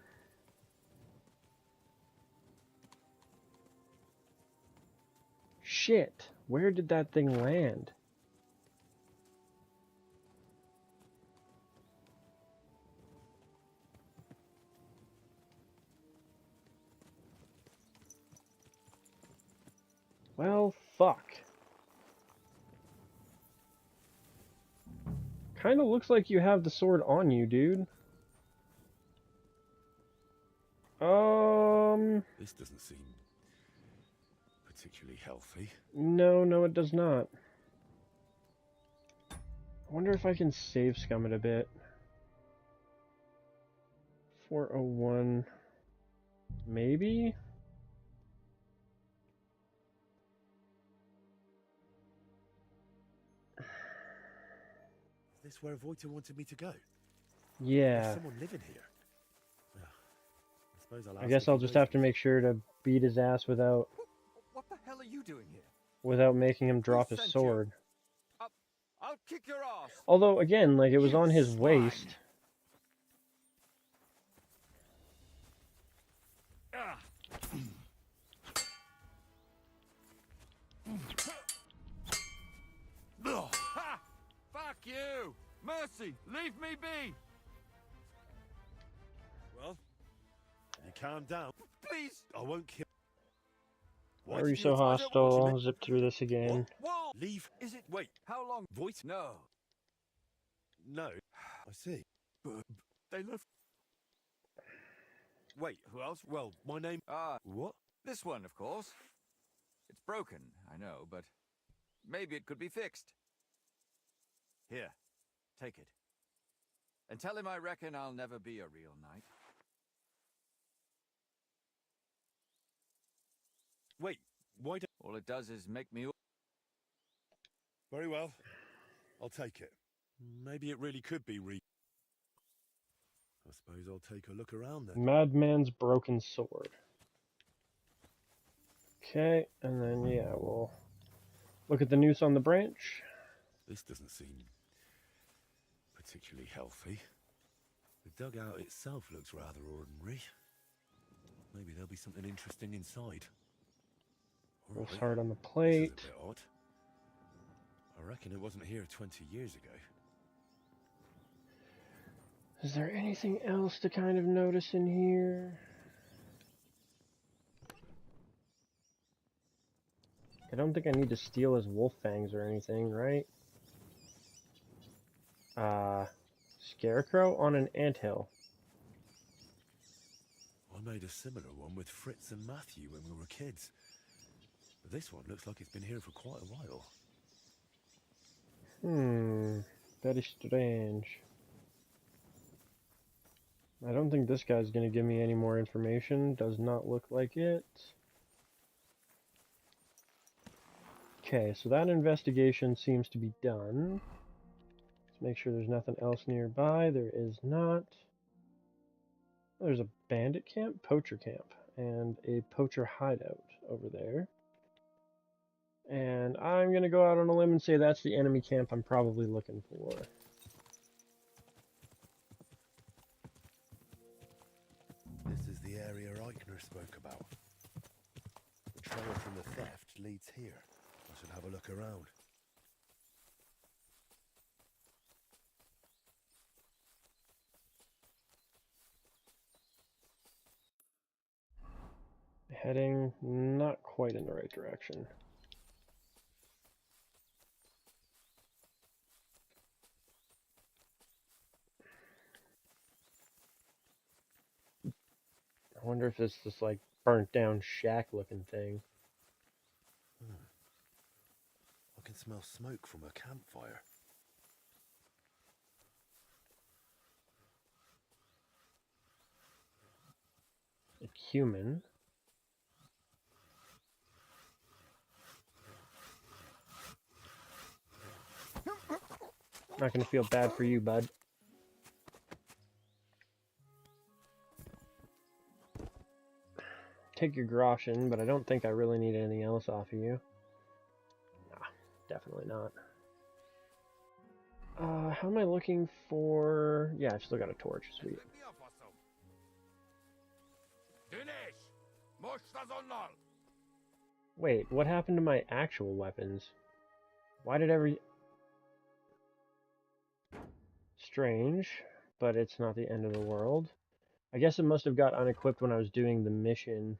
Shit, where did that thing land? Well, fuck. Kinda looks like you have the sword on you, dude. This doesn't seem particularly healthy. No, it does not. I wonder if I can save scum it a bit. 401. Maybe? Is this where Voiter wanted me to go? Yeah. There's someone living here. I suppose I guess I'll just have to make sure to beat his ass without What the hell are you doing here? without making him drop his sent you? sword. I'll kick your ass. Although again, like it was on his waist. Mercy! Leave me be! Well, you calm down. Please! I won't kill. Why are you so hostile? Zip through this again. Whoa! Leave. Is it? Wait. How long? Voice? No. No. I see. But they left. Wait, who else? Well, my name. What? This one, of course. It's broken, I know, but maybe it could be fixed. Here, take it. And tell him I reckon I'll never be a real knight. Wait, why don't... All it does is make me... Very well. I'll take it. Maybe it really could be I suppose I'll take a look around then. Madman's broken sword. Okay, and then yeah, we'll look at the noose on the branch. This doesn't seem particularly healthy. The dugout itself looks rather ordinary. Maybe there'll be something interesting inside. Rolls hard on the plate. This is a bit odd. I reckon it wasn't here 20 years ago. Is there anything else to kind of notice in here? I don't think I need to steal his wolf fangs or anything, right? Scarecrow on an anthill. I made a similar one with Fritz and Matthew when we were kids. But this one looks like it's been here for quite a while. Very strange. I don't think this guy's gonna give me any more information. Does not look like it. Okay, so that investigation seems to be done. Let's make sure there's nothing else nearby. There is not. There's a bandit camp, poacher camp, and a poacher hideout over there. And I'm going to go out on a limb and say that's the enemy camp I'm probably looking for. This is the area Eichner spoke about. The trail from the theft leads here. I should have a look around. Heading not quite in the right direction. I wonder if it's this like burnt down shack looking thing. I can smell smoke from a campfire. A human. Not gonna feel bad for you, bud. Take your groschen, but I don't think I really need anything else off of you. Nah, definitely not. How am I looking for... Yeah, I've still got a torch, sweet. Wait, what happened to my actual weapons? Why did every... Strange, but it's not the end of the world. I guess it must have got unequipped when I was doing the mission.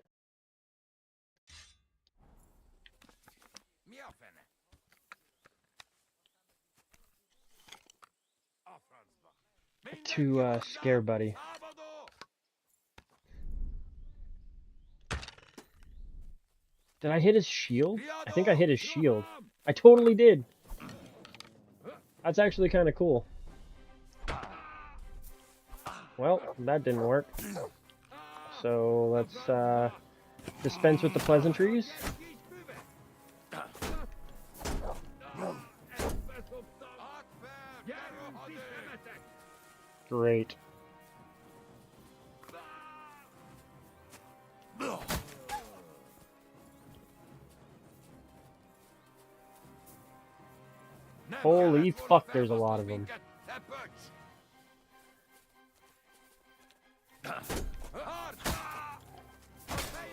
To scare Buddy. Did I hit his shield? I think I hit his shield. I totally did. That's actually kind of cool. Well, that didn't work. So let's dispense with the pleasantries. Great. Holy fuck, there's a lot of them.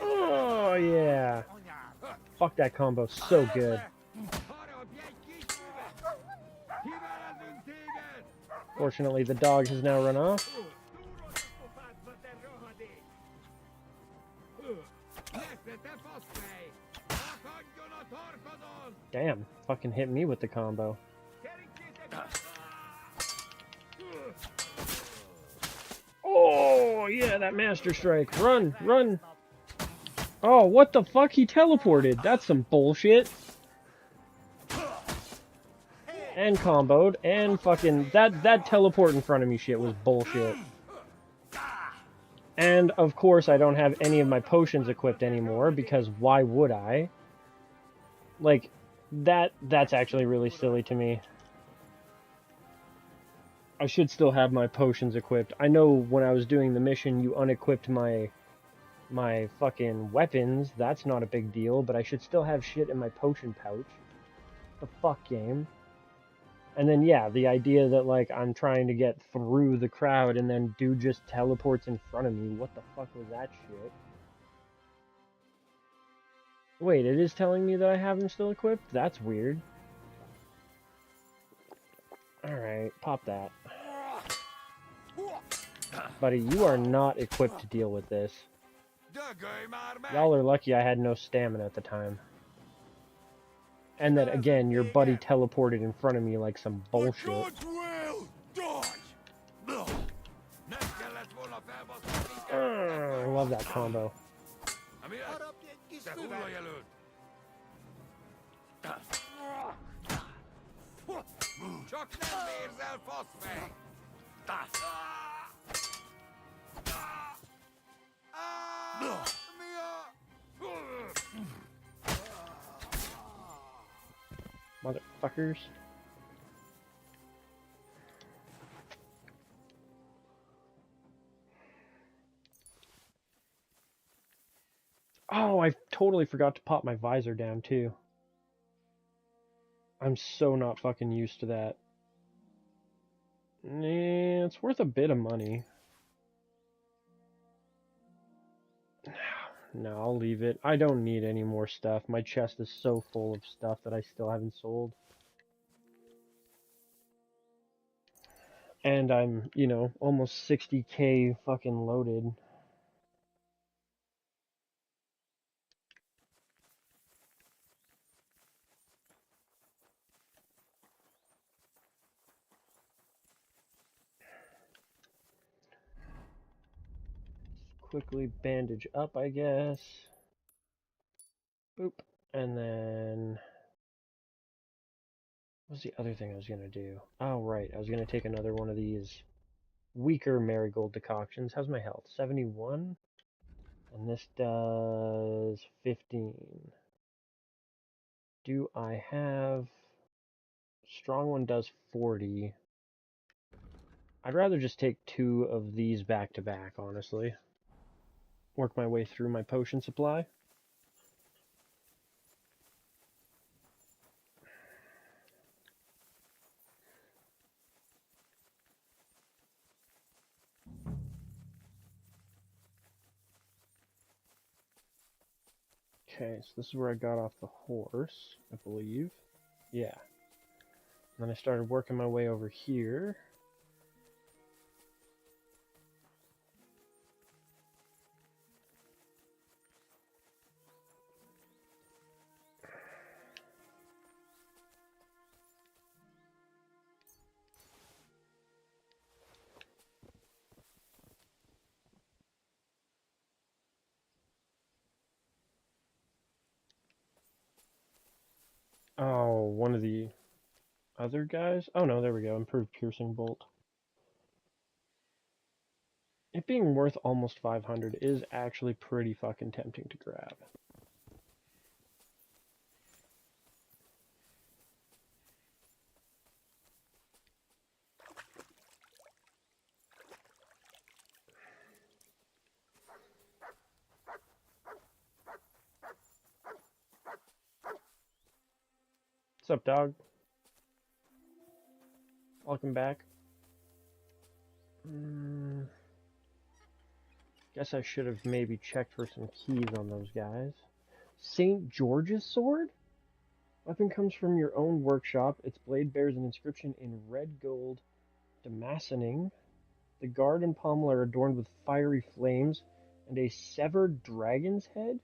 Oh, yeah. Fuck, that combo's so good. Fortunately, the dog has now run off. Damn, fucking hit me with the combo. Oh, yeah, that Master Strike. Run, run. Oh, what the fuck? He teleported. That's some bullshit. And comboed, and fucking... That teleport in front of me shit was bullshit. And, of course, I don't have any of my potions equipped anymore, because why would I? Like, that's actually really silly to me. I should still have my potions equipped. I know when I was doing the mission, you unequipped my fucking weapons. That's not a big deal, but I should still have shit in my potion pouch. The fuck game. And then, yeah, the idea that, like, I'm trying to get through the crowd and then dude just teleports in front of me. What the fuck was that shit? Wait, it is telling me that I have them still equipped? That's weird. Alright, pop that. Buddy, you are not equipped to deal with this. Y'all are lucky I had no stamina at the time. And that, again, your buddy teleported in front of me like some bullshit. I love that combo. Motherfuckers. Oh, I totally forgot to pop my visor down, too. I'm so not fucking used to that. Nah, it's worth a bit of money. No, I'll leave it. I don't need any more stuff. My chest is so full of stuff that I still haven't sold. And I'm, you know, almost 60k fucking loaded. Quickly bandage up, I guess. Boop. And then... what's the other thing I was going to do? Oh, right. I was going to take another one of these weaker marigold decoctions. How's my health? 71? And this does 15. Do I have... strong one does 40. I'd rather just take 2 of these back to back, honestly. Work my way through my potion supply. Okay, so this is where I got off the horse, I believe. Yeah. And then I started working my way over here. Oh, one of the other guys? Oh no, there we go. Improved piercing bolt. It being worth almost 500 is actually pretty fucking tempting to grab. What's up, dog? Welcome back. Guess I should have maybe checked for some keys on those guys. St. George's sword? Weapon comes from your own workshop. Its blade bears an inscription in red gold Damasoning. The guard and pommel are adorned with fiery flames and a severed dragon's head,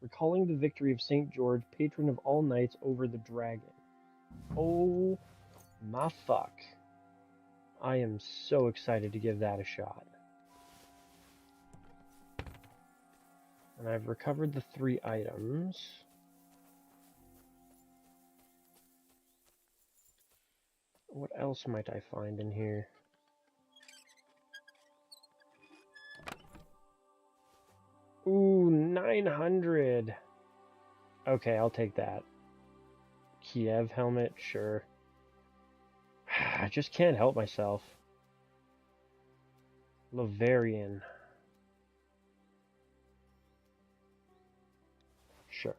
recalling the victory of St. George, patron of all knights, over the dragon. Oh my fuck. I am so excited to give that a shot. And I've recovered the 3 items. What else might I find in here? Ooh, 900. Okay, I'll take that. Kiev helmet, sure. I just can't help myself. Lavarian. Sure.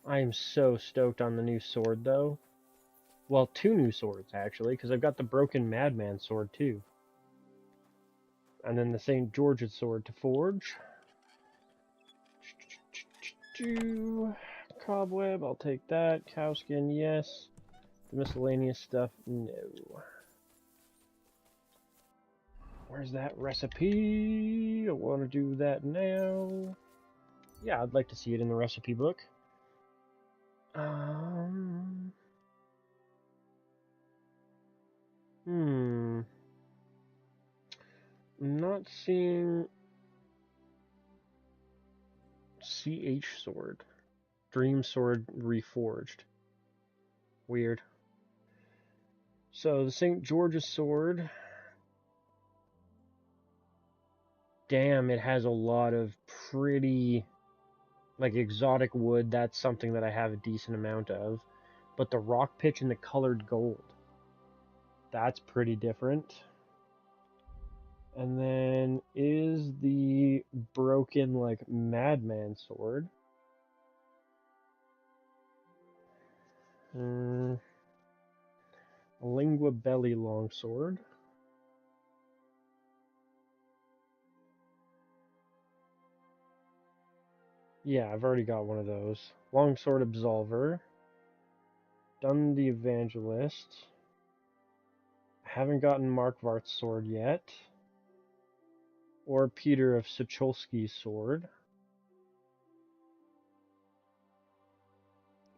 I am so stoked on the new sword, though. Well, 2 new swords, actually, because I've got the broken Madman sword, too. And then the St. George's sword to forge. Cobweb, I'll take that. Cowskin, yes. The miscellaneous stuff, no. Where's that recipe? I want to do that now. Yeah, I'd like to see it in the recipe book. I'm not seeing CH sword. Dream sword reforged. Weird. So the St. George's sword. Damn, it has a lot of pretty, like, exotic wood. That's something that I have a decent amount of. But the rock pitch and the colored gold. That's pretty different. And then is the broken, like, Madman sword. Lingua Belly longsword. Yeah, I've already got one of those. Longsword Absolver. Done the Evangelist. I haven't gotten Markvart's sword yet. Or Peter of Sicholski's sword.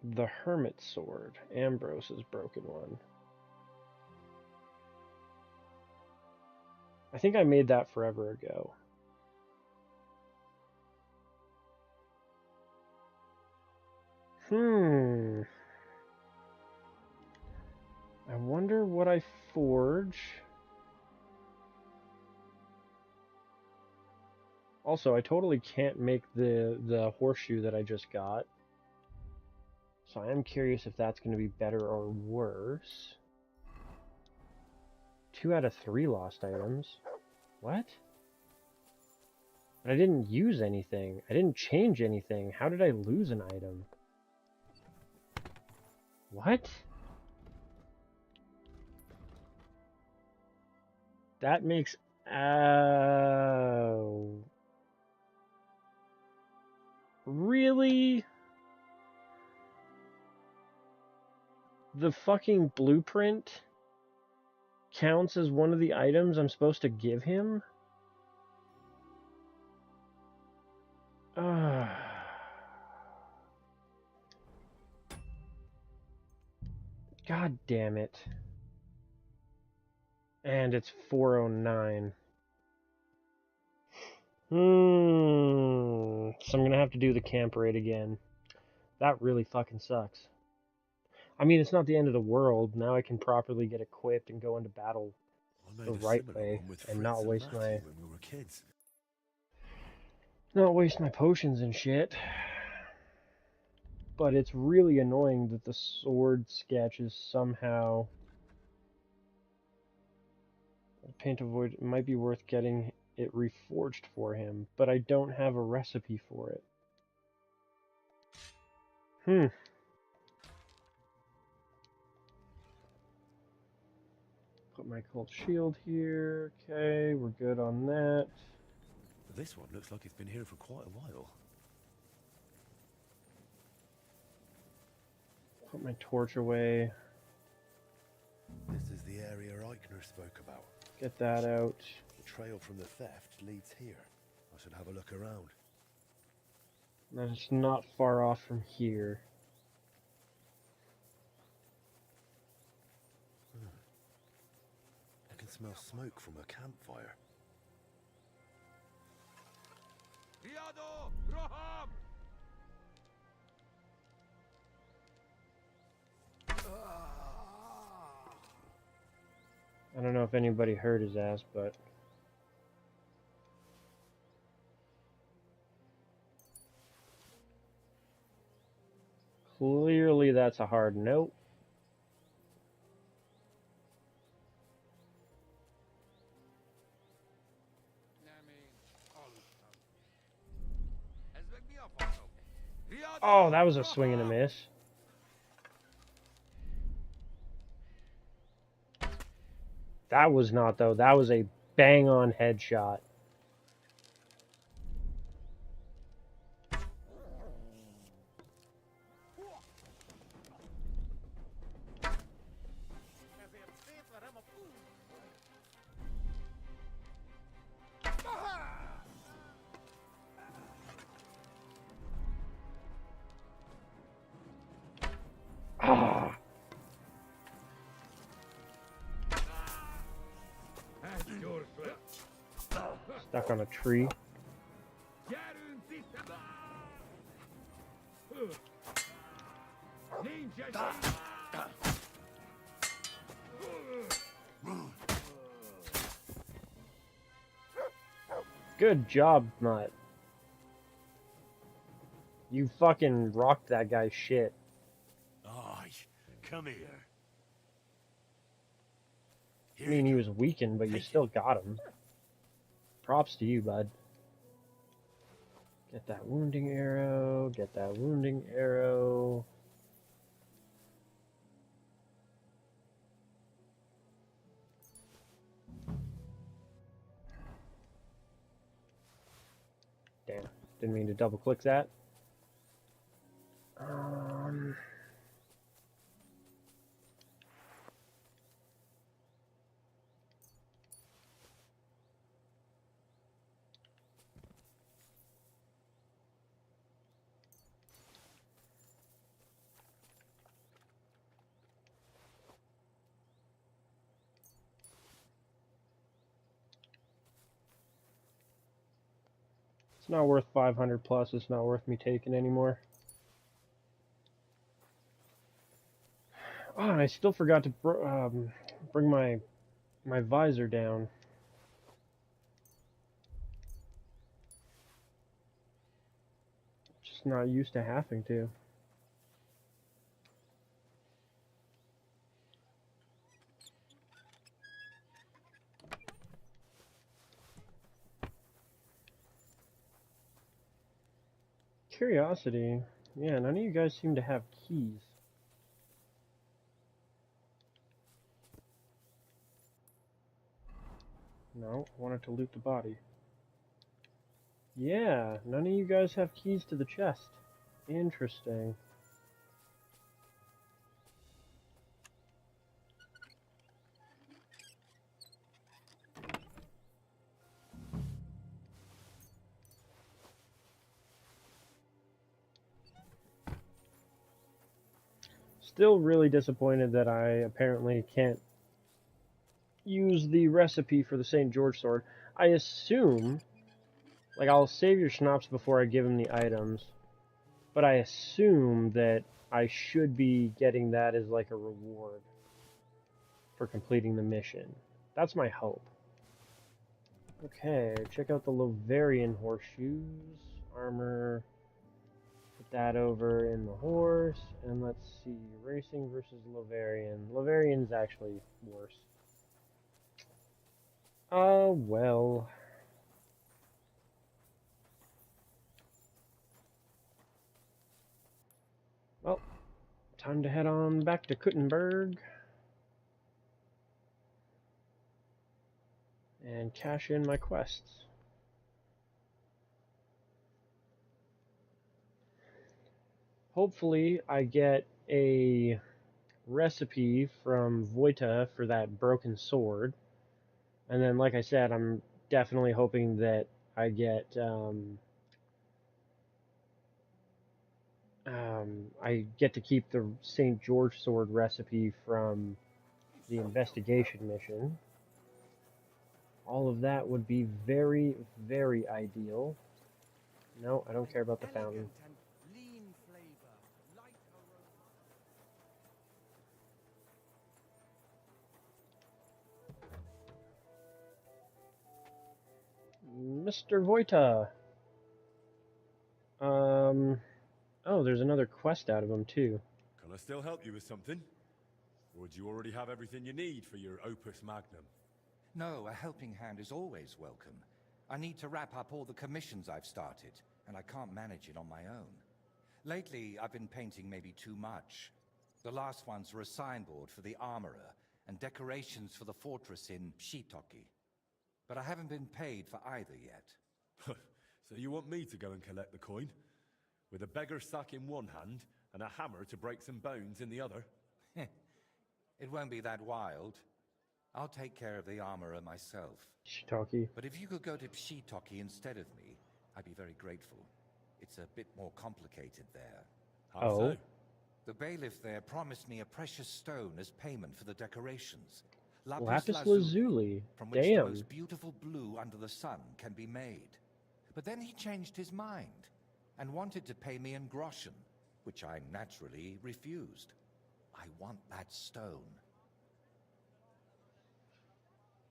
The Hermit's sword. Ambrose's broken one. I think I made that forever ago. I wonder what I forge. Also, I totally can't make the horseshoe that I just got. So I am curious if that's going to be better or worse. 2 out of 3 lost items. What? But I didn't use anything. I didn't change anything. How did I lose an item? What? That makes... Oh... Really? The fucking blueprint counts as one of the items I'm supposed to give him? God damn it. And it's 409. So I'm gonna have to do the camp raid again. That really fucking sucks. I mean, it's not the end of the world. Now I can properly get equipped and go into battle the right way and not waste my... when we were kids. Not waste my potions and shit. But it's really annoying that the sword sketch is somehow... Paint of Void, it might be worth getting it reforged for him, but I don't have a recipe for it. Put my cold shield here. Okay, we're good on that. This one looks like it's been here for quite a while. Put my torch away. This is the area Eichner spoke about. Get that out. The trail from the theft leads here. I should have a look around. And it's not far off from here. I can smell smoke from a campfire. Riado! Roham! I don't know if anybody heard his ass, but... Clearly that's a hard no. Oh, that was a swing and a miss. That was not, though. That was a bang-on headshot. Ah. Stuck on a tree. Good job, Mutt. You fucking rocked that guy's shit. Aye, come here. I mean, he was weakened, but you still got him. Props to you, bud. Get that wounding arrow, get that wounding arrow. Damn, didn't mean to double click that. It's not worth 500 plus. It's not worth me taking anymore. Oh, and I still forgot to bring my visor down. Just not used to having to. Curiosity. Yeah, none of you guys seem to have keys. No, wanted to loot the body. Yeah, none of you guys have keys to the chest. Interesting. Still really disappointed that I apparently can't use the recipe for the St. George sword. I assume, like, I'll save your schnapps before I give him the items, but I assume that I should be getting that as like a reward for completing the mission. That's my hope. Okay, check out the Lovarian horseshoes, armor. Put that over in the horse, and let's see, racing versus Lovarian. Lovarian's actually worse. Oh, well. Well, time to head on back to Kuttenberg. And cash in my quests. Hopefully I get a recipe from Vojta for that broken sword. And then, like I said, I'm definitely hoping that I get I get to keep the St. George sword recipe from the investigation mission. All of that would be very, very ideal. No, I don't care about the fountain. Mr. Vojta. Oh, there's another quest out of him, too. Can I still help you with something? Or do you already have everything you need for your opus magnum? No, a helping hand is always welcome. I need to wrap up all the commissions I've started, and I can't manage it on my own. Lately, I've been painting maybe too much. The last ones were a signboard for the armorer, and decorations for the fortress in Pshitoki. But I haven't been paid for either yet. So you want me to go and collect the coin? With a beggar sack in one hand, and a hammer to break some bones in the other? It won't be that wild. I'll take care of the armorer myself. Pshitoki. But if you could go to Pshitoki instead of me, I'd be very grateful. It's a bit more complicated there. How so? The bailiff there promised me a precious stone as payment for the decorations. Lapis lazuli. From which the Damn. most beautiful blue under the sun can be made. But then he changed his mind and wanted to pay me in groschen, which I naturally refused. I want that stone.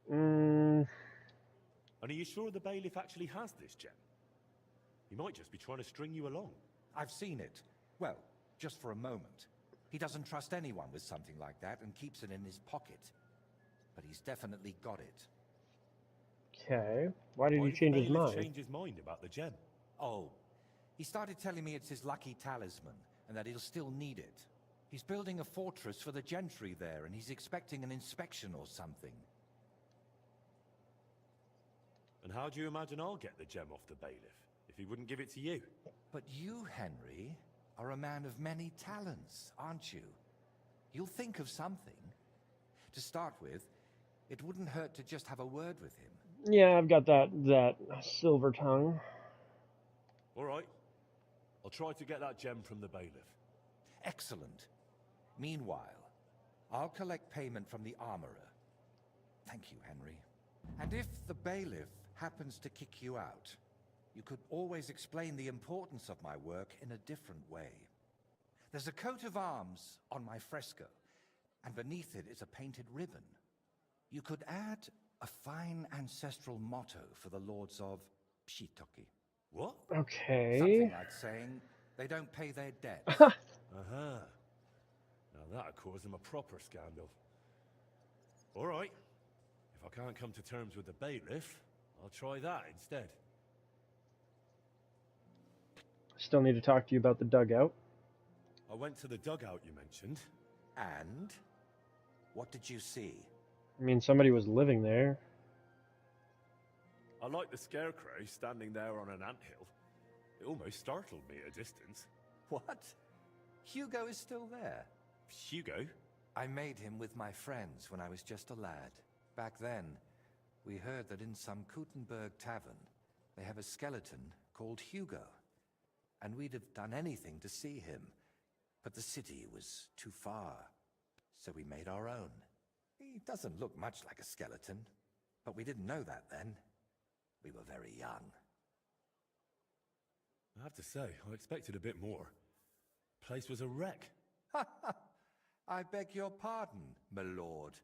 And are you sure the bailiff actually has this gem? He might just be trying to string you along. I've seen it. Well, just for a moment. He doesn't trust anyone with something like that and keeps it in his pocket. But he's definitely got it. Okay. Why did he change his mind? Change his mind about the gem? Oh, he started telling me it's his lucky talisman and that he'll still need it. He's building a fortress for the gentry there and he's expecting an inspection or something. And how do you imagine I'll get the gem off the bailiff, if he wouldn't give it to you? But you, Henry, are a man of many talents, aren't you? You'll think of something. To start with, it wouldn't hurt to just have a word with him. Yeah, I've got that silver tongue. All right. I'll try to get that gem from the bailiff. Excellent. Meanwhile, I'll collect payment from the armorer. Thank you, Henry. And if the bailiff happens to kick you out, you could always explain the importance of my work in a different way. There's a coat of arms on my fresco, and beneath it is a painted ribbon. You could add a fine ancestral motto for the lords of Pshitoki. What? Okay. Something like saying they don't pay their debts. Now that'll cause them a proper scandal. All right. If I can't come to terms with the bailiff, I'll try that instead. Still need to talk to you about the dugout. I went to the dugout you mentioned. And? What did you see? I mean, somebody was living there. I like the scarecrow standing there on an anthill. It almost startled me at a distance. What? Hugo is still there? Hugo? I made him with my friends when I was just a lad. Back then, we heard that in some Kuttenberg tavern, they have a skeleton called Hugo. And we'd have done anything to see him. But the city was too far, so we made our own. He doesn't look much like a skeleton, but we didn't know that then. We were very young. I have to say, I expected a bit more. Place was a wreck. I beg your pardon, my lord.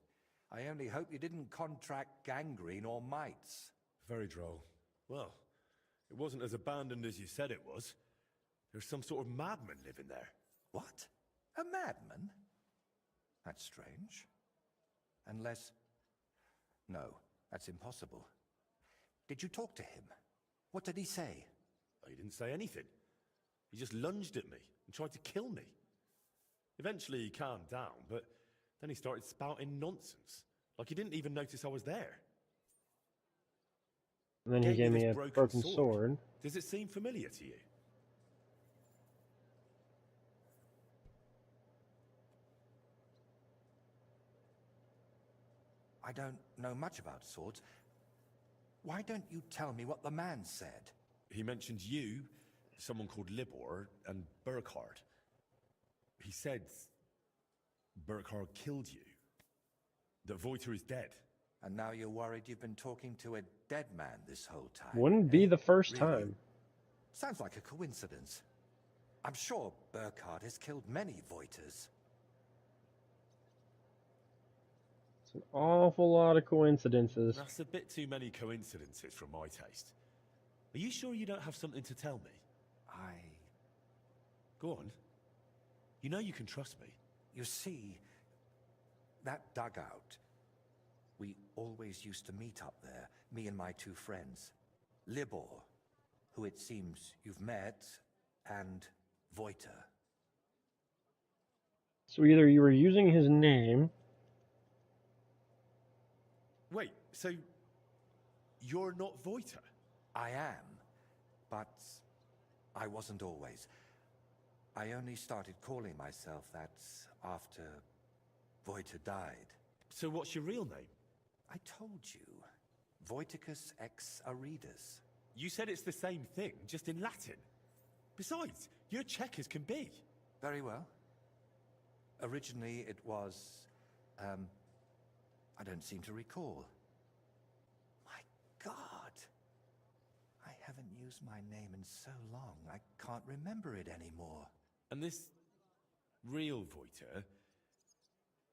I only hope you didn't contract gangrene or mites. Very droll. Well, it wasn't as abandoned as you said it was. There's some sort of madman living there. What? A madman? That's strange. Unless... No, that's impossible. Did you talk to him? What did he say? He didn't say anything. He just lunged at me and tried to kill me. Eventually he calmed down, but then he started spouting nonsense. Like he didn't even notice I was there. And then he gave me a broken sword. Does it seem familiar to you? I don't know much about swords. Why don't you tell me what the man said? He mentioned you, someone called Libor, and Burkhard. He said Burkhard killed you. That Voiter is dead. And now you're worried you've been talking to a dead man this whole time. Wouldn't be the first Really? time. Sounds like a coincidence. I'm sure Burkhard has killed many Voiters. It's an awful lot of coincidences. That's a bit too many coincidences from my taste. Are you sure you don't have something to tell me? Go on. You know you can trust me. You see, that dugout, we always used to meet up there, me and my two friends. Libor, who it seems you've met, and Voiter. So either you were using his name... Wait, so you're not Voiter? I am, but I wasn't always. I only started calling myself that after Voiter died. So what's your real name? I told you. Voiticus ex Aridus. You said it's the same thing, just in Latin. Besides, you're Czech as can be. Very well. Originally it was, I don't seem to recall. My God! I haven't used my name in so long, I can't remember it anymore. And this real Voiter,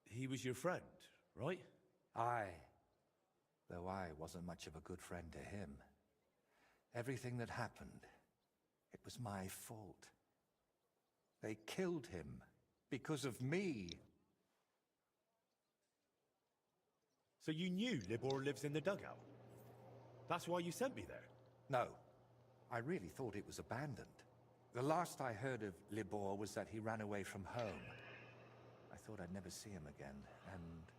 he was your friend, right? Aye. Though I wasn't much of a good friend to him. Everything that happened, it was my fault. They killed him because of me. So you knew Libor lives in the dugout? That's why you sent me there? No. I really thought it was abandoned. The last I heard of Libor was that he ran away from home. I thought I'd never see him again, and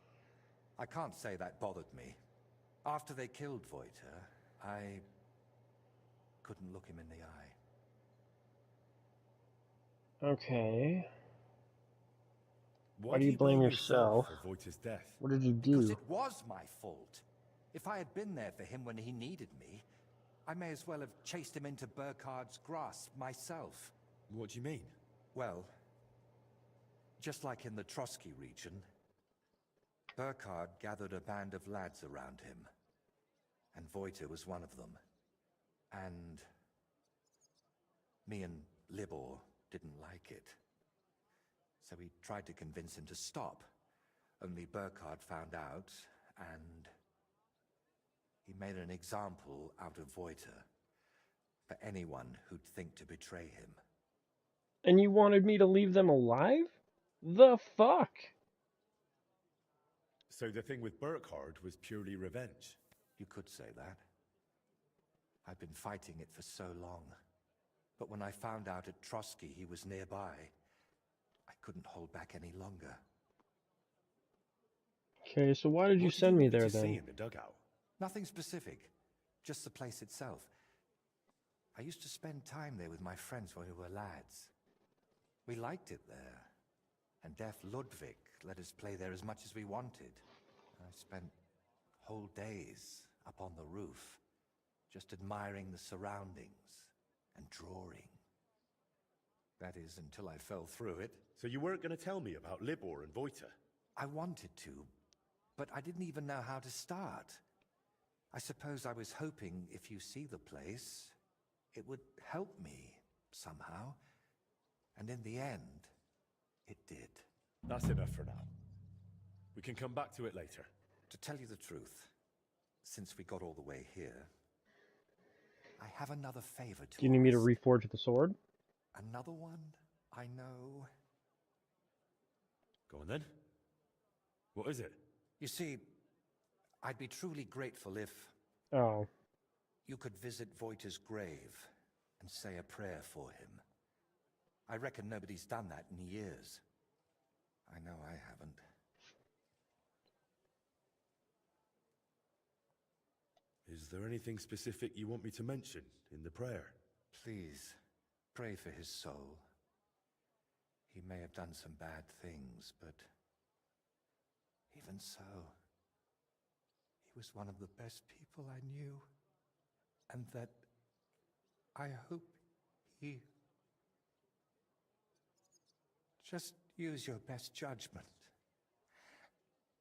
I can't say that bothered me. After they killed Voiter, I couldn't look him in the eye. Okay. Why do you blame yourself for Voiter's death? What did you do? Because it was my fault. If I had been there for him when he needed me, I may as well have chased him into Burkhard's grasp myself. What do you mean? Well, just like in the Trotsky region, Burkhard gathered a band of lads around him, and Voiter was one of them. And me and Libor didn't like it. So we tried to convince him to stop, only Burkhard found out, and he made an example out of Voiter for anyone who'd think to betray him. And you wanted me to leave them alive? The fuck? So the thing with Burkhard was purely revenge? You could say that. I'd been fighting it for so long. But when I found out at Trotsky he was nearby, I couldn't hold back any longer. Okay, so why did you send me there then? See in the dugout? Nothing specific, just the place itself. I used to spend time there with my friends when we were lads. We liked it there, and Deaf Ludwig let us play there as much as we wanted. I spent whole days up on the roof, just admiring the surroundings and drawing. That is, until I fell through it. So you weren't going to tell me about Libor and Voiter? I wanted to, but I didn't even know how to start. I suppose I was hoping if you see the place, it would help me somehow. And in the end, it did. That's enough for now. We can come back to it later. To tell you the truth, since we got all the way here, I have another favor to Do you need me to ask. reforge the sword? Another one? I know. Go on then. What is it? You see, I'd be truly grateful if Oh. you could visit Voiter's grave and say a prayer for him. I reckon nobody's done that in years. I know I haven't. Is there anything specific you want me to mention in the prayer? Please, pray for his soul. He may have done some bad things, but even so, was one of the best people I knew, and that I hope he... Just use your best judgment.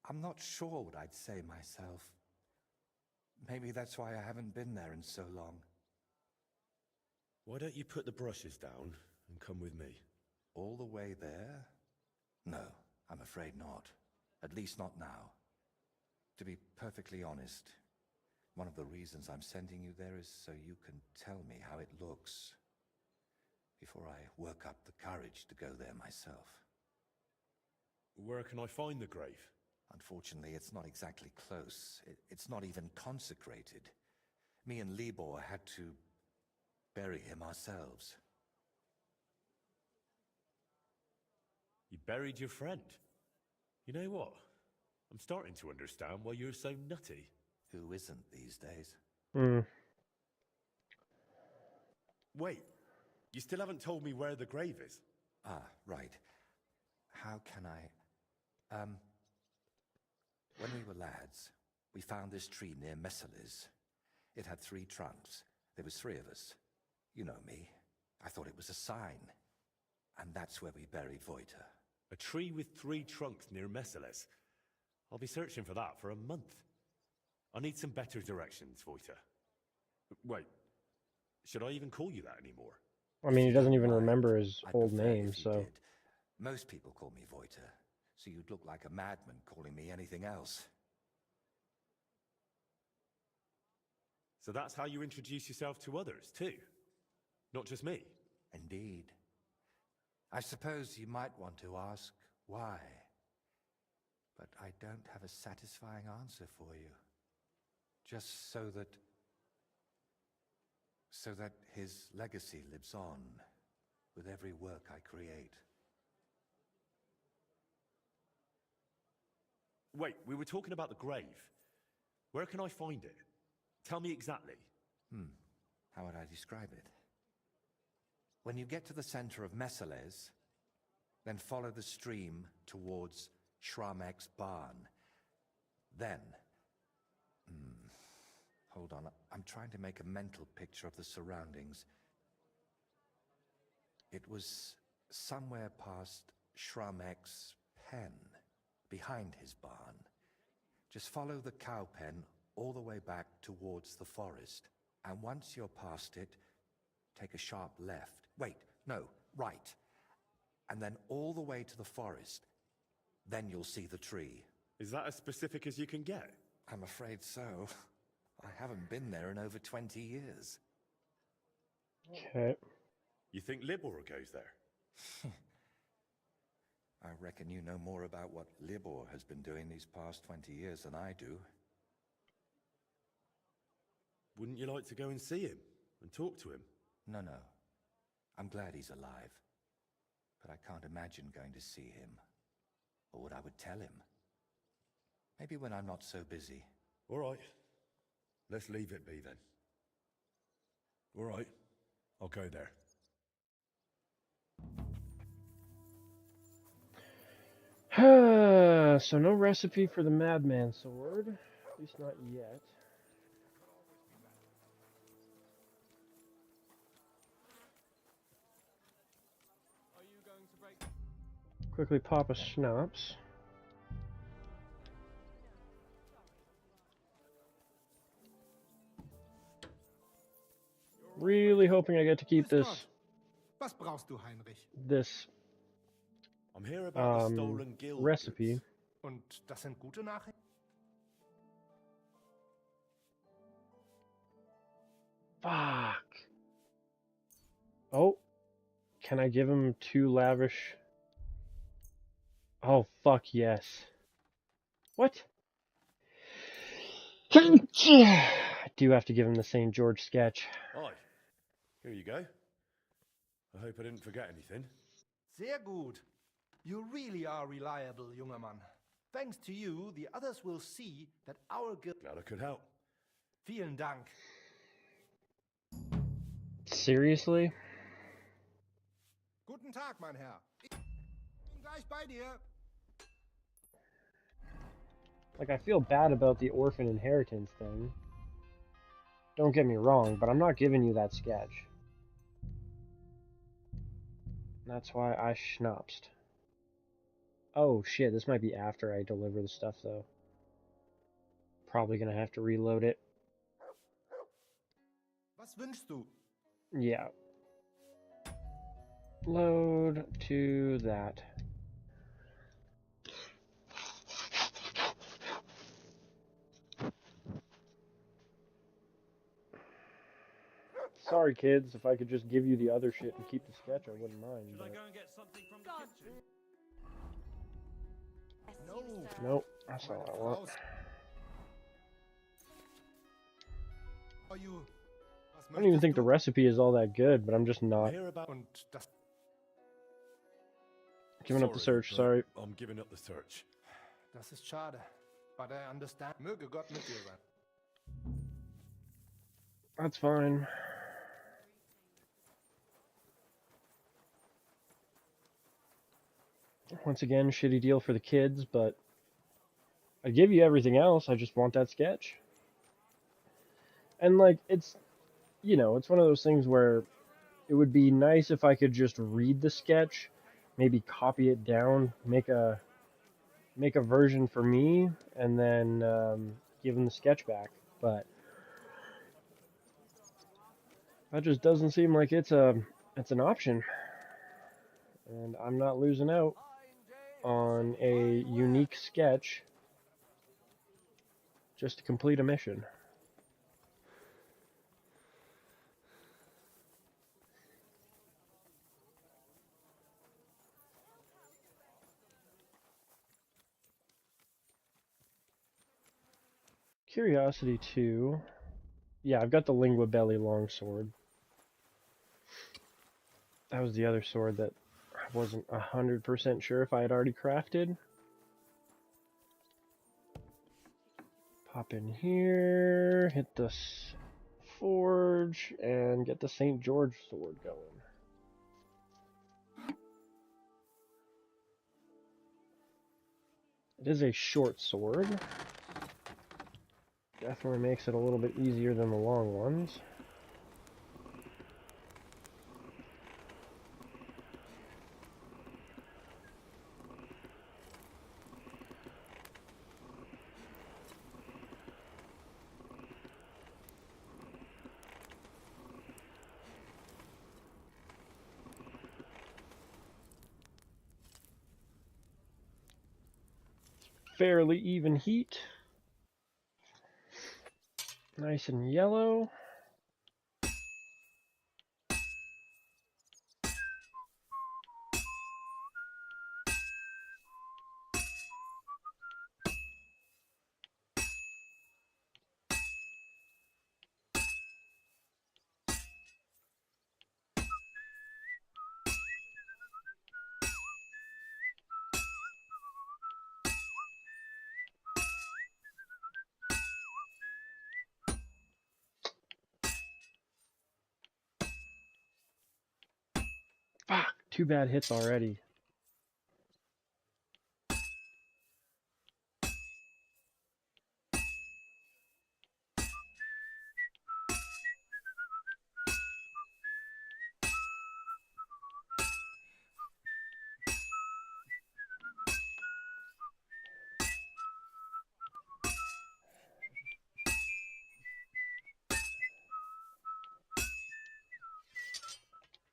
I'm not sure what I'd say myself. Maybe that's why I haven't been there in so long. Why don't you put the brushes down and come with me? All the way there? No, I'm afraid not. At least not now. To be perfectly honest, one of the reasons I'm sending you there is so you can tell me how it looks before I work up the courage to go there myself. Where can I find the grave? Unfortunately, it's not exactly close. It's not even consecrated. Me and Libor had to bury him ourselves. You buried your friend? You know what? I'm starting to understand why you're so nutty. Who isn't these days? Wait, you still haven't told me where the grave is. Ah, right. How can I... When we were lads, we found this tree near Messalis. It had 3 trunks. There was 3 of us. You know me. I thought it was a sign. And that's where we buried Voita. A tree with 3 trunks near Messalis. I'll be searching for that for a month. I need some better directions, Voita. Wait, should I even call you that anymore? I mean, he doesn't even remember his old name, so... Did. Most people call me Voita, so you'd look like a madman calling me anything else. So that's how you introduce yourself to others, too? Not just me? Indeed. I suppose you might want to ask why. But I don't have a satisfying answer for you. Just so that his legacy lives on with every work I create. Wait, we were talking about the grave. Where can I find it? Tell me exactly. How would I describe it? When you get to the center of Messales, then follow the stream towards Shramek's barn. Then... Hold on, I'm trying to make a mental picture of the surroundings. It was somewhere past Shramek's pen, behind his barn. Just follow the cow pen all the way back towards the forest. And once you're past it, take a sharp left. Wait, no, right. And then all the way to the forest. Then you'll see the tree. Is that as specific as you can get? I'm afraid so. I haven't been there in over 20 years. Okay. You think Libor goes there? I reckon you know more about what Libor has been doing these past 20 years than I do. Wouldn't you like to go and see him and talk to him? No. I'm glad he's alive. But I can't imagine going to see him. Or what I would tell him. Maybe when I'm not so busy. All right. Let's leave it be then. All right. I'll go there. So no recipe for the Madman sword. At least not yet. Quickly pop a schnapps. Really hoping I get to keep this. Was brauchst du, Heinrich? This I'm here about the stolen guild recipe. goods. Und das sind gute Nachrichten? Fuck. Oh. Can I give him 2 lavish? Oh, fuck yes. What? I do have to give him the St. George sketch. Hi. Here you go. I hope I didn't forget anything. Sehr gut. You really are reliable, junger Mann. Thanks to you, the others will see that our guild... Glad I could help. Vielen Dank. Seriously? Guten Tag, mein Herr. Ich bin gleich bei dir. Like, I feel bad about the orphan inheritance thing. Don't get me wrong, but I'm not giving you that sketch. That's why I schnapsed. Oh shit, this might be after I deliver the stuff though. Probably gonna have to reload it. Was wünschst du? Yeah. Load to that. Sorry, kids. If I could just give you the other shit and keep the sketch, I wouldn't mind. Should I But... go and get something from the kitchen? No. Nope, that's not what I want. Are you? I don't even think the recipe is all that good, but I'm just not giving up the search. Sorry. I'm giving up the search. Das ist schade, but I understand. Möge Gott mit dir sein. That's fine. Once again, shitty deal for the kids, but I give you everything else. I just want that sketch. And like, it's, you know, it's one of those things where it would be nice if I could just read the sketch, maybe copy it down, make a version for me, and then give them the sketch back. But that just doesn't seem like it's an option. And I'm not losing out on a unique sketch just to complete a mission. Curiosity 2. Yeah, I've got the Lingua Belly longsword. That was the other sword that I wasn't 100% sure if I had already crafted. Pop in here, hit the forge, and get the St. George sword going. It is a short sword. Definitely makes it a little bit easier than the long ones. Fairly even heat. Nice and yellow. Fuck, 2 bad hits already.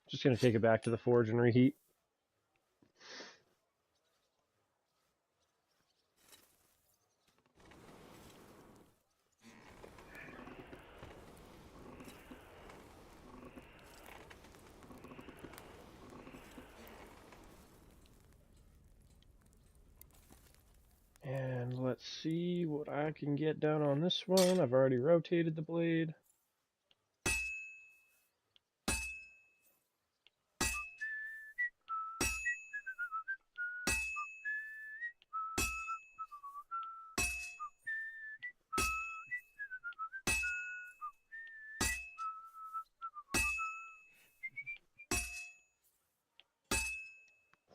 Just gonna take it back to the forge and reheat. And let's see what I can get down on this one. I've already rotated the blade.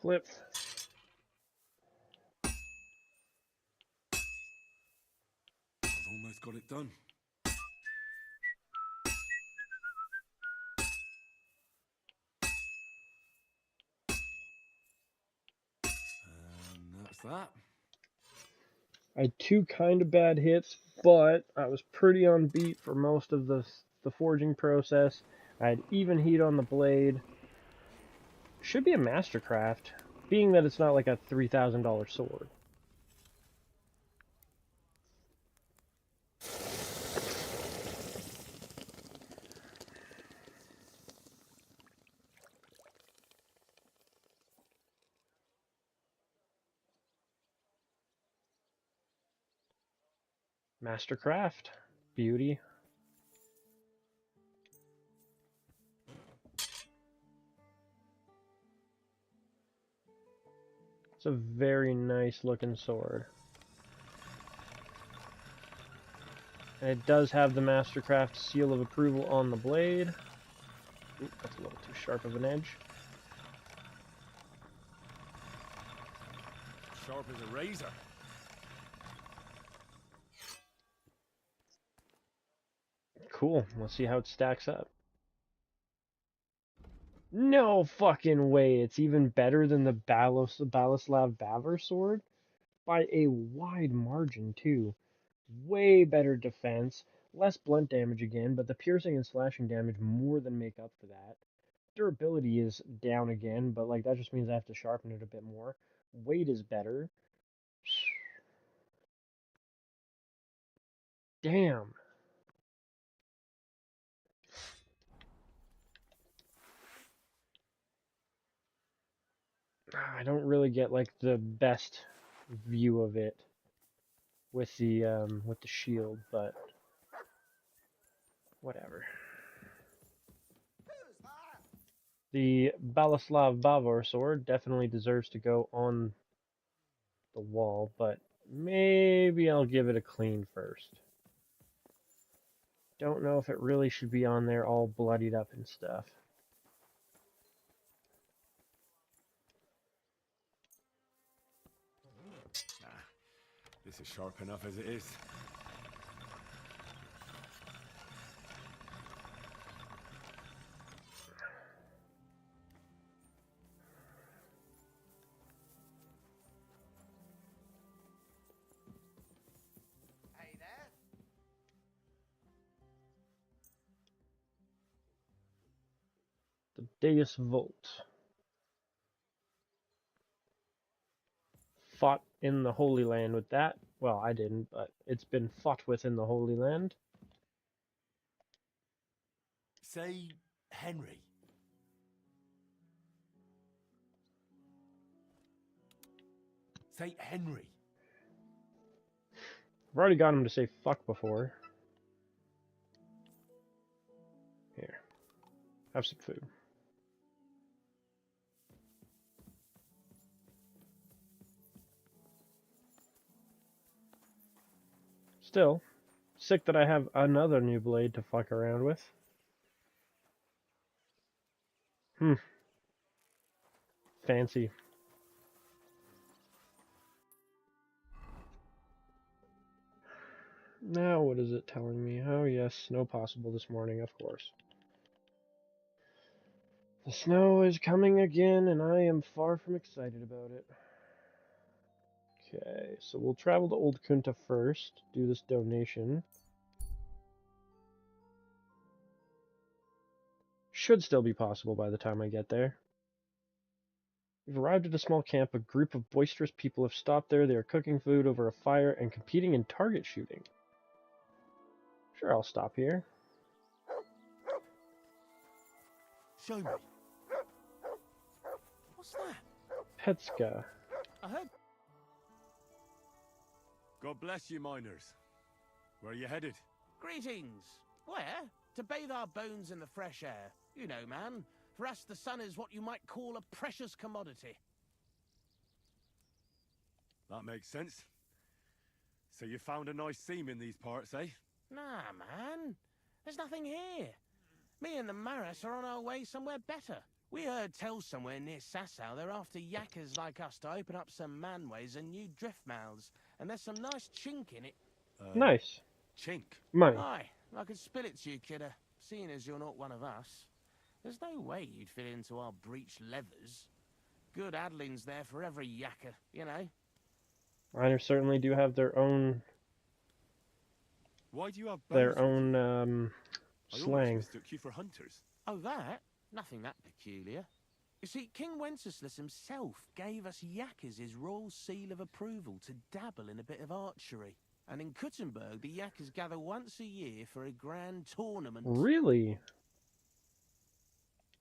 Flip. almost got it done. And that's that. I had 2 kind of bad hits, but I was pretty on beat for most of the forging process. I had even heat on the blade. Should be a mastercraft, being that it's not like a $3,000 sword. Mastercraft. Beauty. It's a very nice looking sword. And it does have the Mastercraft seal of approval on the blade. Ooh, that's a little too sharp of an edge. Sharp as a razor. Cool. Let's see how it stacks up. No fucking way. It's even better than the Balislav Bavar sword. By a wide margin, too. Way better defense. Less blunt damage again, but the piercing and slashing damage more than make up for that. Durability is down again, but like that just means I have to sharpen it a bit more. Weight is better. Damn. I don't really get like the best view of it with the shield, but whatever. The Balislav Bavar sword definitely deserves to go on the wall, but maybe I'll give it a clean first. Don't know if it really should be on there all bloodied up and stuff. Nah, this is sharp enough as it is. Hey there. The Deus Volt. Fought in the Holy Land with that. Well, I didn't, but it's been fought with in the Holy Land. Say Henry. Say Henry. I've already got him to say fuck before. Here. Have some food. Still, sick that I have another new blade to fuck around with. Fancy. Now what is it telling me? Oh yes, snow possible this morning, of course. The snow is coming again, and I am far from excited about it. Okay, so we'll travel to Old Kunta first, do this donation. Should still be possible by the time I get there. We've arrived at a small camp. A group of boisterous people have stopped there. They are cooking food over a fire and competing in target shooting. Sure, I'll stop here. Show me. What's that? Petska. I heard. God bless you, miners. Where are you headed? Greetings. Where? To bathe our bones in the fresh air. You know, man. For us, the sun is what you might call a precious commodity. That makes sense. So you found a nice seam in these parts, eh? Nah, man. There's nothing here. Me and the Maras are on our way somewhere better. We heard tell somewhere near Sasau they're after yakkers like us to open up some manways and new drift mouths. And there's some nice chink in it. Nice. chink? Money. Aye, I could spill it to you, kidder. Seeing as you're not one of us, there's no way you'd fit into our breech leathers. Good addlings there for every yakker, you know. Miners certainly do have their own Why do you have bows their with own you? I almost slang. mistook you for hunters. Oh, that? Nothing that peculiar. You see, King Wenceslas himself gave us yakkers his royal seal of approval to dabble in a bit of archery. And in Kuttenberg, the yakkers gather once a year for a grand tournament. Really?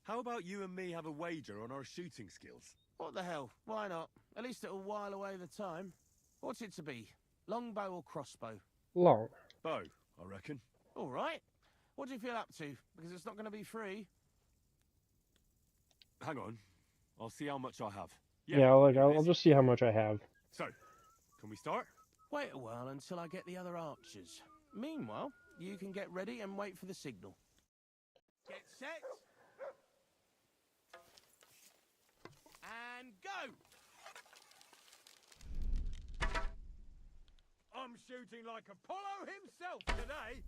How about you and me have a wager on our shooting skills? What the hell? Why not? At least it'll while away the time. What's it to be? Longbow or crossbow? Long. Bow, I reckon. All right. What do you feel up to? Because it's not going to be free. Hang on. I'll see how much I have. Yeah, I'll just see how much I have. So, can we start? Wait a while until I get the other archers. Meanwhile, you can get ready and wait for the signal. Get set. And go! I'm shooting like Apollo himself today.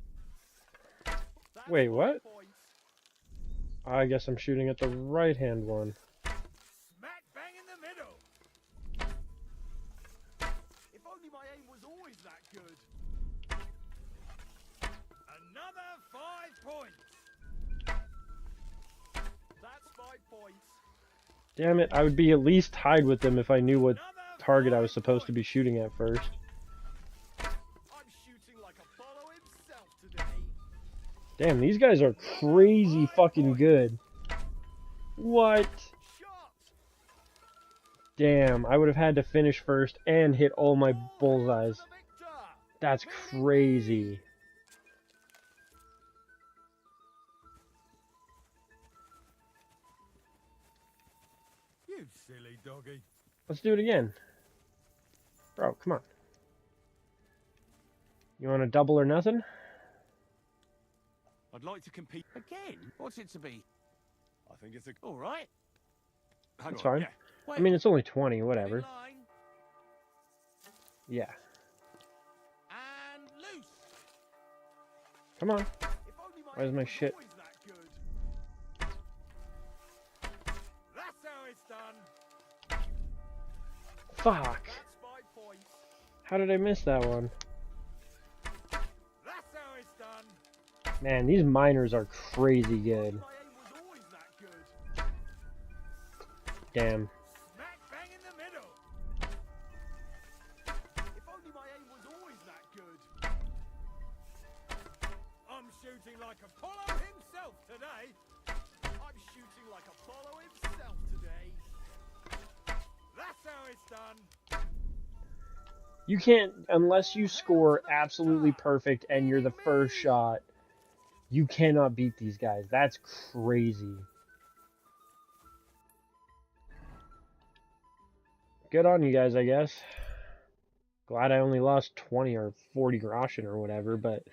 Wait, what? I guess I'm shooting at the right-hand one. Smack bang in the middle. If only my aim was always that good. Another 5 points. That's 5 points. Damn it, I would be at least tied with them if I knew what target I was supposed to be shooting at first. I'm shooting like Apollo himself today. Damn, these guys are crazy fucking good. What? Damn, I would have had to finish first and hit all my bullseyes. That's crazy. You silly doggy. Let's do it again. Bro, come on. You want a double or nothing? I'd like to compete again. What's it to be? I think it's a. All right. Hang That's on. fine. Yeah. I mean, it's only 20, whatever. Yeah. And loose. Come on. Where's my shit? That's how it's done. Fuck. How did I miss that one? That's how it's done. Man, these miners are crazy good. Damn. Smack bang in the middle. If only my aim was always that good. I'm shooting like Apollo himself today. I'm shooting like Apollo himself today. That's how it's done. You can't, unless you score absolutely perfect and you're the first shot, you cannot beat these guys. That's crazy. Good on you guys, I guess. Glad I only lost 20 or 40 groschen or whatever, but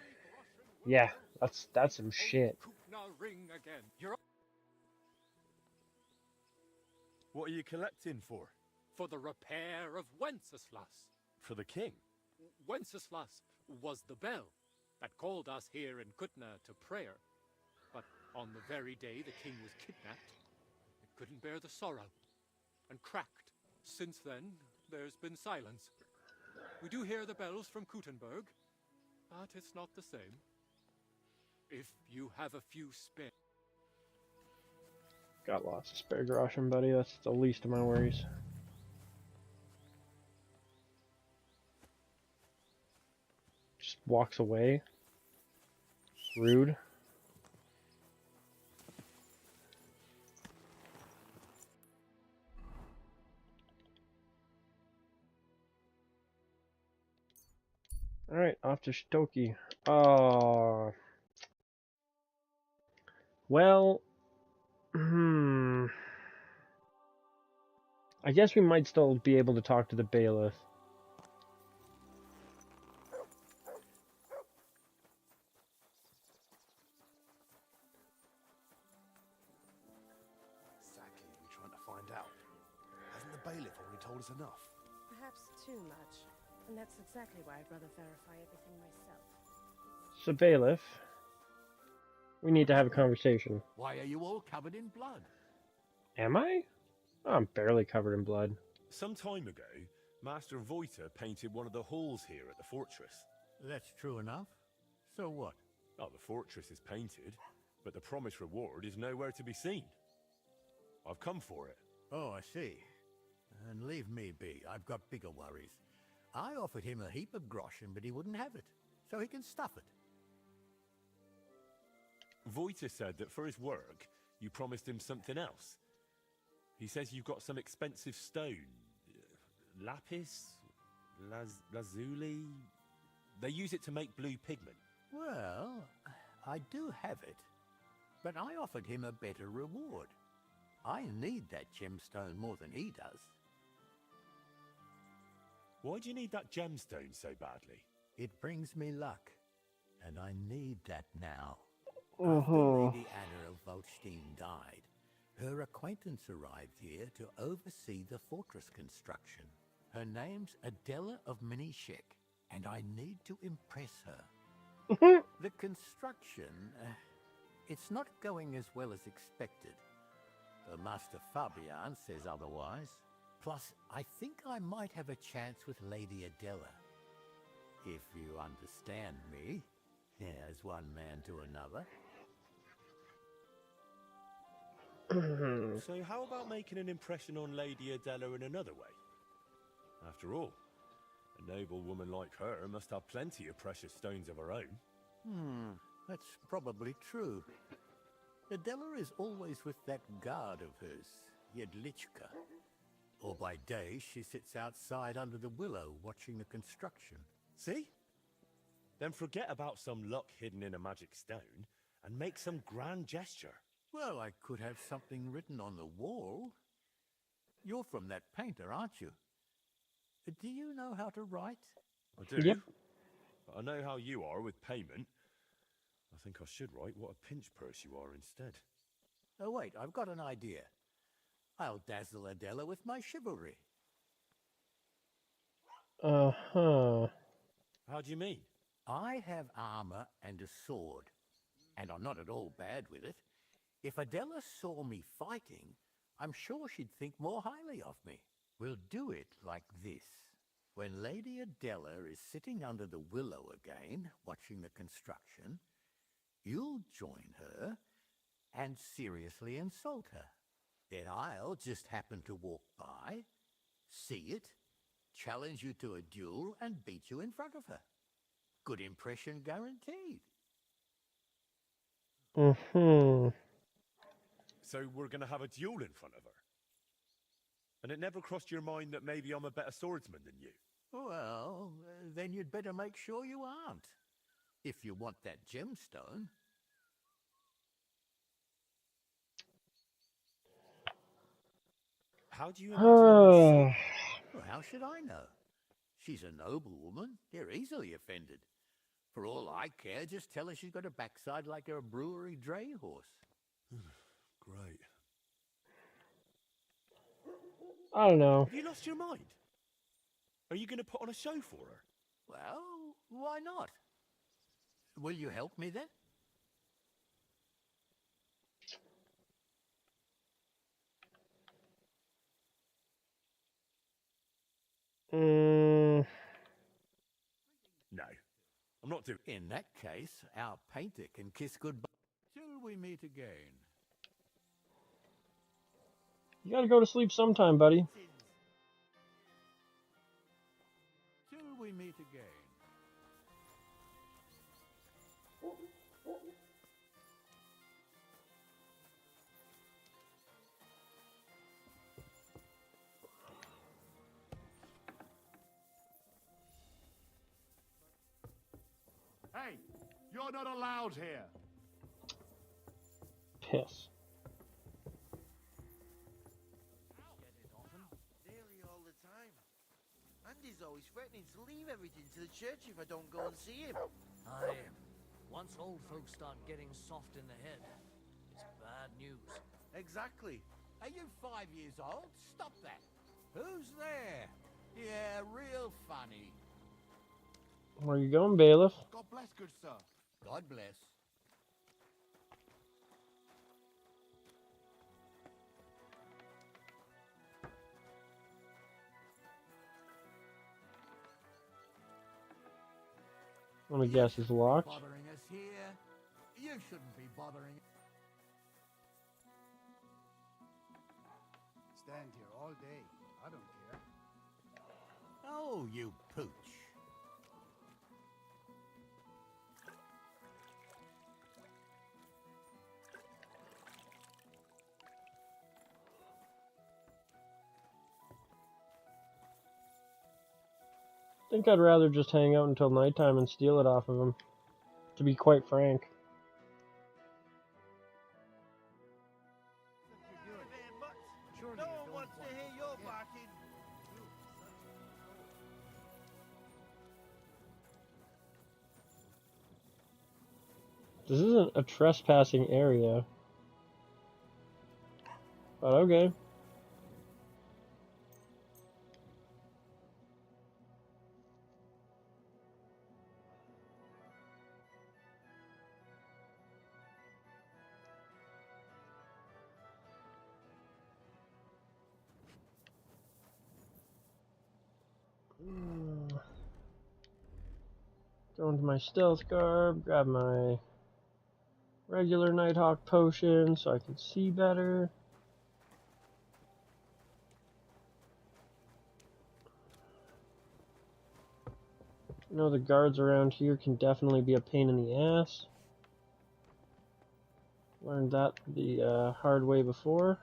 yeah, that's some shit. Ring again. What are you collecting for? For the repair of Wenceslas. For the king? Wenceslas was the bell that called us here in Kutna to prayer. But on the very day the king was kidnapped, it couldn't bear the sorrow and cracked. Since then, there's been silence. We do hear the bells from Kuttenberg, but it's not the same. If you have a few spare... Got lots of spare groschen, buddy. That's the least of my worries. Just walks away. Rude. Alright, off to Shitoki. Well, I guess we might still be able to talk to the bailiff. Exactly, we're trying to find out. Hasn't the bailiff already told us enough? Perhaps too much. And that's exactly why I'd rather verify everything myself. So, bailiff, we need to have a conversation. Why are you all covered in blood? Am I? Oh, I'm barely covered in blood. Some time ago, Master Voiter painted one of the halls here at the fortress. That's true enough. So what? Oh, the fortress is painted, but the promised reward is nowhere to be seen. I've come for it. Oh, I see. And leave me be. I've got bigger worries. I offered him a heap of groschen, but he wouldn't have it. So he can stuff it. Voiter said that for his work, you promised him something else. He says you've got some expensive stone. Lapis? Lazuli? They use it to make blue pigment. Well, I do have it. But I offered him a better reward. I need that gemstone more than he does. Why do you need that gemstone so badly? It brings me luck. And I need that now. Uh-huh. After Lady Anna of Volstein died, her acquaintance arrived here to oversee the fortress construction. Her name's Adela of Minishek, and I need to impress her. The construction, it's not going as well as expected. Master Fabian says otherwise. Plus, I think I might have a chance with Lady Adela. If you understand me, as one man to another. So how about making an impression on Lady Adela in another way? After all, a noble woman like her must have plenty of precious stones of her own. That's probably true. Adela is always with that guard of hers, Jedlichka. Or by day, she sits outside under the willow watching the construction. See? Then forget about some luck hidden in a magic stone and make some grand gesture. Well, I could have something written on the wall. You're from that painter, aren't you? Do you know how to write? I do. Yep. But I know how you are with payment. I think I should write what a pinch purse you are instead. Oh, wait, I've got an idea. I'll dazzle Adela with my chivalry. Uh-huh. How do you mean? I have armor and a sword, and I'm not at all bad with it. If Adela saw me fighting, I'm sure she'd think more highly of me. We'll do it like this. When Lady Adela is sitting under the willow again, watching the construction, you'll join her and seriously insult her. Then I'll just happen to walk by, see it, challenge you to a duel, and beat you in front of her. Good impression guaranteed. Mm-hmm. So we're going to have a duel in front of her? And it never crossed your mind that maybe I'm a better swordsman than you? Well, then you'd better make sure you aren't, if you want that gemstone. How do you imagine it? Well, how should I know? She's a noble woman. They're easily offended. For all I care, just tell her she's got a backside like a brewery dray horse. Great. I don't know. Have you lost your mind? Are you going to put on a show for her? Well, why not? Will you help me then? No, I'm not doing. In that case, our painter can kiss goodbye till we meet again. You gotta go to sleep sometime, buddy. Till we meet again. Hey, you're not allowed here. Piss. Nearly all the time. Andy's always threatening to leave everything to the church if I don't go and see him. Aye. Once old folks start getting soft in the head, it's bad news. Exactly. Are you 5 years old? Stop that. Who's there? Yeah, real funny. Where you going, bailiff? God bless, good sir. God bless. Let me guess, it's locked. Bothering us here. You shouldn't be bothering. Stand here all day. I don't care. Oh, you pooch. I think I'd rather just hang out until nighttime and steal it off of him, to be quite frank. No one wants to hear your barking. This isn't a trespassing area. But okay. Go into my stealth garb, grab my regular Nighthawk potion so I can see better. I know the guards around here can definitely be a pain in the ass. Learned that the hard way before.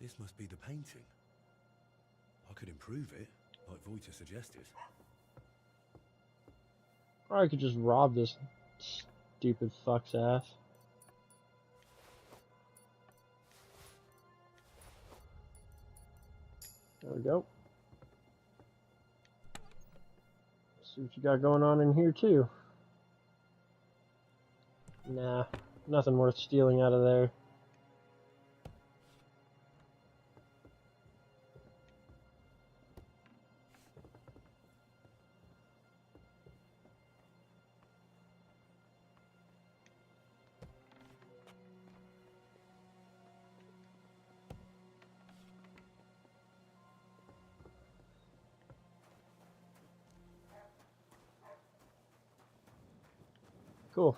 This must be the painting. I could improve it, like Voita suggested. Or I could just rob this stupid fuck's ass. There we go. See what you got going on in here too. Nah, nothing worth stealing out of there. Cool.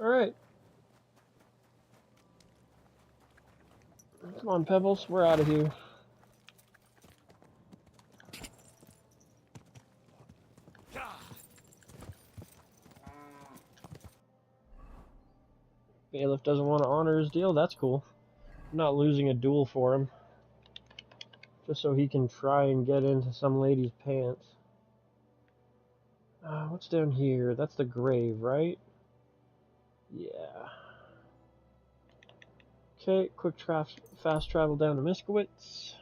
Alright. Come on, Pebbles, we're out of here. Bailiff doesn't want to honor his deal, that's cool. I'm not losing a duel for him. Just so he can try and get into some lady's pants. What's down here? That's the grave, right? Yeah. Okay, quick fast travel down to Miskowitz.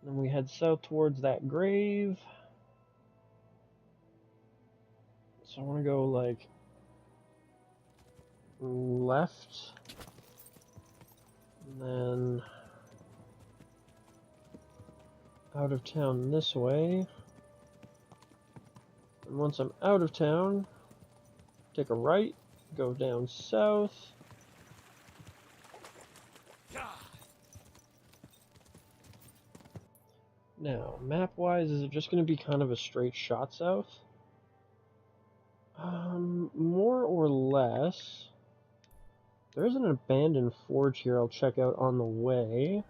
Then we head south towards that grave. So I want to go like left. And then out of town this way. And once I'm out of town, take a right, go down south. Now, map-wise, is it just going to be kind of a straight shot south? More or less. There's an abandoned forge here I'll check out on the way.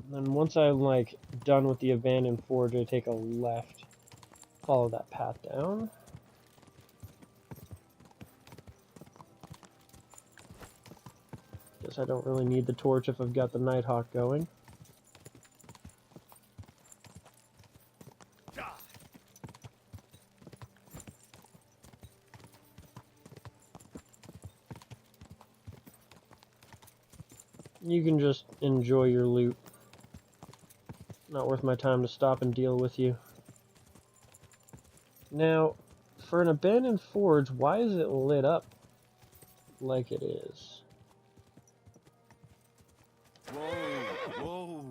And then once I'm like done with the abandoned forge, I take a left. Follow that path down. Guess I don't really need the torch if I've got the Nighthawk going. You can just enjoy your loot. Not worth my time to stop and deal with you. Now, for an abandoned forge, why is it lit up like it is? Whoa, whoa.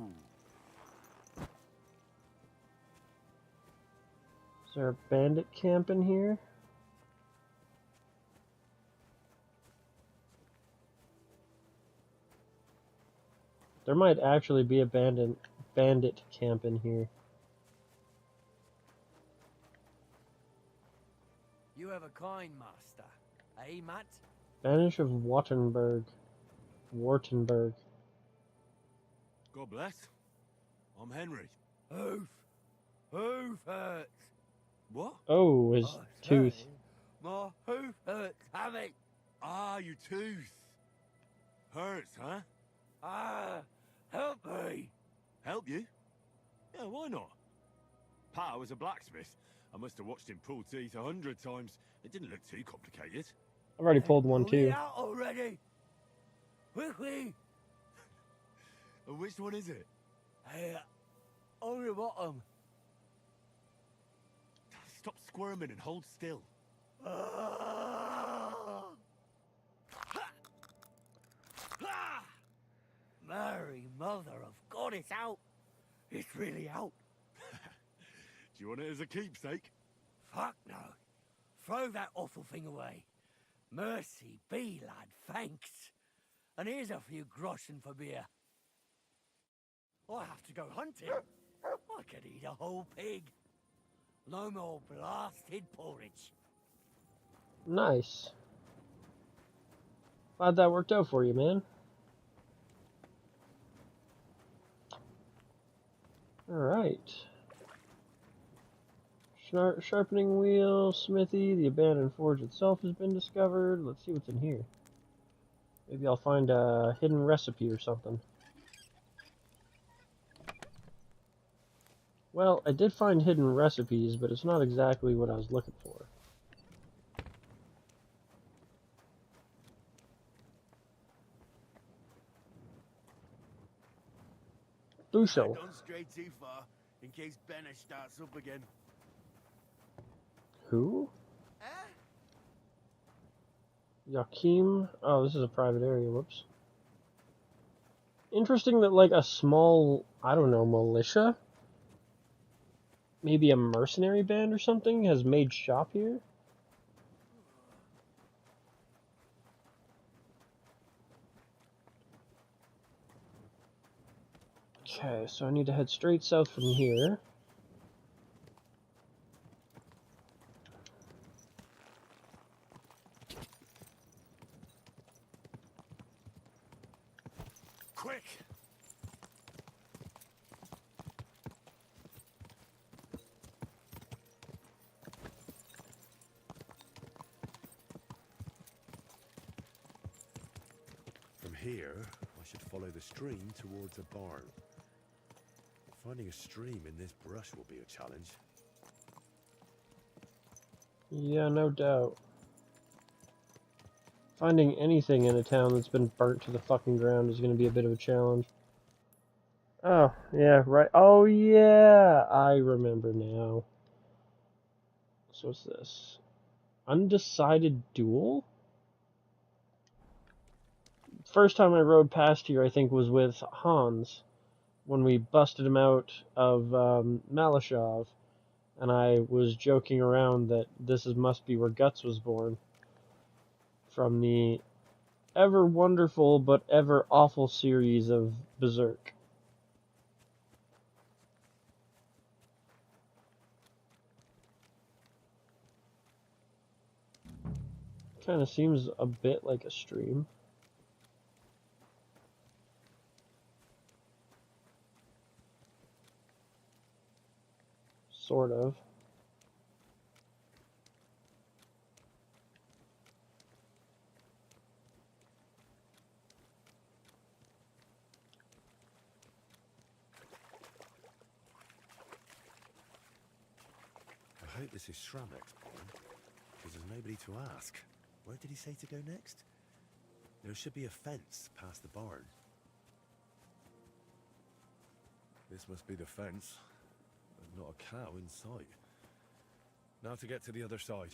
Is there a bandit camp in here? There might actually be a bandit camp in here. You have a kind master, eh, Matt? Banish of Wartenberg. God bless. I'm Henry. Hoof hurts. What? Oh, his tooth. Say, my hoof hurts, Hammy. Ah, your tooth. Hurts, huh? Ah, help me. Help you? Yeah, why not? Pa was a blacksmith. I must have watched him pull teeth 100 times. It didn't look too complicated. I've already pulled one Pull it too. out already. Quickly. And which one is it? Hey, on the bottom. Stop squirming and hold still. Mary, mother of God, it's out. It's really out. Do you want it as a keepsake? Fuck no. Throw that awful thing away. Mercy be, lad, thanks. And here's a few groschen for beer. I have to go hunting. I could eat a whole pig. No more blasted porridge. Nice. Glad that worked out for you, man. Alright. Sharpening wheel, smithy, the abandoned forge itself has been discovered. Let's see what's in here. Maybe I'll find a hidden recipe or something. Well, I did find hidden recipes, but it's not exactly what I was looking for. Bushel. Don't stray too far, in case Bennett starts up again. Who? Yakim? Oh, this is a private area, whoops. Interesting that, like, a small, I don't know, militia? Maybe a mercenary band or something has made shop here? Okay, so I need to head straight south from here. Quick! From here, I should follow the stream towards a barn. Finding a stream in this brush will be a challenge. Yeah, no doubt. Finding anything in a town that's been burnt to the fucking ground is going to be a bit of a challenge. Oh, yeah, right. Oh, yeah, I remember now. So what's this? Undecided Duel? First time I rode past here, I think, was with Hans, when we busted him out of Malashov, and I was joking around that must be where Guts was born, from the ever wonderful but ever awful series of Berserk. Kind of seems a bit like a stream. Sort of. I hope this is Shramek's barn, because there's nobody to ask. Where did he say to go next? There should be a fence past the barn. This This must be the fence. There's not a cow in sight. Now to get to the other side.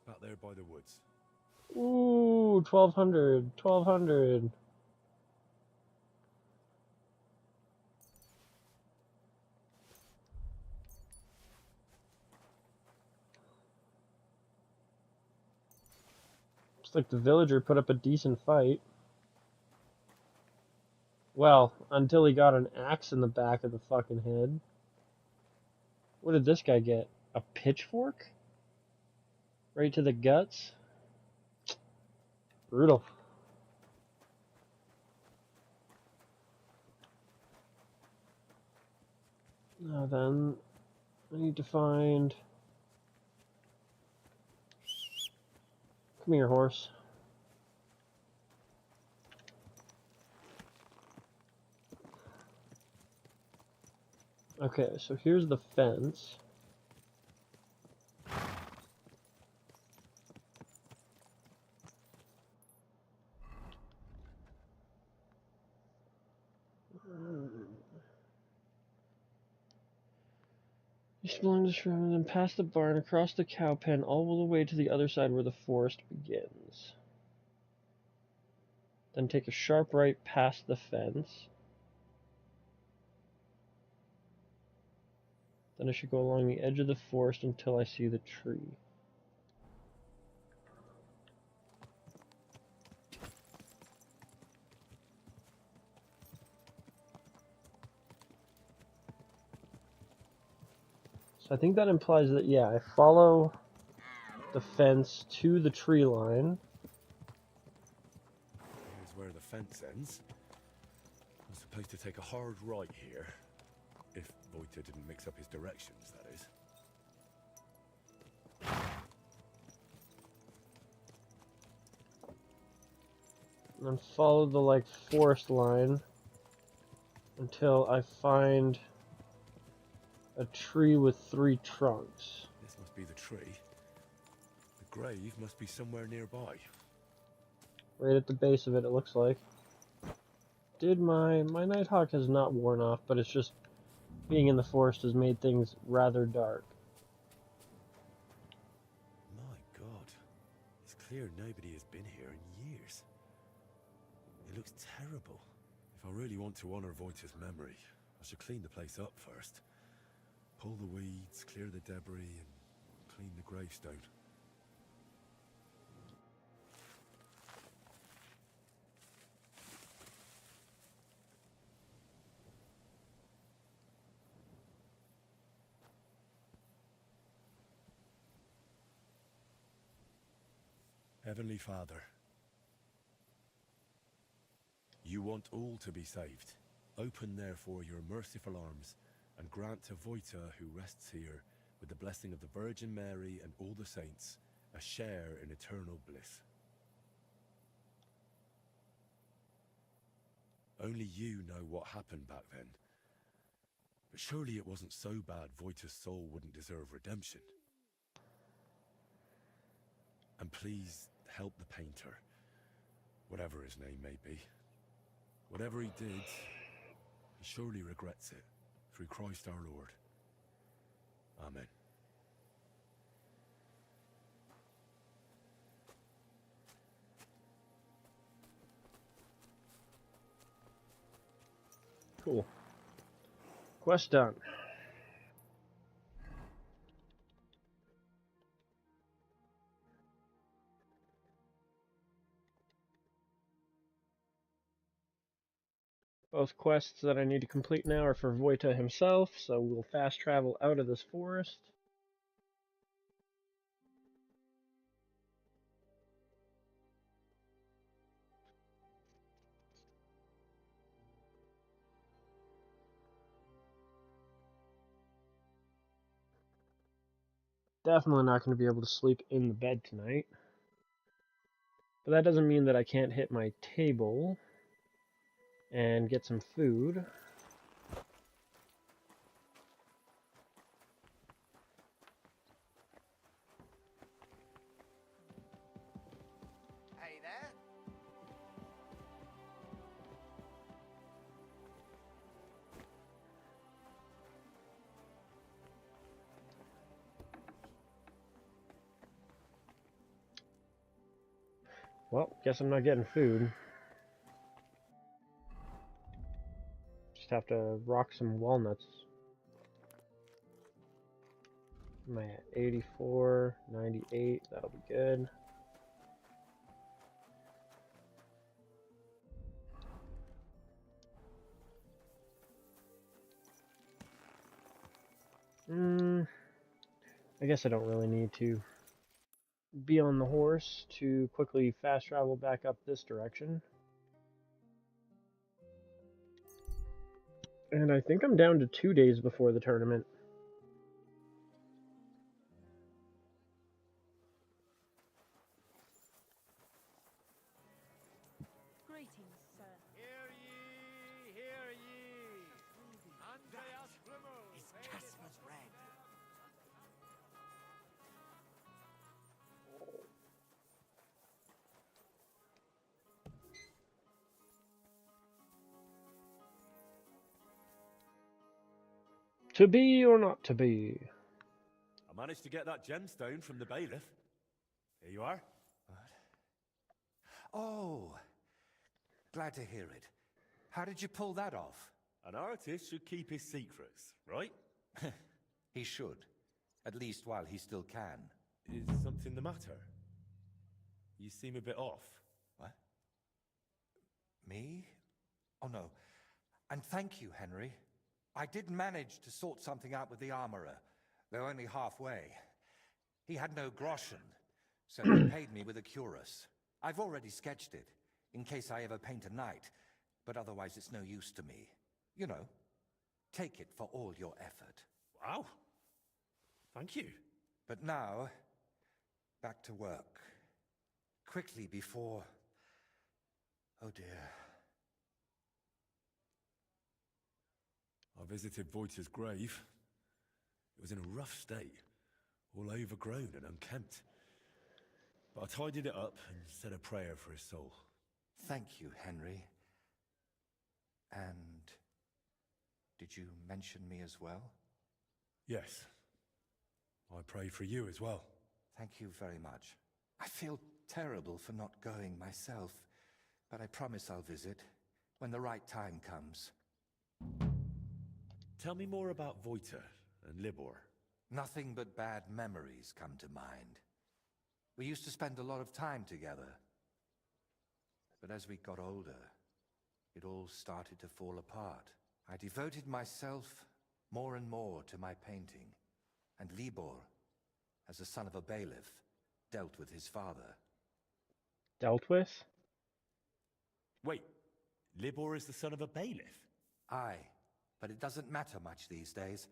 Back there by the woods. Ooh, 1200, 1200. Looks like the villager put up a decent fight. Well, until he got an axe in the back of the fucking head. What did this guy get? A pitchfork? Right to the guts? Brutal. Now then, I need to find... Come here, horse. Okay, so here's the fence. East along this road, and then past the barn, across the cow pen, all the way to the other side where the forest begins. Then take a sharp right past the fence. Then I should go along the edge of the forest until I see the tree. So I think that implies that, yeah, I follow the fence to the tree line. Here's where the fence ends. I'm supposed to take a hard right here. If Voita didn't mix up his directions, that is. And then follow the, like, forest line until I find a tree with 3 trunks. This must be the tree. The grave must be somewhere nearby. Right at the base of it, it looks like. My Nighthawk has not worn off, but it's just being in the forest has made things rather dark. My God. It's clear nobody has been here in years. It looks terrible. If I really want to honor Voita's memory, I should clean the place up first. Pull the weeds, clear the debris, and clean the gravestone. Heavenly Father, you want all to be saved. Open therefore your merciful arms and grant to Voita, who rests here, with the blessing of the Virgin Mary and all the saints, a share in eternal bliss. Only you know what happened back then. But surely it wasn't so bad Voita's soul wouldn't deserve redemption. And please help the painter, whatever his name may be. Whatever he did, he surely regrets it, through Christ our Lord. Amen. Cool. Quest done. Both quests that I need to complete now are for Voita himself, so we'll fast travel out of this forest. Definitely not going to be able to sleep in the bed tonight. But that doesn't mean that I can't hit my table and get some food. Hey there. Well, guess I'm not getting food. Just have to rock some walnuts. Am I at 84, 98? That'll be good. I guess I don't really need to be on the horse to quickly fast travel back up this direction. And I think I'm down to 2 days before the tournament. Greetings, sir. Hear ye, hear ye. Andreas Grimmo. It's Casper's red. To be or not to be? I managed to get that gemstone from the bailiff. Here you are. Oh, glad to hear it. How did you pull that off? An artist should keep his secrets, right? He should. At least while he still can. Is something the matter? You seem a bit off. What? Me? Oh, no. And thank you, Henry. I did manage to sort something out with the armorer, though only halfway. He had no groschen, so he paid me with a cuirass. I've already sketched it, in case I ever paint a knight, but otherwise it's no use to me. You know, take it for all your effort. Wow. Thank you. But now, back to work. Quickly before... Oh dear. I visited Voiter's grave. It was in a rough state, all overgrown and unkempt. But I tidied it up and said a prayer for his soul. Thank you, Henry. And did you mention me as well? Yes. I prayed for you as well. Thank you very much. I feel terrible for not going myself, but I promise I'll visit when the right time comes. Tell me more about Voiter and Libor. Nothing but bad memories come to mind. We used to spend a lot of time together. But as we got older, it all started to fall apart. I devoted myself more and more to my painting, and Libor, as the son of a bailiff, dealt with his father. Dealt with? Wait, Libor is the son of a bailiff? Aye, but it doesn't matter much these days.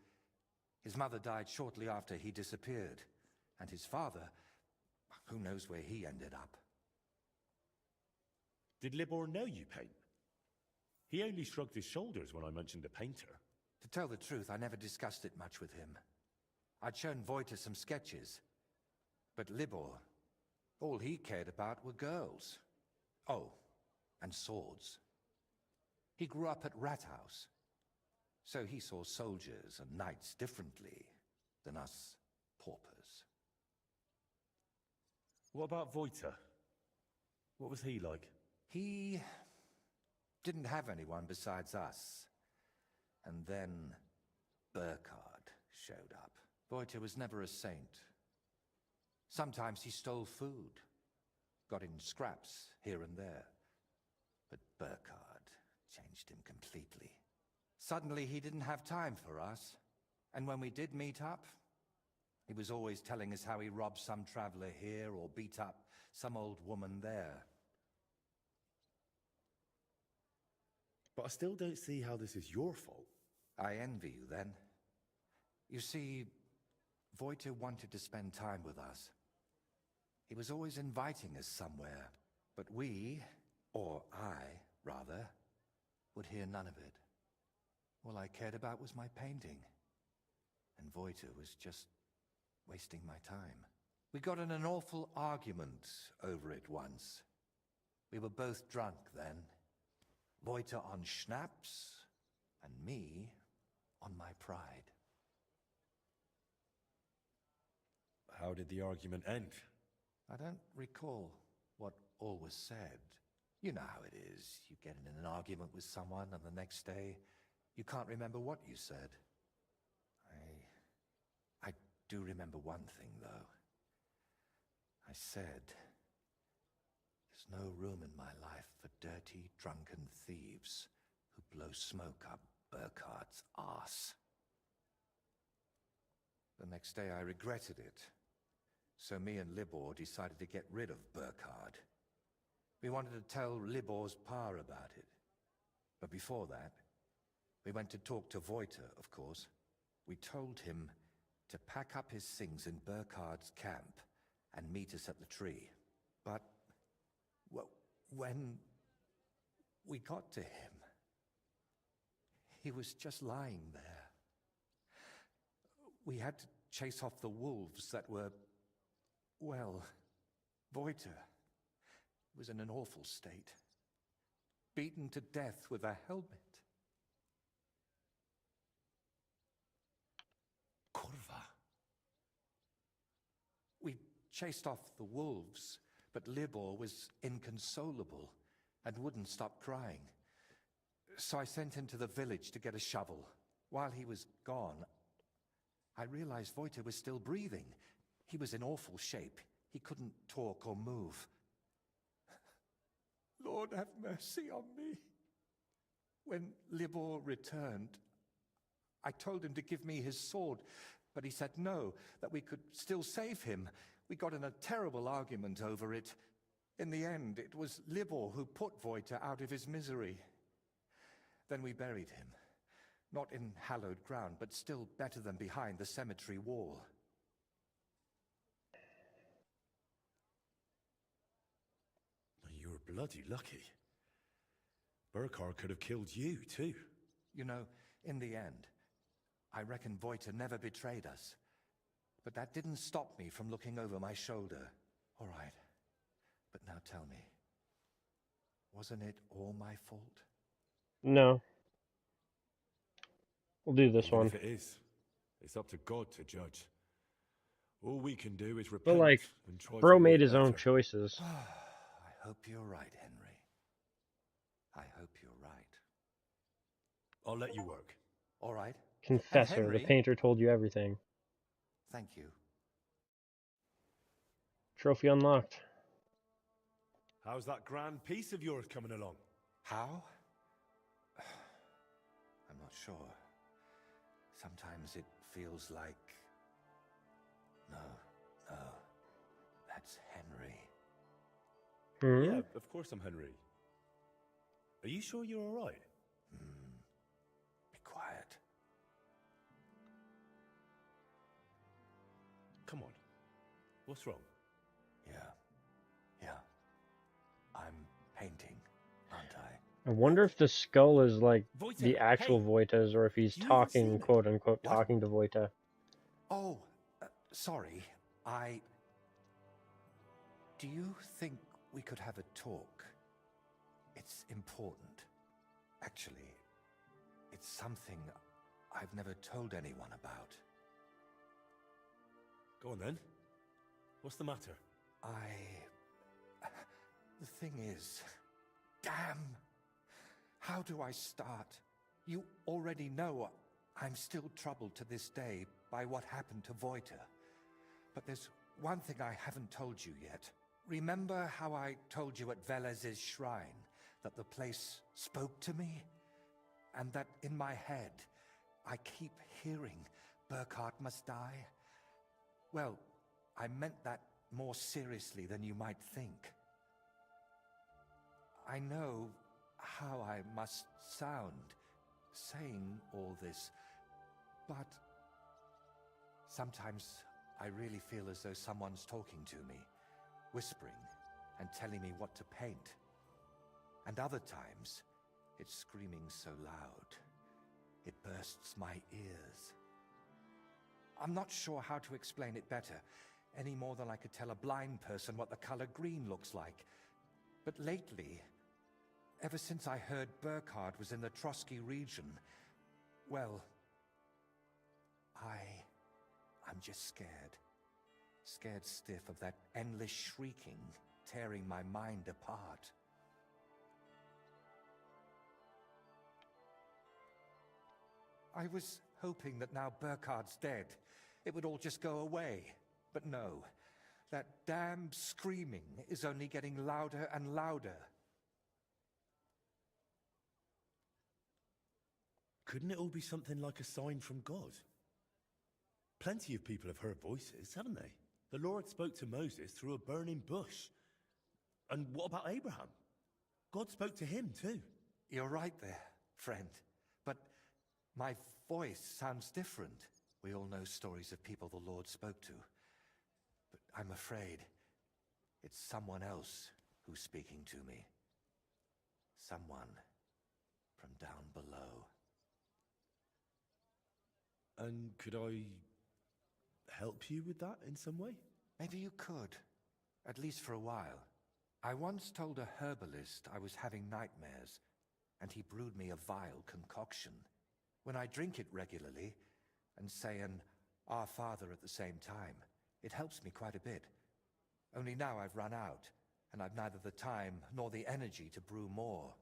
His mother died shortly after he disappeared, and his father, who knows where he ended up. Did Libor know you paint? He only shrugged his shoulders when I mentioned a painter. To tell the truth, I never discussed it much with him. I'd shown Voiter some sketches, but Libor, all he cared about were girls. Oh, and swords. He grew up at Rathouse, so he saw soldiers and knights differently than us paupers. What about Voiter? What was he like? He didn't have anyone besides us. And then Burkhard showed up. Voiter was never a saint. Sometimes he stole food, got in scraps here and there. But Burkhard changed him completely. Suddenly he didn't have time for us. And when we did meet up, he was always telling us how he robbed some traveler here or beat up some old woman there. But I still don't see how this is your fault. I envy you, then. You see, Voiter wanted to spend time with us. He was always inviting us somewhere, but we, or I, rather, would hear none of it. All I cared about was my painting, and Voiter was just wasting my time. We got in an awful argument over it once. We were both drunk then. Voiter on schnapps, and me on my pride. How did the argument end? I don't recall what all was said. You know how it is. You get in an argument with someone, and the next day, you can't remember what you said. I do remember one thing, though. I said, there's no room in my life for dirty, drunken thieves who blow smoke up Burkhardt's arse. The next day I regretted it. So me and Libor decided to get rid of Burkhard. We wanted to tell Libor's pa about it. But before that, we went to talk to Voiter, of course. We told him to pack up his things in Burkhardt's camp and meet us at the tree. But when we got to him, he was just lying there. We had to chase off the wolves that were, well, Voiter was in an awful state, beaten to death with a helmet. Kurva. We chased off the wolves, but Libor was inconsolable and wouldn't stop crying. So I sent him to the village to get a shovel. While he was gone, I realized Voiter was still breathing. He was in awful shape. He couldn't talk or move. Lord, have mercy on me. When Libor returned, I told him to give me his sword, but he said no, that we could still save him. We got in a terrible argument over it. In the end, it was Libor who put Voiter out of his misery. Then we buried him. Not in hallowed ground, but still better than behind the cemetery wall. You were bloody lucky. Burkhard could have killed you, too. You know, in the end, I reckon Voiter never betrayed us. But that didn't stop me from looking over my shoulder. All right. But now tell me, wasn't it all my fault? No. We'll do this Even one. if it is, it's up to God to judge. All we can do is repent But like, and try bro to made live his own better. choices. I hope you're right, Henry. I hope you're right. I'll let you work. All right. Confessor, Henry? the painter told you everything. Thank you. Trophy unlocked. How's that grand piece of yours coming along? How? I'm not sure. Sometimes it feels like... No, that's Henry. Hmm? Yeah, of course I'm Henry. Are you sure you're all right? Be quiet. Come on. What's wrong? Yeah. I'm painting, aren't I? I wonder if the skull is like Voiter, the actual hey! Voita's, or if he's You haven't talking, seen it. quote unquote, What? talking to Voita. Oh, sorry. Do you think we could have a talk? It's important. Actually, it's something I've never told anyone about. Go on then. What's the matter? The thing is... Damn! How do I start? You already know I'm still troubled to this day by what happened to Voiter. But there's one thing I haven't told you yet. Remember how I told you at Velez's shrine that the place spoke to me? And that in my head, I keep hearing Burkhard must die? Well, I meant that more seriously than you might think. I know how I must sound saying all this, but sometimes I really feel as though someone's talking to me, whispering and telling me what to paint. And other times, it's screaming so loud, it bursts my ears. I'm not sure how to explain it better, any more than I could tell a blind person what the color green looks like. But lately, ever since I heard Burkhard was in the Trotsky region, well, I'm just scared. Scared stiff of that endless shrieking tearing my mind apart. I was hoping that now Burkhard's dead, it would all just go away. But no, that damn screaming is only getting louder and louder. Couldn't it all be something like a sign from God? Plenty of people have heard voices, haven't they? The Lord spoke to Moses through a burning bush. And what about Abraham? God spoke to him too. You're right there, friend. But my voice sounds different. We all know stories of people the Lord spoke to. But I'm afraid it's someone else who's speaking to me. Someone from down below. And could I help you with that in some way? Maybe you could, at least for a while. I once told a herbalist I was having nightmares, and he brewed me a vile concoction. When I drink it regularly, and say an Our Father at the same time, it helps me quite a bit. Only now I've run out, and I've neither the time nor the energy to brew more.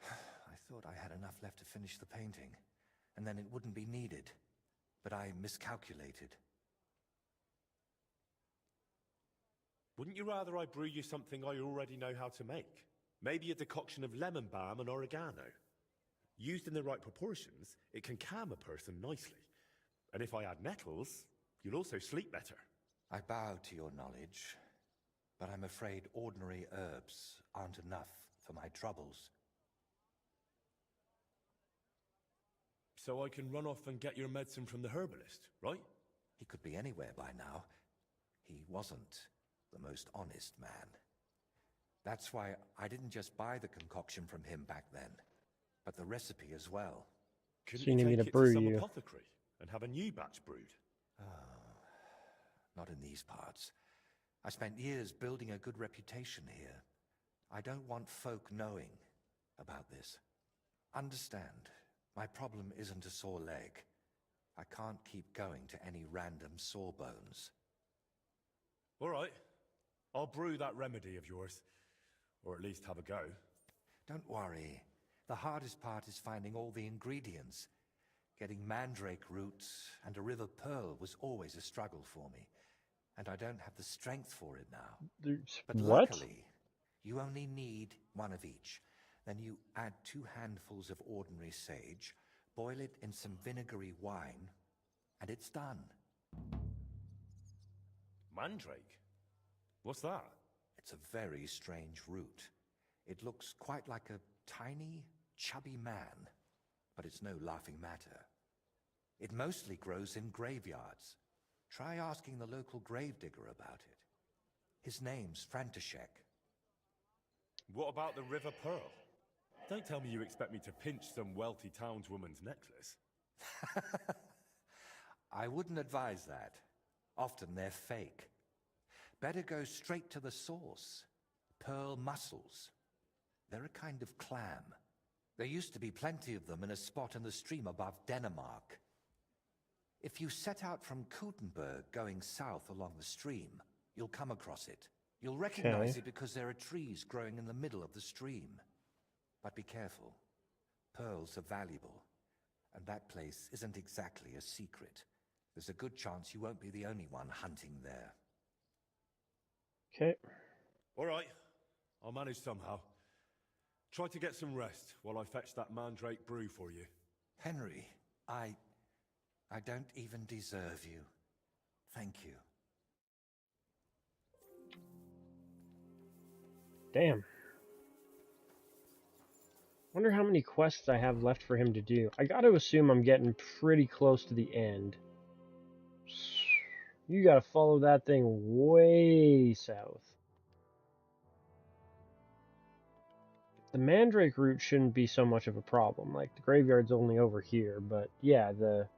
I thought I had enough left to finish the painting, and then it wouldn't be needed. But I miscalculated. Wouldn't you rather I brew you something I already know how to make? Maybe a decoction of lemon balm and oregano. Used in the right proportions, it can calm a person nicely. And if I add nettles, you'll also sleep better. I bow to your knowledge, but I'm afraid ordinary herbs aren't enough for my troubles. So I can run off and get your medicine from the herbalist, right? He could be anywhere by now. He wasn't the most honest man. That's why I didn't just buy the concoction from him back then, but the recipe as well. Couldn't So you need me take to it brew some you? apothecary and have a new batch brewed? Oh, not in these parts. I spent years building a good reputation here. I don't want folk knowing about this. Understand, my problem isn't a sore leg. I can't keep going to any random sawbones. All right. I'll brew that remedy of yours. Or at least have a go. Don't worry. The hardest part is finding all the ingredients. Getting mandrake roots and a river pearl was always a struggle for me. And I don't have the strength for it now. But What? luckily, you only need one of each. Then you add 2 handfuls of ordinary sage, boil it in some vinegary wine, and it's done. Mandrake? What's that? It's a very strange root. It looks quite like a tiny, chubby man, but it's no laughing matter. It mostly grows in graveyards. Try asking the local gravedigger about it. His name's František. What about the River Pearl? Don't tell me you expect me to pinch some wealthy townswoman's necklace. I wouldn't advise that. Often they're fake. Better go straight to the source. Pearl mussels. They're a kind of clam. There used to be plenty of them in a spot in the stream above Denmark. If you set out from Kutenberg going south along the stream, you'll come across it. You'll recognize it because there are trees growing in the middle of the stream. But be careful. Pearls are valuable, and that place isn't exactly a secret. There's a good chance you won't be the only one hunting there. Okay. All right. I'll manage somehow. Try to get some rest while I fetch that mandrake brew for you. Henry, I don't even deserve you. Thank you. Damn. Wonder how many quests I have left for him to do. I gotta assume I'm getting pretty close to the end. You gotta follow that thing way south. The mandrake root shouldn't be so much of a problem. Like, the graveyard's only over here, but yeah, the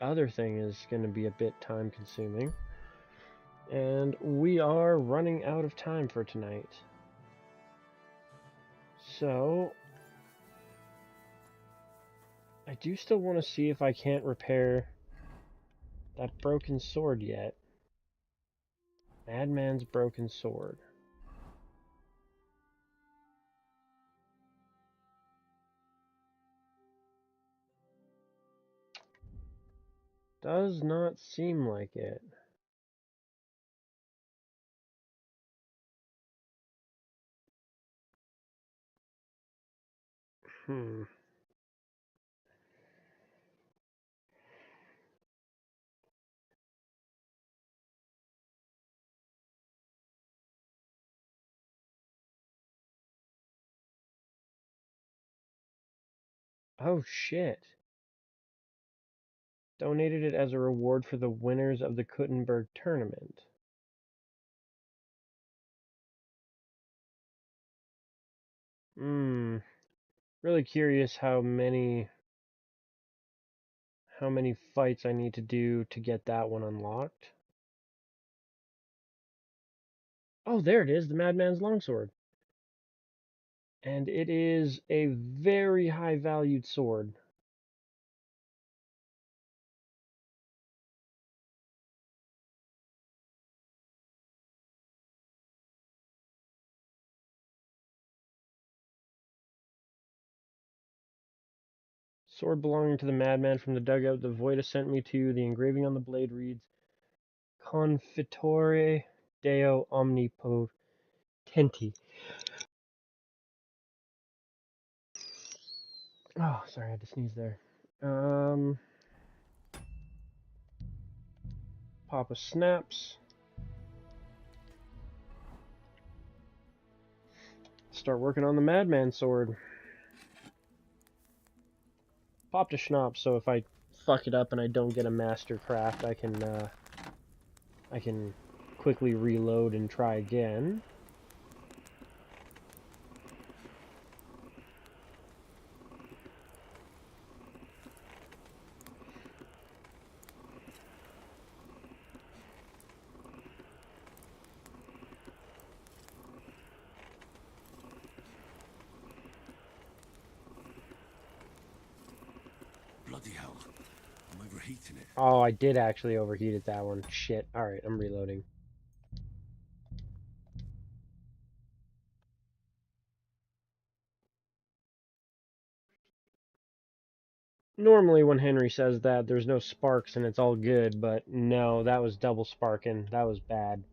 other thing is gonna be a bit time consuming. And we are running out of time for tonight. So, I do still want to see if I can't repair that broken sword yet. Madman's broken sword. Does not seem like it. Oh shit. Donated it as a reward for the winners of the Kuttenberg tournament. Really curious how many fights I need to do to get that one unlocked. Oh, there it is, the Madman's Longsword. And it is a very high valued sword. Sword belonging to the madman from the dugout the Voida sent me to. The engraving on the blade reads, Confitore Deo Omnipotenti. Oh, sorry, I had to sneeze there. Papa snaps. Start working on the madman sword. Pop to schnapp, so if I fuck it up and I don't get a master craft, I can quickly reload and try again. Bloody hell. I'm overheating it. Oh, I did actually overheat it, that one. Shit. Alright, I'm reloading. Normally when Henry says that, there's no sparks and it's all good, but no, that was double sparking. That was bad.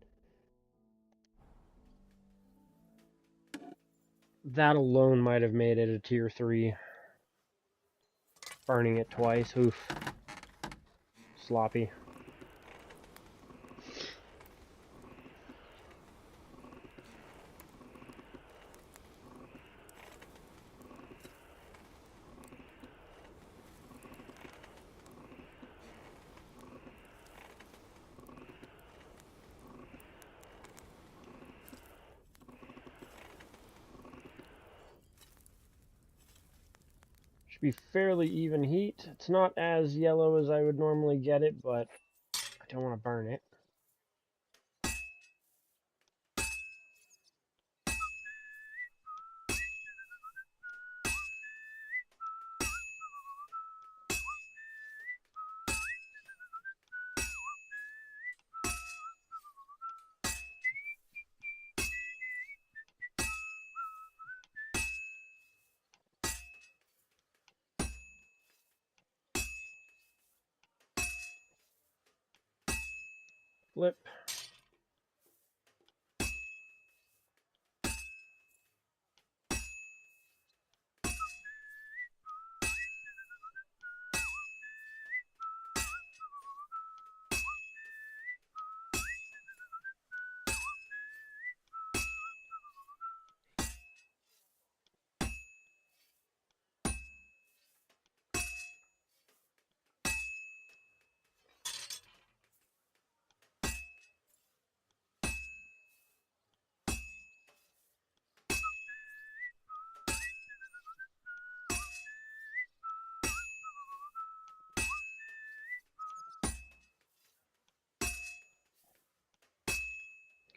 That alone might have made it a tier 3. Burning it twice. Oof. Sloppy. Should be fairly even heat. It's not as yellow as I would normally get it, but I don't want to burn it. Flip.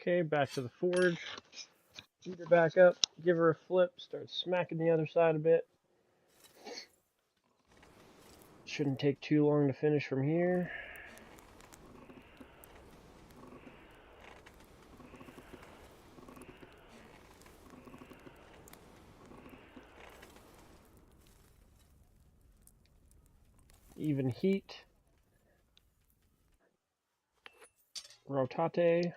Okay, back to the forge. Heat her back up, give her a flip, start smacking the other side a bit. Shouldn't take too long to finish from here. even heat, rotate.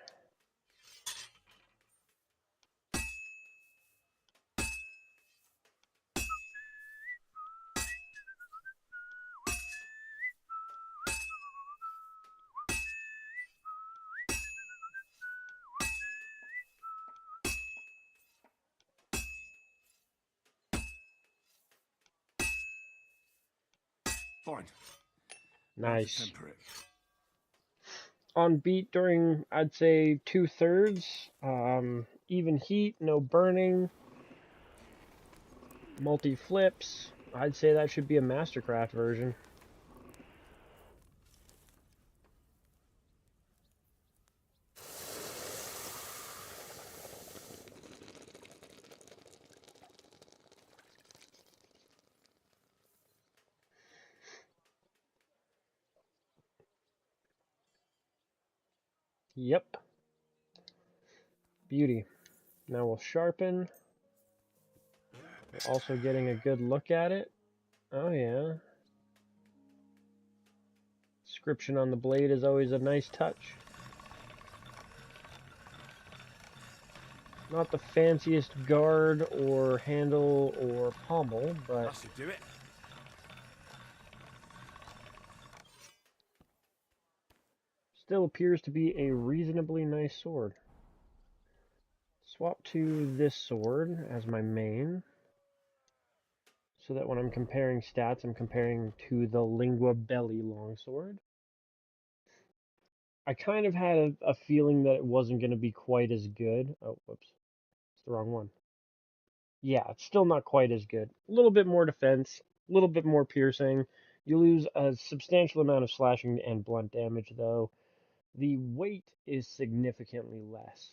Fine. Nice. On beat during, I'd say, 2/3. Even heat, no burning. Multi flips. I'd say that should be a Mastercraft version. Yep. Beauty. Now we'll sharpen. Also getting a good look at it. Oh yeah. Inscription on the blade is always a nice touch. Not the fanciest guard or handle or pommel, but That should do it. still appears to be a reasonably nice sword. Swap to this sword as my main, so that when I'm comparing stats, I'm comparing to the Lingua Belli longsword. I kind of had a feeling that it wasn't going to be quite as good. Oh, whoops. It's the wrong one. Yeah, it's still not quite as good. A little bit more defense, a little bit more piercing. You lose a substantial amount of slashing and blunt damage, though. The weight is significantly less.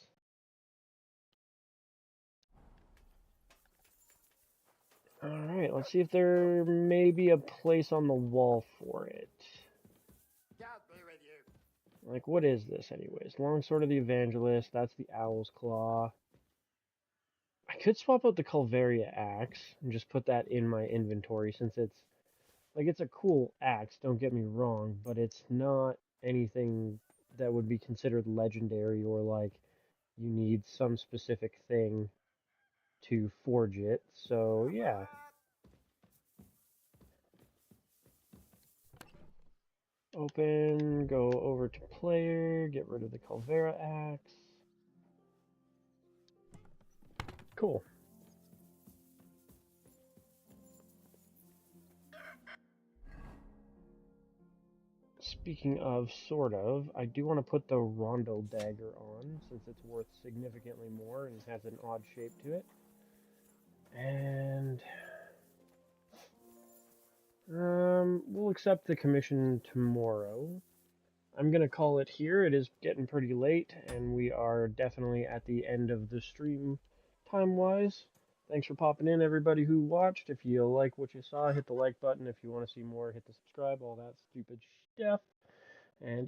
Alright, let's see if there may be a place on the wall for it. Like, what is this, anyways? Longsword of the Evangelist, that's the Owl's Claw. I could swap out the Culveria Axe and just put that in my inventory, since it's, like, it's a cool axe, don't get me wrong, but it's not anything that would be considered legendary or, like, you need some specific thing to forge it, so yeah. Open, go over to player, get rid of the Culvera Axe. Cool. Speaking of, sort of, I do want to put the Rondo Dagger on, since it's worth significantly more and has an odd shape to it. And we'll accept the commission tomorrow. I'm going to call it here. It is getting pretty late, and we are definitely at the end of the stream time-wise. Thanks for popping in, everybody who watched. If you like what you saw, hit the like button. If you want to see more, hit the subscribe, all that stupid stuff. And